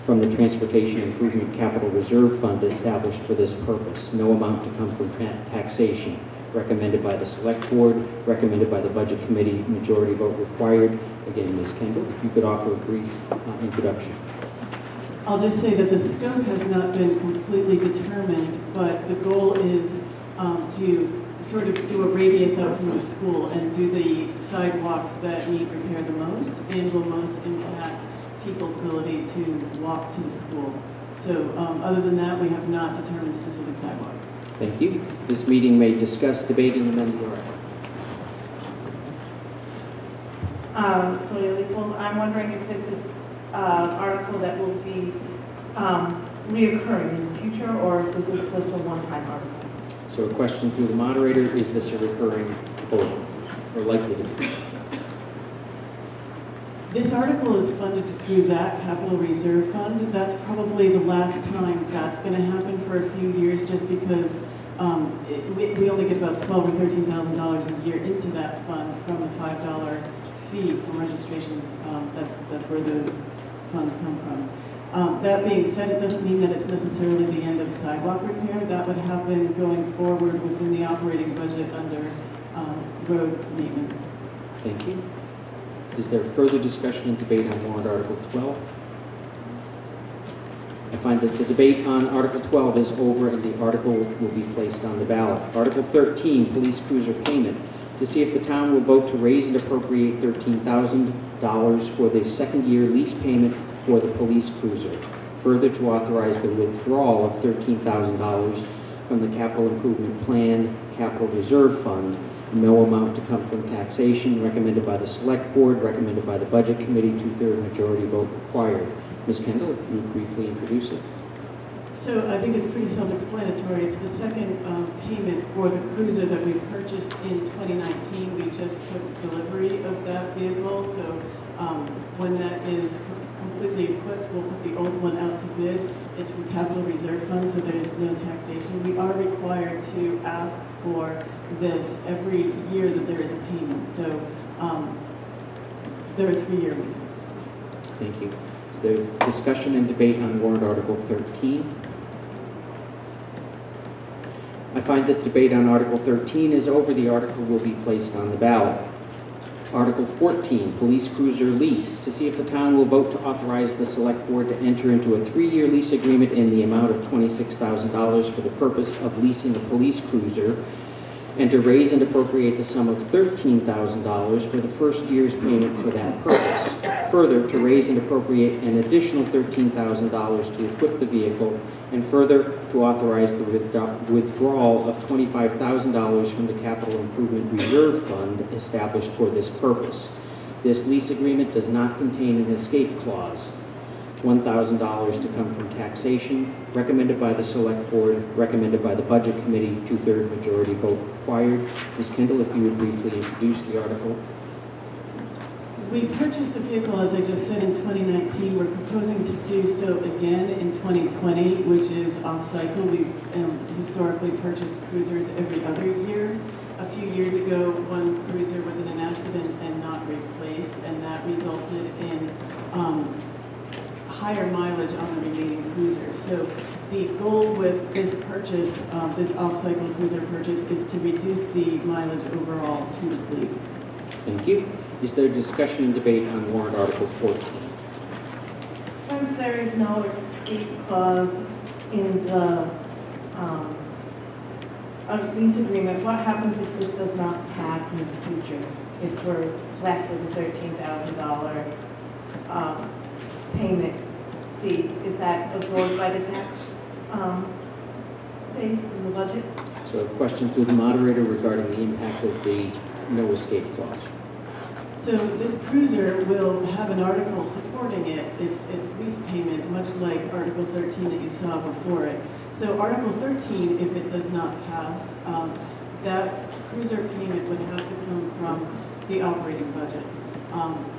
from the Transportation Improvement Capital Reserve Fund established for this purpose. No amount to come from taxation. Recommended by the Select Board, recommended by the Budget Committee, majority vote required. Again, Ms. Kendall, if you could offer a brief introduction. I'll just say that the scope has not been completely determined, but the goal is to sort of do a radius out from the school and do the sidewalks that need repair the most and will most impact people's ability to walk to the school. So other than that, we have not determined specific sidewalks. Thank you. This meeting may discuss, debate, and amend the article. Celia Leopold, I'm wondering if this is an article that will be reoccurring in the future, or if this is just a one-time article? So a question through the moderator, is this a recurring proposal or likely to be? This article is funded through that capital reserve fund. That's probably the last time that's going to happen for a few years, just because we only get about $12,000 or $13,000 a year into that fund from the $5 fee from registrations. That's where those funds come from. That being said, it doesn't mean that it's necessarily the end of sidewalk repair. That would happen going forward within the operating budget under road maintenance. Thank you. Is there further discussion and debate on warrant Article 12? I find that the debate on Article 12 is over and the article will be placed on the ballot. Article 13, police cruiser payment. To see if the town will vote to raise and appropriate $13,000 for the second year lease payment for the police cruiser. Further, to authorize the withdrawal of $13,000 from the capital improvement plan capital reserve fund. No amount to come from taxation, recommended by the select board, recommended by the budget committee, 2/3 majority vote required. Ms. Kendall, if you would briefly introduce it. So I think it's pretty self-explanatory. It's the second payment for the cruiser that we purchased in 2019. We just took delivery of that vehicle. So when that is completely equipped, we'll put the old one out to bid. It's from capital reserve fund, so there's no taxation. We are required to ask for this every year that there is a payment. So there are 3-year leases. Thank you. Is there discussion and debate on warrant Article 13? I find that debate on Article 13 is over. The article will be placed on the ballot. Article 14, police cruiser lease. To see if the town will vote to authorize the select board to enter into a 3-year lease agreement in the amount of $26,000 for the purpose of leasing a police cruiser, and to raise and appropriate the sum of $13,000 for the first year's payment for that purpose. Further, to raise and appropriate an additional $13,000 to equip the vehicle, and further, to authorize the withdrawal of $25,000 from the capital improvement reserve fund established for this purpose. This lease agreement does not contain an escape clause. $1,000 to come from taxation, recommended by the select board, recommended by the budget committee, 2/3 majority vote required. Ms. Kendall, if you would briefly introduce the article. We purchased the vehicle, as I just said, in 2019. We're proposing to do so again in 2020, which is off-cycle. We've historically purchased cruisers every other year. A few years ago, one cruiser was in an accident and not replaced, and that resulted in higher mileage on the remaining cruisers. So the goal with this purchase, this off-cycle cruiser purchase, is to reduce the mileage overall to the fleet. Thank you. Is there discussion and debate on warrant Article 14? Since there is no escape clause in the lease agreement, what happens if this does not pass in the future? If we're left with a $13,000 payment fee, is that absorbed by the tax base in the budget? So a question through the moderator regarding the impact of the no escape clause. So this cruiser will have an article supporting it, its lease payment, much like Article 13 that you saw before it. So Article 13, if it does not pass, that cruiser payment would have to come from the operating budget.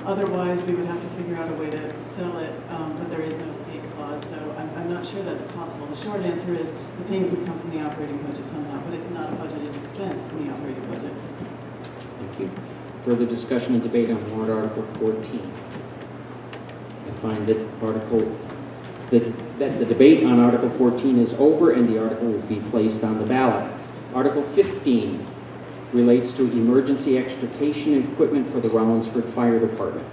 Otherwise, we would have to figure out a way to sell it, but there is no escape clause, so I'm not sure that's possible. The short answer is the payment would come from the operating budget somehow, but it's not a budgeted expense in the operating budget. Thank you. Further discussion and debate on warrant Article 14. I find that the debate on Article 14 is over and the article will be placed on the ballot. Article 15 relates to emergency extrication equipment for the Rollinsford Fire Department.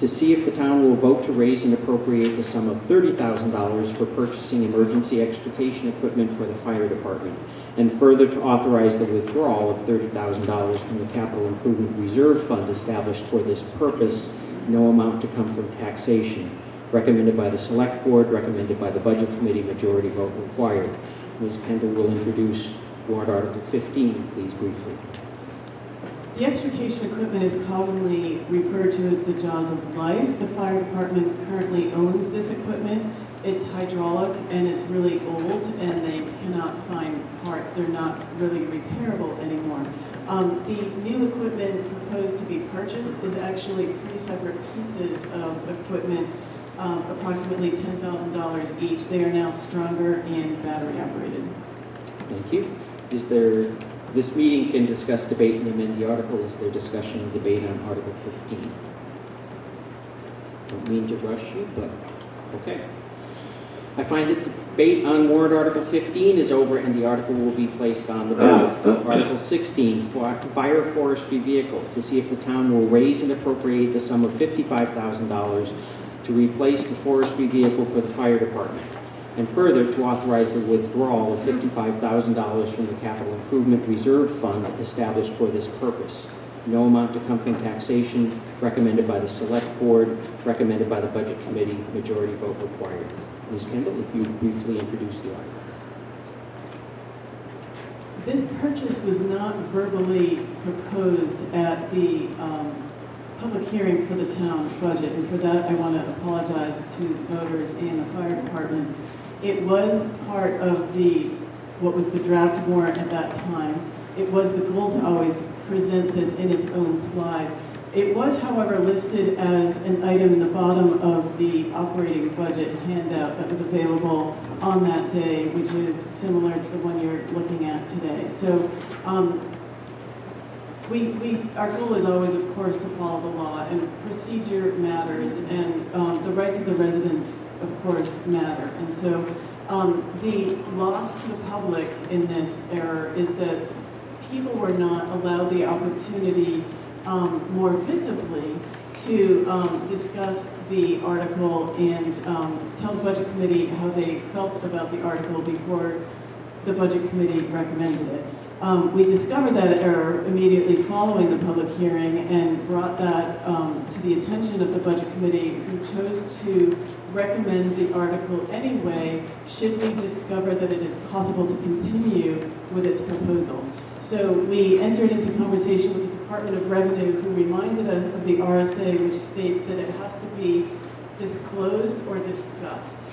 to see if the town will vote to raise and appropriate the sum of $30,000 for purchasing emergency extrication equipment for the fire department, and further to authorize the withdrawal of $30,000 from the capital improvement reserve fund established for this purpose, no amount to come from taxation. Recommended by the select board, recommended by the budget committee, majority vote required. Ms. Kendall will introduce warrant article 15, please briefly. The extrication equipment is commonly referred to as the jaws of life. The fire department currently owns this equipment. It's hydraulic and it's really old and they cannot find parts. They're not really repairable anymore. The new equipment proposed to be purchased is actually 3 separate pieces of equipment, approximately $10,000 each. They are now stronger and battery operated. Thank you. Is there, this meeting can discuss, debate, and amend the article. Is there discussion and debate on Article 15? Don't mean to rush you, but okay. I find that the debate on warrant Article 15 is over and the article will be placed on the ballot. Article 16, fire forestry vehicle, to see if the town will raise and appropriate the sum of $55,000 to replace the forestry vehicle for the fire department, and further to authorize the withdrawal of $55,000 from the capital improvement reserve fund established for this purpose. No amount to come from taxation, recommended by the select board, recommended by the budget committee, majority vote required. Ms. Kendall, if you briefly introduce the article. This purchase was not verbally proposed at the public hearing for the town budget, and for that I want to apologize to voters and the fire department. It was part of what was the draft warrant at that time. It was the goal to always present this in its own slide. It was, however, listed as an item in the bottom of the operating budget handout that was available on that day, which is similar to the one you're looking at today. So our goal is always, of course, to follow the law, and procedure matters, and the rights of the residents, of course, matter. And so the loss to the public in this error is that people were not allowed the opportunity more visibly to discuss the article and tell the budget committee how they felt about the article before the budget committee recommended it. We discovered that error immediately following the public hearing and brought that to the attention of the budget committee, who chose to recommend the article anyway, should we discover that it is possible to continue with its proposal. So we entered into conversation with the Department of Revenue, who reminded us of the RSA, which states that it has to be disclosed or discussed.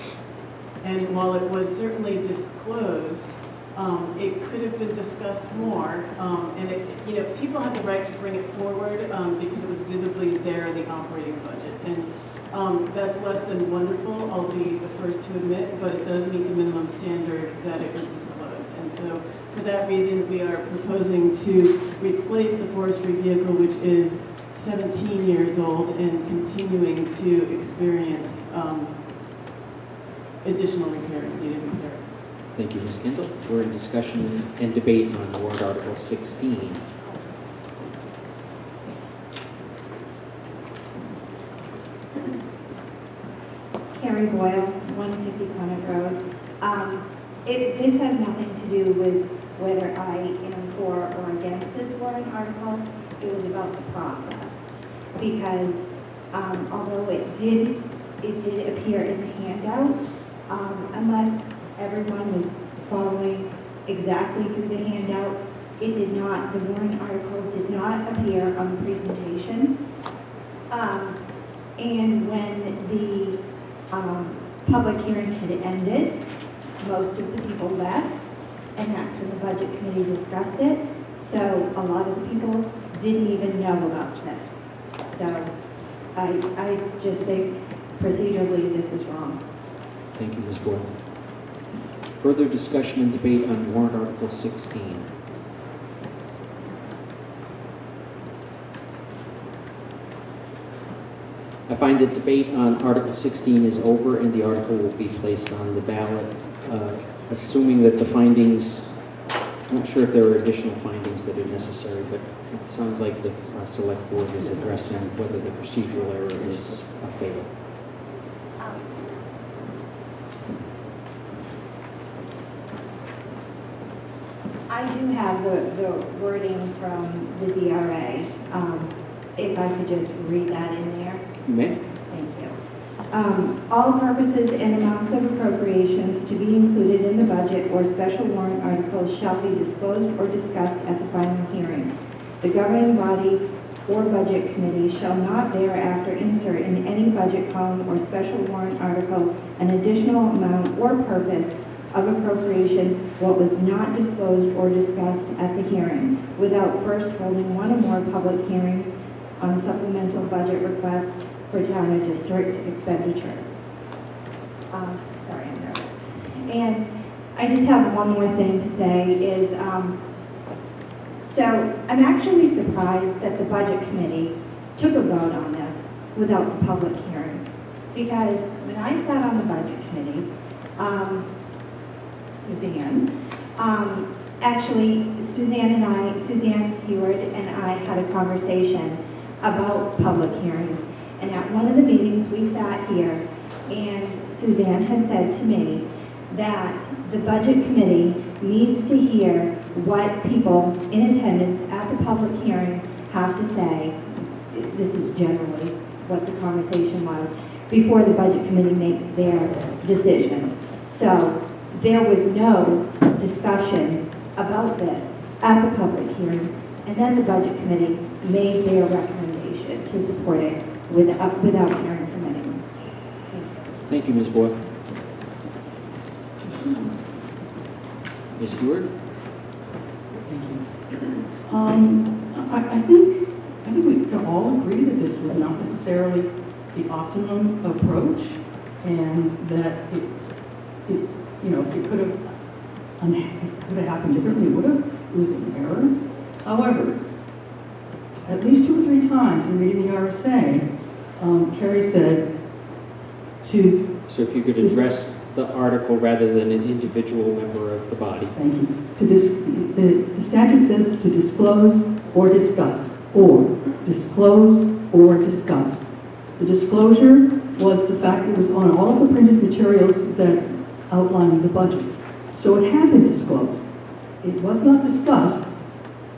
And while it was certainly disclosed, it could have been discussed more, and people had the right to bring it forward because it was visibly there in the operating budget. And that's less than wonderful, I'll be the first to admit, but it does meet the minimum standard that it was disclosed. And so for that reason, we are proposing to replace the forestry vehicle, which is 17 years old and continuing to experience additional repairs, needed repairs. Thank you, Ms. Kendall. We're in discussion and debate on warrant Article 16. Carrie Boyle, 150 Conant Road. This has nothing to do with whether I am for or against this warrant article. It was about the process. Because although it did appear in the handout, unless everyone was following exactly through the handout, it did not, the warrant article did not appear on the presentation. And when the public hearing had ended, most of the people left, and that's when the budget committee discussed it. So a lot of the people didn't even know about this. So I just think procedurally this is wrong. Thank you, Ms. Boyle. Further discussion and debate on warrant Article 16. I find that debate on Article 16 is over and the article will be placed on the ballot, assuming that the findings I'm not sure if there are additional findings that are necessary, but it sounds like the select board is addressing whether the procedural error is fatal. I do have the wording from the DRA. If I could just read that in there. You may. Thank you. All purposes and amounts of appropriations to be included in the budget or special warrant articles shall be disclosed or discussed at the final hearing. The governing body or budget committee shall not thereafter insert in any budget column or special warrant article an additional amount or purpose of appropriation what was not disclosed or discussed at the hearing without first holding one or more public hearings on supplemental budget requests for town or district expenditures. Sorry, I'm nervous. And I just have one more thing to say is, so I'm actually surprised that the budget committee took a vote on this without the public hearing. Because when I sat on the budget committee, Suzanne Heward and I had a conversation about public hearings. And at one of the meetings, we sat here, and Suzanne had said to me that the budget committee needs to hear what people in attendance at the public hearing have to say. This is generally what the conversation was, before the budget committee makes their decision. So there was no discussion about this at the public hearing, and then the budget committee made their recommendation to support it without hearing from anyone. Thank you, Ms. Boyle. Ms. Heward? Thank you. I think we can all agree that this was not necessarily the optimum approach, and that it if it could have happened differently, it would have. It was an error. However, at least 2 or 3 times in reading the RSA, Carrie said to... So if you could address the article rather than an individual member of the body. Thank you. The statute says to disclose or discuss, or disclose or discuss. The disclosure was the fact it was on all of the printed materials that outlined the budget. So it had been disclosed. It was not discussed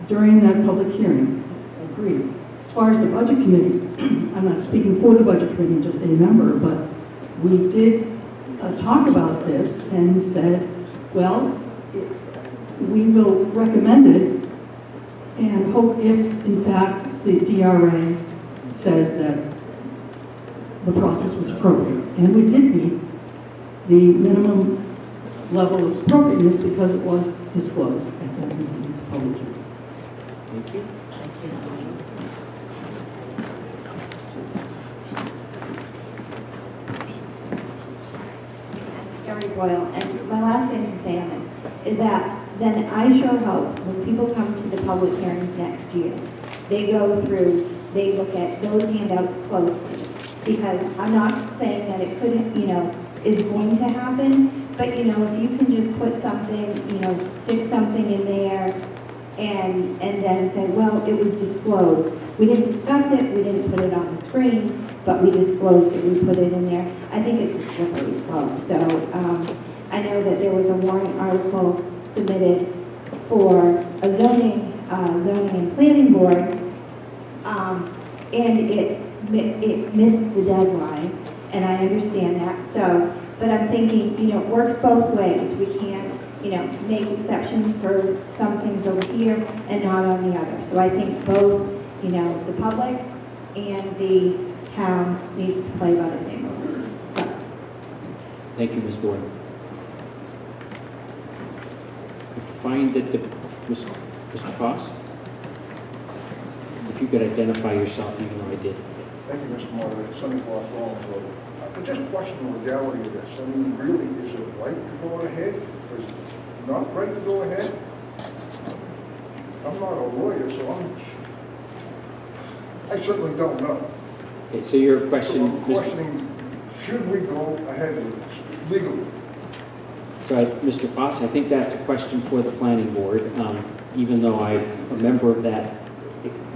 during that public hearing. Agreed. As far as the budget committee, I'm not speaking for the budget committee, I'm just a member, but we did talk about this and said, well, we will recommend it and hope if, in fact, the DRA says that the process was appropriate. And we did meet the minimum level of appropriateness because it was disclosed at that meeting, the public hearing. Thank you. Gary Boyle, and my last thing to say on this is that then I sure hope when people come to the public hearings next year, they go through, they look at those handouts closely. Because I'm not saying that it could, is going to happen, but if you can just put something, stick something in there and then say, well, it was disclosed. We didn't discuss it, we didn't put it on the screen, but we disclosed it, we put it in there. I think it's a slippery slope. So I know that there was a warrant article submitted for a zoning and planning board, and it missed the deadline, and I understand that. So, but I'm thinking, it works both ways. We can't, make exceptions for some things over here and not on the other. So I think both, the public and the town needs to play by the same rules. So. Thank you, Ms. Boyle. I find that Mr. Foss, if you could identify yourself, even though I did. Thank you, Mr. Moderator. Sonny Foss, Rollinsville. I just question the legality of this. I mean, really, is it right to go ahead? Or is it not right to go ahead? I'm not a lawyer, so I certainly don't know. Okay, so your question, so I'm questioning, should we go ahead with this legally? So So, Mr. Foss, I think that's a question for the planning board. Even though I'm a member of that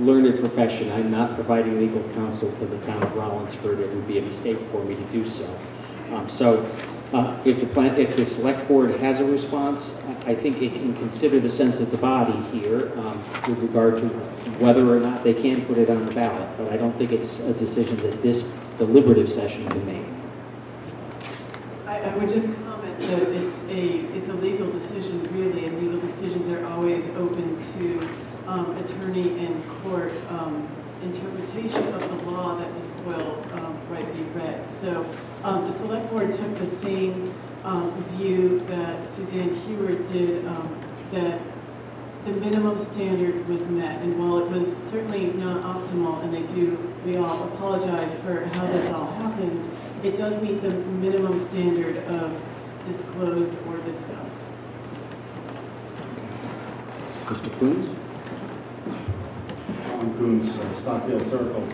learned profession, I'm not providing legal counsel to the town of Rollinsford. It would be a mistake for me to do so. If the select board has a response, I think it can consider the sense of the body here with regard to whether or not they can put it on the ballot. But I don't think it's a decision that this deliberative session can make. I would just comment that it's a legal decision, really, and legal decisions are always open to attorney and court interpretation of the law that will rightly read. So the select board took the same view that Suzanne Hewer did, that the minimum standard was met. And while it was certainly not optimal, and we all apologize for how this all happened, it does meet the minimum standard of disclosed or discussed. Mr. Coons? Alan Coons, Stockdale Circle.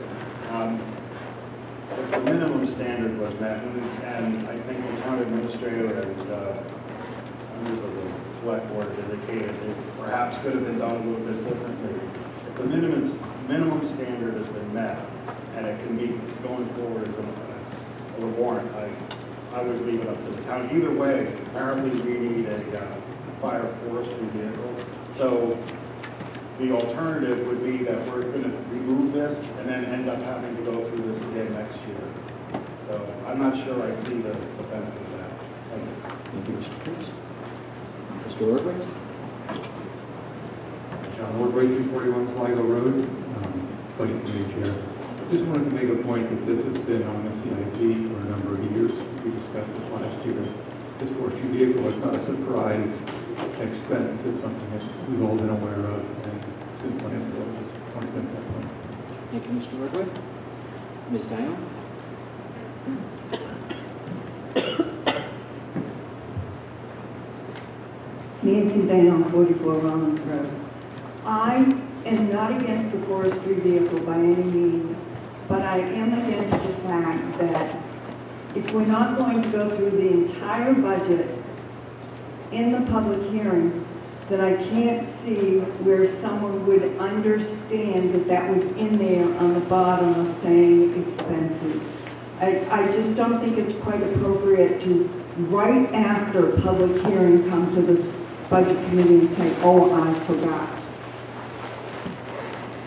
The minimum standard was met, and I think the town administrator and members of the select board indicated it perhaps could have been done a little bit differently. If the minimum standard has been met, and it can be going forward as a warrant, I would leave it up to the town. Either way, apparently we need a fire forestry vehicle. So the alternative would be that we're going to remove this and then end up having to go through this again next year. So I'm not sure I see the benefit of that. Thank you. Thank you, Mr. Coons. Mr. Ordway? John Ordway, 341 Sligo Road, Budget Committee Chair. Just wanted to make a point that this has been on the CIP for a number of years. We discussed this last year. This forestry vehicle is not a surprise expense. It's something that we've all been aware of and it's been planned for. Just want to make that point. Thank you, Mr. Ordway. Ms. Dial? Nancy Dial, 44 Rollins Road. I am not against the forestry vehicle by any means, but I am against the fact that if we're not going to go through the entire budget in the public hearing, that I can't see where someone would understand that that was in there on the bottom of saying expenses. I just don't think it's quite appropriate to, right after public hearing, come to this budget committee and say, oh, I forgot.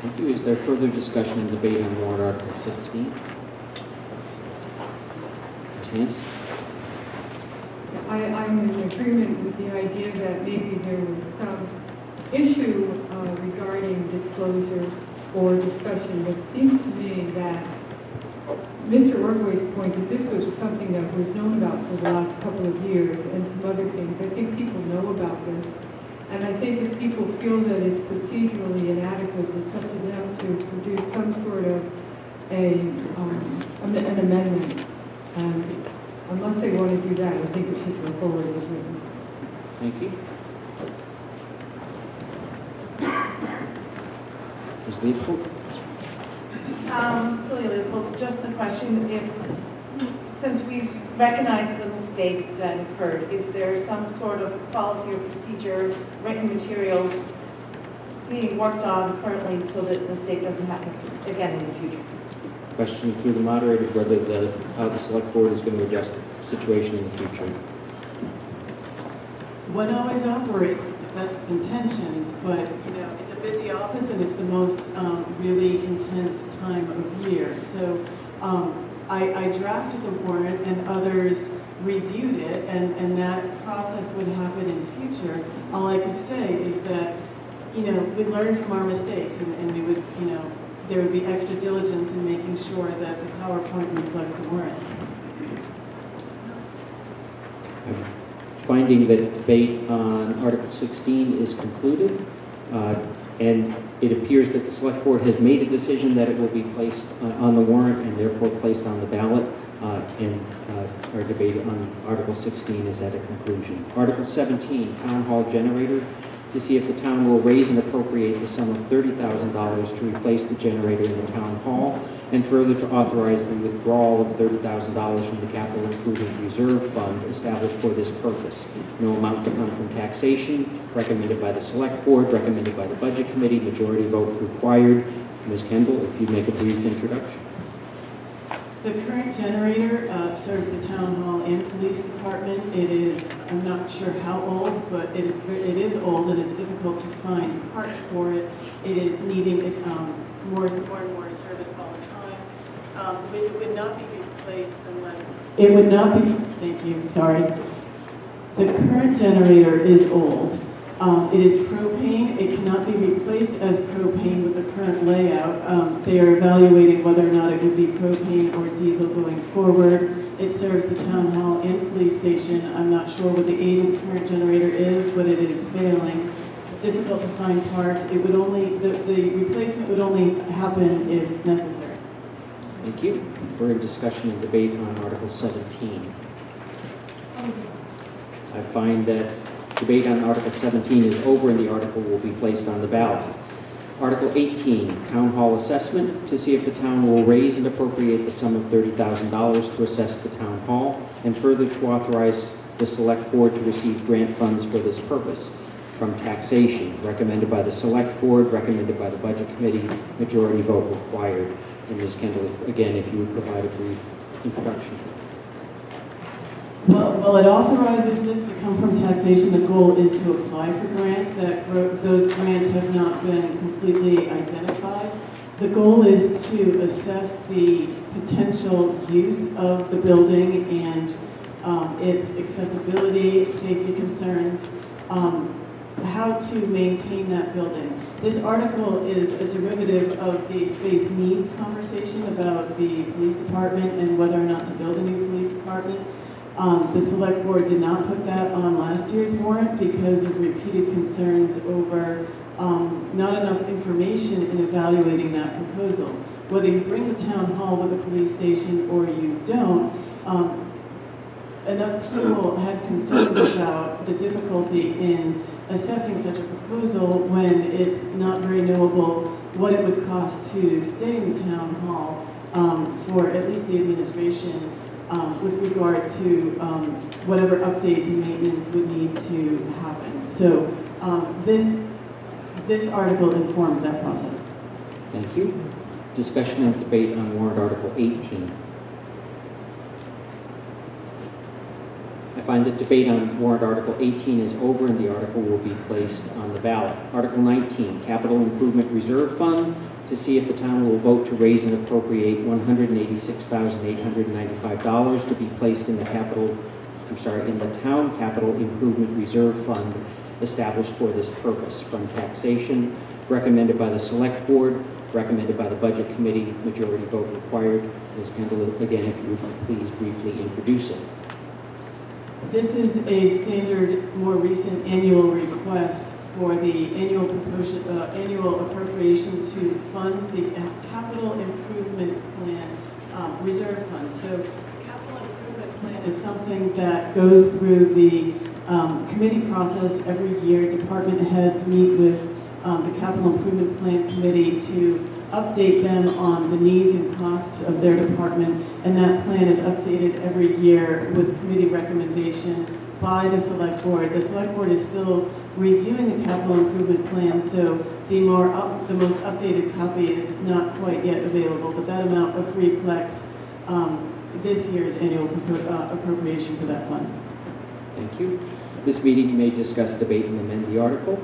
Thank you. Is there further discussion and debate on warrant Article 16? Chance? I'm in agreement with the idea that maybe there was some issue regarding disclosure or discussion, but it seems to me that Mr. Ordway's point that this was something that was known about for the last couple of years and some other things. I think people know about this. And I think if people feel that it's procedurally inadequate, it's up to them to produce some sort of an amendment. And unless they want to do that, I think it should go forward as written. Thank you. Ms. Leopold? Celia Leopold, just a question. Since we recognize the mistake that occurred, is there some sort of policy or procedure, written materials being worked on currently so that the mistake doesn't happen again in the future? Question through the moderator whether how the select board is going to address the situation in the future. One always operates with the best intentions, but it's a busy office and it's the most really intense time of year. So I drafted the warrant and others reviewed it, and that process would happen in the future. All I could say is that we learn from our mistakes, and we would there would be extra diligence in making sure that the PowerPoint reflects the warrant. Finding that debate on Article 16 is concluded, and it appears that the Select Board has made a decision that it will be placed on the warrant and therefore placed on the ballot, and our debate on Article 16 is at a conclusion. Article 17, Town Hall Generator. to see if the town will raise and appropriate the sum of $30,000 to replace the generator in the town hall, and further to authorize the withdrawal of $30,000 from the capital improvement reserve fund established for this purpose. No amount to come from taxation, recommended by the select board, recommended by the budget committee, majority vote required. Ms. Kendall, if you'd make a brief introduction. The current generator serves the town hall and police department. It is, I'm not sure how old, but it is old, and it's difficult to find parts for it. It is needing more and more service all the time. It would not be replaced unless... It would not be, thank you, sorry. The current generator is old. It is propane. It cannot be replaced as propane with the current layout. They are evaluating whether or not it would be propane or diesel going forward. It serves the town hall and police station. I'm not sure what the age of the current generator is, but it is failing. It's difficult to find parts. It would only, the replacement would only happen if necessary. Thank you. We're in discussion and debate on Article 17. I find that debate on Article 17 is over and the article will be placed on the ballot. Article 18, Town Hall Assessment, to see if the town will raise and appropriate the sum of $30,000 to assess the town hall, and further to authorize the select board to receive grant funds for this purpose from taxation, recommended by the select board, recommended by the budget committee, majority vote required. And Ms. Kendall, again, if you would provide a brief introduction. Well, it authorizes this to come from taxation. The goal is to apply for grants. Those grants have not been completely identified. The goal is to assess the potential use of the building and its accessibility, safety concerns, how to maintain that building. This article is a derivative of the space needs conversation about the police department and whether or not to build a new police department. The select board did not put that on last year's warrant because of repeated concerns over not enough information in evaluating that proposal. Whether you bring the town hall with a police station or you don't, enough people had concerns about the difficulty in assessing such a proposal when it's not very knowable what it would cost to stay in the town hall for at least the administration with regard to whatever updates and maintenance would need to happen. So this article informs that process. Thank you. Discussion and debate on warrant Article 18. I find that debate on warrant Article 18 is over and the article will be placed on the ballot. Article 19, Capital Improvement Reserve Fund, to see if the town will vote to raise and appropriate $186,895 to be placed in the Town Capital Improvement Reserve Fund established for this purpose from taxation, recommended by the Select Board, recommended by the Budget Committee, majority vote required. Ms. Kendall, again, if you would please briefly introduce it. This is a standard, more recent annual request for the annual appropriation to fund the capital improvement plan reserve fund. So capital improvement plan is something that goes through the committee process every year. Department heads meet with the capital improvement plan committee to update them on the needs and costs of their department, and that plan is updated every year with committee recommendation by the select board. The select board is still reviewing the capital improvement plan, so the most updated copy is not quite yet available, but that amount reflects this year's annual appropriation for that fund. Thank you. This meeting may discuss, debate, and amend the article.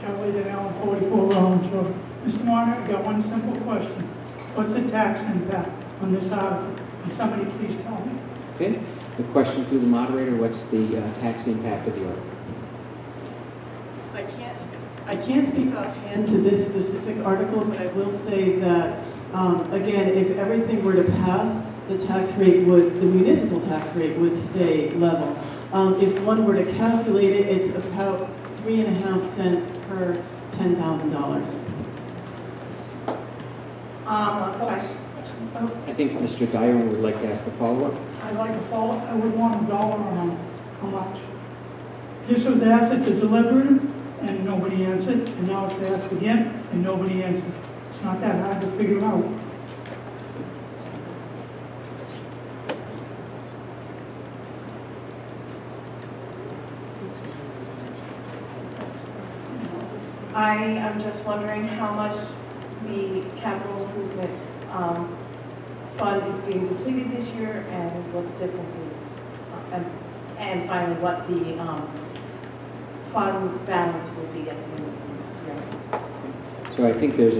Charlie Allen, 44 Rollins Road. Mr. Martin, I got one simple question. What's the tax impact on this article? Can somebody please tell me? Okay. The question through the moderator, what's the tax impact of the article? I can't speak offhand to this specific article, but I will say that, again, if everything were to pass, the municipal tax rate would stay level. If one were to calculate it, it's about 3.5 cents per $10,000. A question. I think Mr. Dyer would like to ask a follow-up. I'd like to follow, I would want a dollar amount, how much? This was asked at the deliberative, and nobody answered, and now it's asked again, and nobody answered. It's not that hard to figure out. I am just wondering how much the capital improvement fund is being depleted this year and what the difference is. And finally, what the fund balance will be at the end of the year. So I think there's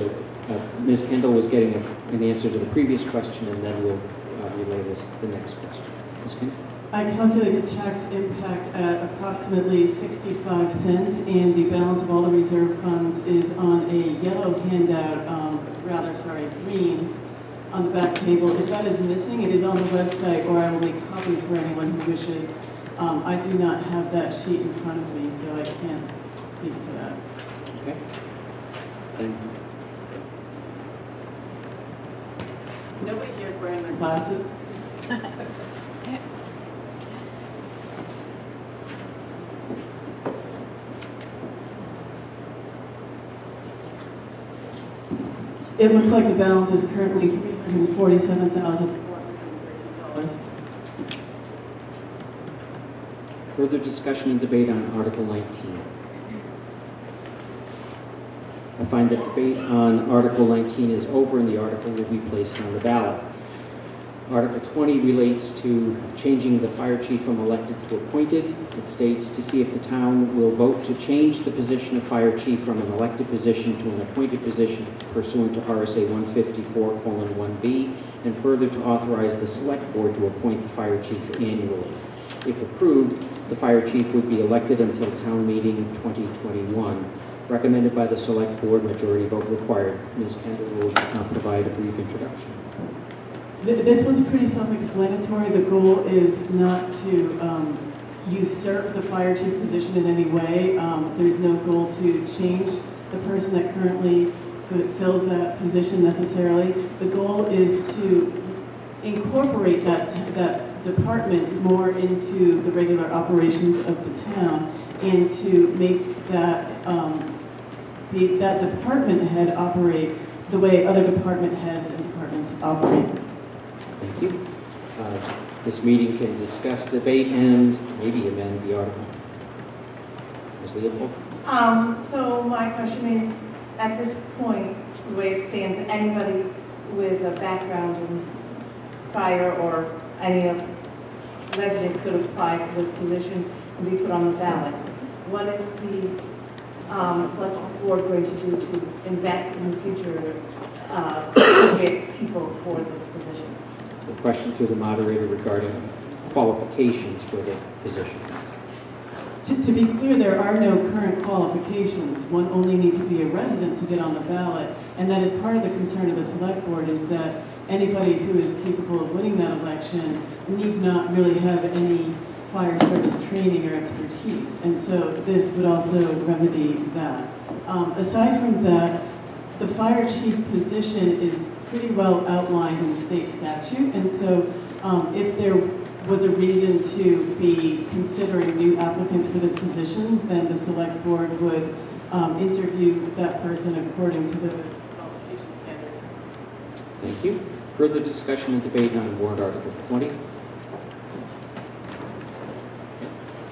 Ms. Kendall was getting an answer to the previous question, and then we'll relay the next question. Ms. Kendall? I calculate the tax impact at approximately 65 cents, and the balance of all the reserve funds is on a yellow handout, green, on the back table. If that is missing, it is on the website, or I will make copies for anyone who wishes. I do not have that sheet in front of me, so I can't speak to that. Okay. Thank you. Nobody here is wearing their glasses. It looks like the balance is currently $347,413. Further discussion and debate on Article 19. I find that debate on Article 19 is over and the article will be placed on the ballot. Article 20 relates to changing the fire chief from elected to appointed. It states to see if the town will vote to change the position of fire chief from an elected position to an appointed position pursuant to RSA 154:1B, and further to authorize the select board to appoint the fire chief annually. If approved, the fire chief would be elected until town meeting 2021. Recommended by the select board, majority vote required. Ms. Kendall will provide a brief introduction. This one's pretty self-explanatory. The goal is not to usurp the fire chief position in any way. There's no goal to change the person that currently fills that position necessarily. The goal is to incorporate that department more into the regular operations of the town, and to make that that department head operate the way other department heads and departments operate. Thank you. This meeting can discuss, debate, and maybe amend the article. Ms. Leopold? So my question is, at this point, the way it stands, anybody with a background in fire or any resident could apply for this position and be put on the ballot. What is the select board going to do to invest in the future get people for this position? So a question through the moderator regarding qualifications for the position. To be clear, there are no current qualifications. One only needs to be a resident to get on the ballot, and that is part of the concern of the select board, is that anybody who is capable of winning that election need not really have any fire service training or expertise, and so this would also remedy that. Aside from that, the fire chief position is pretty well outlined in state statute, and so if there was a reason to be considering new applicants for this position, then the select board would interview that person according to those qualification standards. Thank you. Further discussion and debate on warrant Article 20.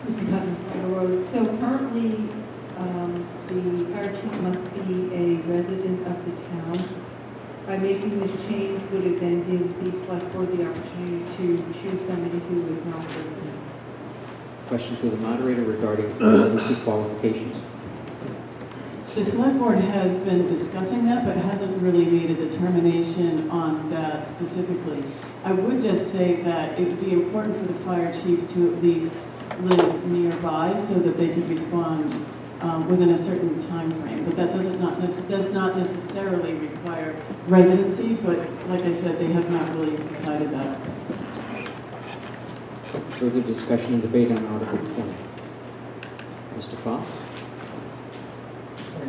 Mr. Putnam, Sligo Road. So currently, the fire chief must be a resident of the town. By making this change, would it then give the select board the opportunity to choose somebody who is not a resident? Question to the moderator regarding residency qualifications. The select board has been discussing that, but hasn't really made a determination on that specifically. I would just say that it would be important for the fire chief to at least live nearby so that they could respond within a certain time frame. But that does not necessarily require residency, but like I said, they have not really decided that. Further discussion and debate on Article 20. Mr. Foss?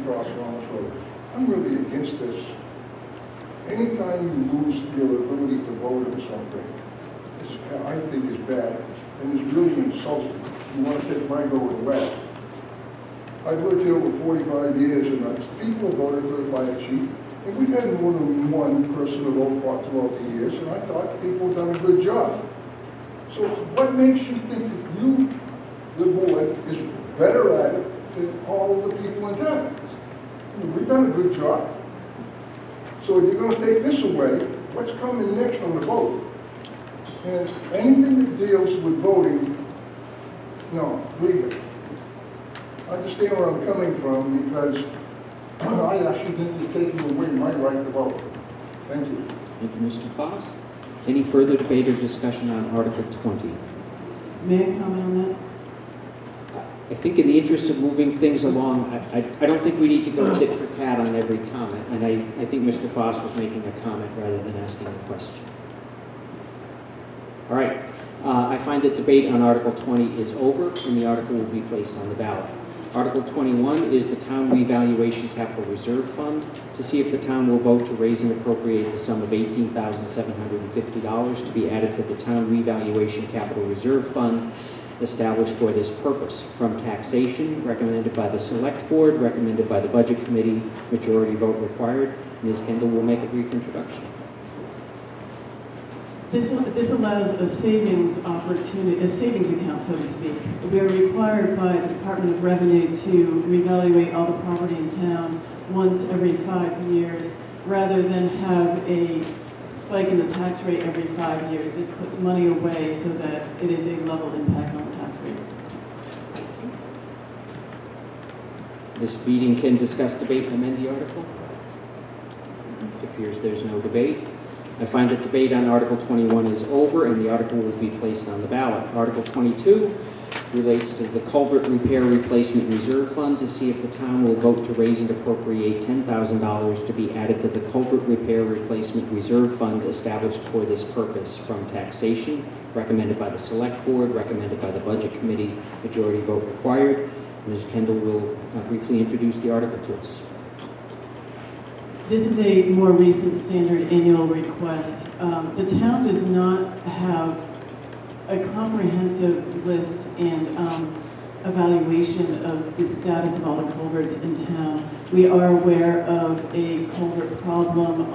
Cross Rollins Road. I'm really against this anytime you lose your ability to vote on something, I think is bad, and is really insulting. You want to take my vote away. I've lived here over 45 years, and people voted for the fire chief, and we've had more than one person to vote for throughout the years, and I thought people have done a good job. So what makes you think that you, the board, is better at it than all of the people in town? I mean, we've done a good job. So if you're going to take this away, what's coming next on the vote? And anything that deals with voting, no, leave it. Understand where I'm coming from, because I actually think you're taking away my right to vote. Thank you. Thank you, Mr. Foss. Any further debate or discussion on Article 20? May I comment on that? I think in the interest of moving things along, I don't think we need to go tit for tat on every comment, and I think Mr. Foss was making a comment rather than asking a question. All right, I find that debate on Article 20 is over, and the article will be placed on the ballot. Article 21 is the Town Revaluation Capital Reserve Fund, to see if the town will vote to raise and appropriate the sum of $18,750 to be added to the Town Revaluation Capital Reserve Fund established for this purpose, from taxation, recommended by the Select Board, recommended by the Budget Committee, majority vote required. Ms. Kendall will make a brief introduction. This allows a savings opportunity, a savings account, so to speak. We are required by the Department of Revenue to reevaluate all the property in town once every 5 years, rather than have a spike in the tax rate every 5 years. This puts money away so that it is a level impact on the tax rate. This meeting can discuss, debate, and amend the article. It appears there's no debate. I find that debate on Article 21 is over, and the article will be placed on the ballot. Article 22 relates to the Culvert Repair Replacement Reserve Fund, to see if the town will vote to raise and appropriate $10,000 to be added to the Culvert Repair Replacement Reserve Fund established for this purpose, from taxation, recommended by the Select Board, recommended by the Budget Committee, majority vote required. Ms. Kendall will briefly introduce the article to us. This is a more recent standard annual request. The town does not have a comprehensive list and evaluation of the status of all the culverts in town. We are aware of a culvert problem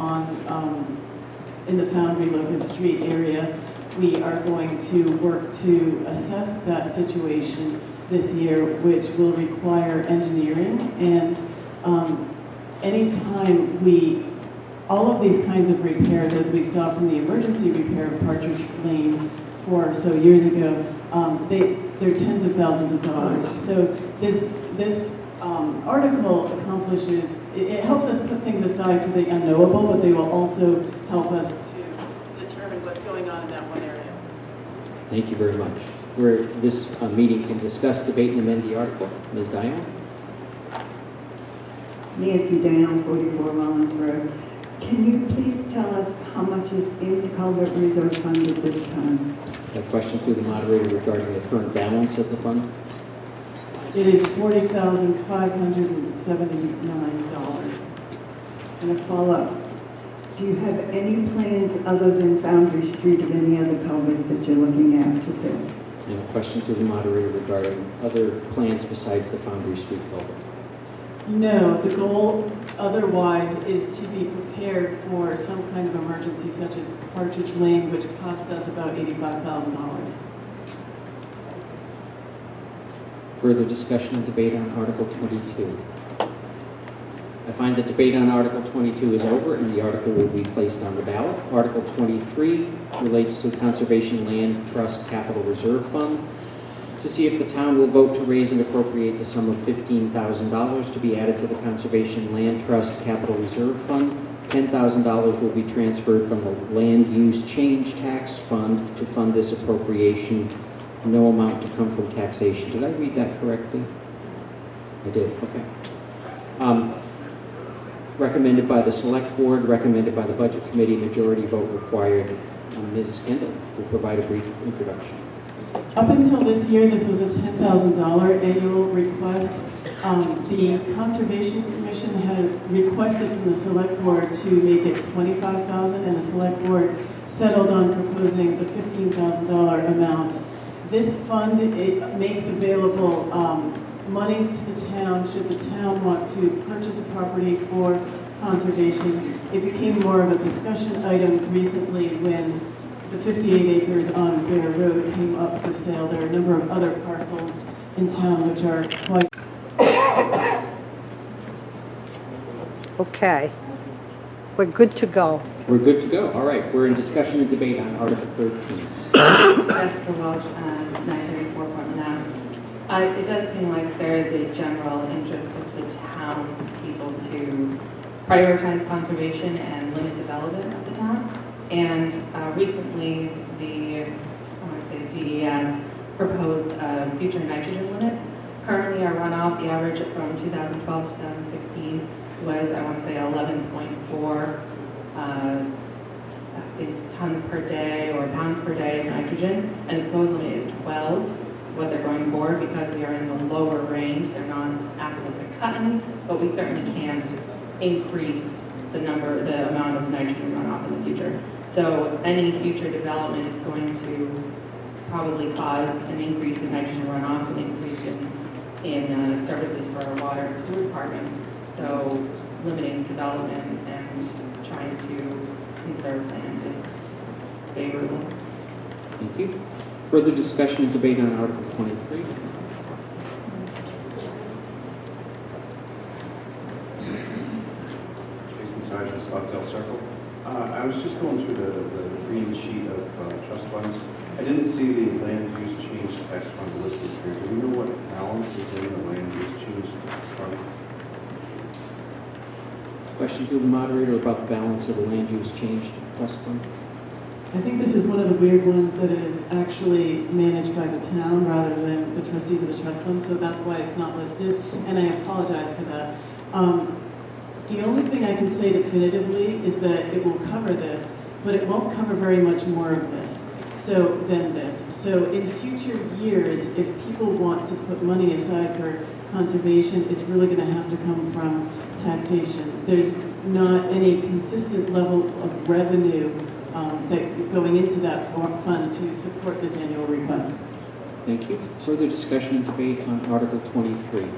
in the Foundry Locust Street area. We are going to work to assess that situation this year, which will require engineering, and anytime all of these kinds of repairs, as we saw from the emergency repair of Partridge Lane 4 or so years ago, they're tens of thousands of dollars. So this article accomplishes, it helps us put things aside for the unknowable, but they will also help us to determine what's going on in that one area. Thank you very much. This meeting can discuss, debate, and amend the article. Ms. Diane? Nancy Down, 44 Rollins Road. Can you please tell us how much is in the Culvert Reserve Fund at this time? A question through the moderator regarding the current balance of the fund. It is $40,579. And a follow-up. Do you have any plans other than Foundry Street of any other culverts that you're looking at to fix? And a question through the moderator regarding other plans besides the Foundry Street culvert. No, the goal otherwise is to be prepared for some kind of emergency such as Partridge Lane, which cost us about $85,000. Further discussion and debate on Article 22. I find that debate on Article 22 is over, and the article will be placed on the ballot. Article 23 relates to the Conservation Land Trust Capital Reserve Fund, to see if the town will vote to raise and appropriate the sum of $15,000 to be added to the Conservation Land Trust Capital Reserve Fund. $10,000 will be transferred from the Land Use Change Tax Fund to fund this appropriation. No amount to come from taxation. Did I read that correctly? I did, okay. Recommended by the Select Board, recommended by the Budget Committee, majority vote required. Ms. Kendall will provide a brief introduction. Up until this year, this was a $10,000 annual request. The Conservation Commission Commission had requested from the Select Board to make it $25,000, and the Select Board settled on proposing the $15,000 amount. This fund, it makes available monies to the town should the town want to purchase a property for conservation. It became more of a discussion item recently when the 58 acres on Bear Road came up for sale. There are a number of other parcels in town which are quite... Okay. We're good to go. We're good to go. All right, we're in discussion and debate on Article 13. Jessica Welch, 934 Portland Ave. It does seem like there is a general interest of the town people to prioritize conservation and limit development of the town. And recently, I want to say DES proposed future nitrogen limits. Currently, our runoff, the average from 2012 to 2016 was, I want to say, 11.4 tons per day or pounds per day of nitrogen, and the proposed limit is 12, what they're going for, because we are in the lower range. They're not asking us to cut any, but we certainly can't increase the amount of nitrogen runoff in the future. So any future development is going to probably cause an increase in nitrogen runoff, an increase in services for our water and sewer department. So limiting development and trying to conserve land is favorable. Thank you. Further discussion and debate on Article 23. Jason Sargent, Stockdale Circle. I was just going through the green sheet of trust funds. I didn't see the land use change tax fund listed here. Do we know what balance is in the land use change tax fund? Question to the moderator about the balance of the land use change trust fund. I think this is one of the weird ones that is actually managed by the town rather than the trustees of the trust fund, so that's why it's not listed, and I apologize for that. The only thing I can say definitively is that it will cover this, but it won't cover very much more of this than this. So in future years, if people want to put money aside for conservation, it's really going to have to come from taxation. There's not any consistent level of revenue that's going into that fund to support this annual request. Thank you. Further discussion and debate on Article 23.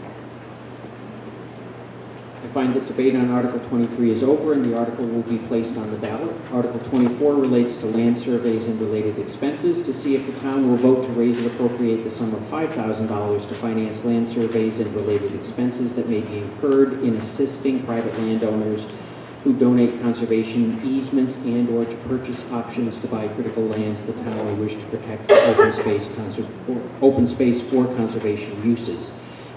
I find that debate on Article 23 is over and the article will be placed on the ballot. Article 24 relates to land surveys and related expenses to see if the town will vote to raise and appropriate the sum of $5,000 to finance land surveys and related expenses that may be incurred in assisting private landowners who donate conservation easements and or to purchase options to buy critical lands the town may wish to protect for open space or conservation uses.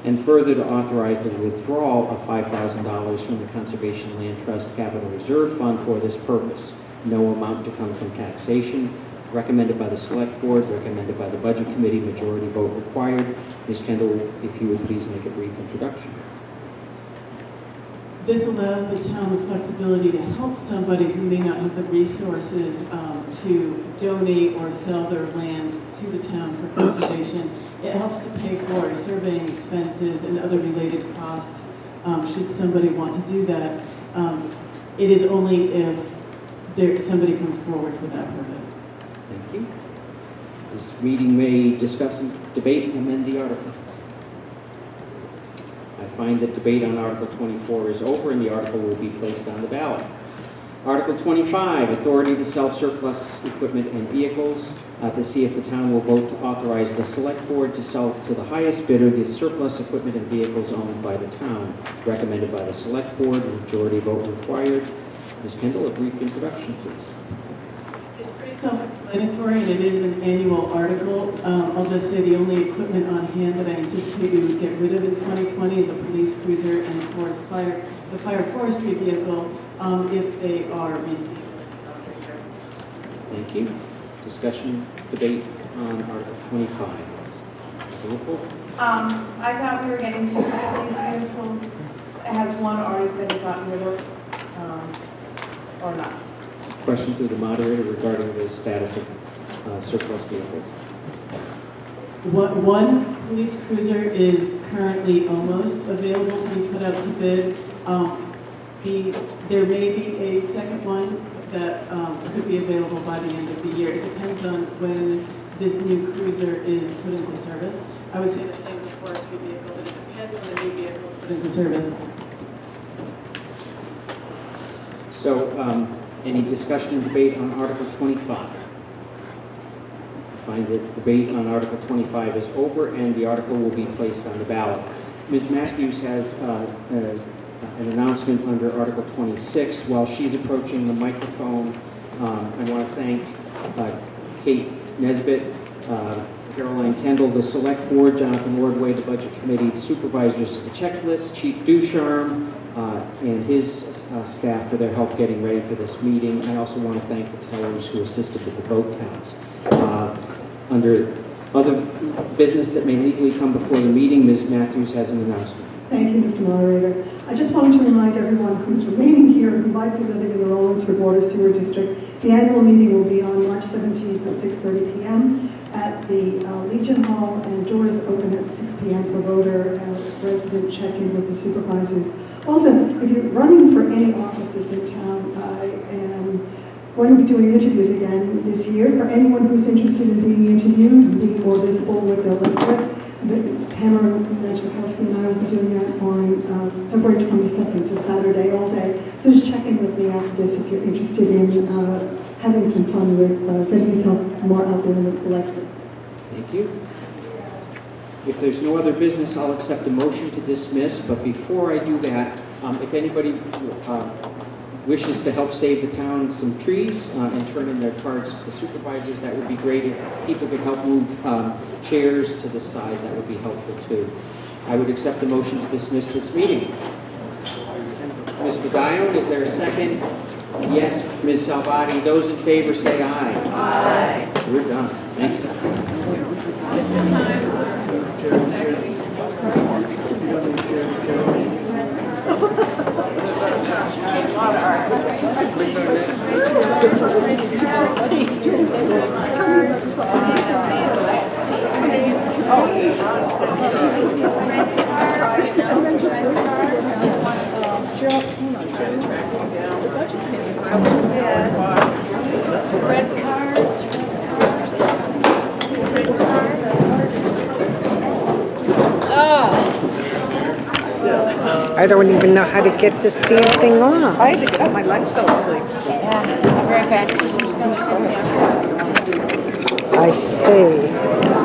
And further, to authorize the withdrawal of $5,000 from the Conservation Land Trust Capital Reserve Fund for this purpose. No amount to come from taxation. Recommended by the Select Board, recommended by the Budget Committee, majority vote required. Ms. Kendall, if you would please make a brief introduction. This allows the town the flexibility to help somebody who may not have the resources to donate or sell their land to the town for conservation. It helps to pay for surveying expenses and other related costs should somebody want to do that. It is only if somebody comes forward for that purpose. Thank you. This meeting may discuss and debate and amend the article. I find that debate on Article 24 is over and the article will be placed on the ballot. Article 25, authority to sell surplus equipment and vehicles, to see if the town will vote to authorize the Select Board to sell to the highest bidder the surplus equipment and vehicles owned by the town. Recommended by the Select Board, majority vote required. Ms. Kendall, a brief introduction, please. It's pretty self-explanatory and it is an annual article. I'll just say the only equipment on hand that I anticipate we would get rid of in 2020 is a police cruiser and the fire forestry vehicle if they are received. Thank you. Discussion, debate on Article 25. I thought we were getting two police vehicles. Has one already been gotten rid of, or not? Question to the moderator regarding the status of surplus vehicles. One police cruiser is currently almost available to be put out to bid. There may be a second one that could be available by the end of the year. It depends on when this new cruiser is put into service. I would say the same with forestry vehicle, but it depends when the new vehicle is put into service. So, any discussion and debate on Article 25? I find that debate on Article 25 is over and the article will be placed on the ballot. Ms. Matthews has an announcement under Article 26. While she's approaching the microphone, I want to thank Kate Nesbitt, Caroline Kendall, the Select Board, Jonathan Ordway, the Budget Committee, the supervisors of the checklist, Chief Ducharme, and his staff for their help getting ready for this meeting. I also want to thank the tellers who assisted with the vote counts. Under other business that may legally come before the meeting, Ms. Matthews has an announcement. Thank you, Mr. Moderator. I just wanted to remind everyone who's remaining here who might be living in the Rollinsford Water Sewer District, the annual meeting will be on March 17th at 6:30 p.m. at the Legion Hall, and doors open at 6 p.m. for voter and resident check-in with the supervisors. Also, if you're running for any offices in town, I am going to be doing interviews again this year. For anyone who's interested in being interviewed and being more visible with the electorate, Tamara Manchikowski and I will be doing that on February 22nd to Saturday all day. So just check in with me after this if you're interested in having some fun with getting yourself more out there in the electorate. Thank you. If there's no other business, I'll accept a motion to dismiss. But before I do that, if anybody wishes to help save the town some trees and turn in their cards to the supervisors, that would be great. If people could help move chairs to the side, that would be helpful too. I would accept a motion to dismiss this meeting. Mr. Dion, is there a second? Yes, Ms. Salvati. Those in favor say aye. Aye. We're done. Thank you. I don't even know how to get this damn thing off. I had to get up, my legs fell asleep. Yeah, I'll be right back. I'm just gonna leave this down here. I see.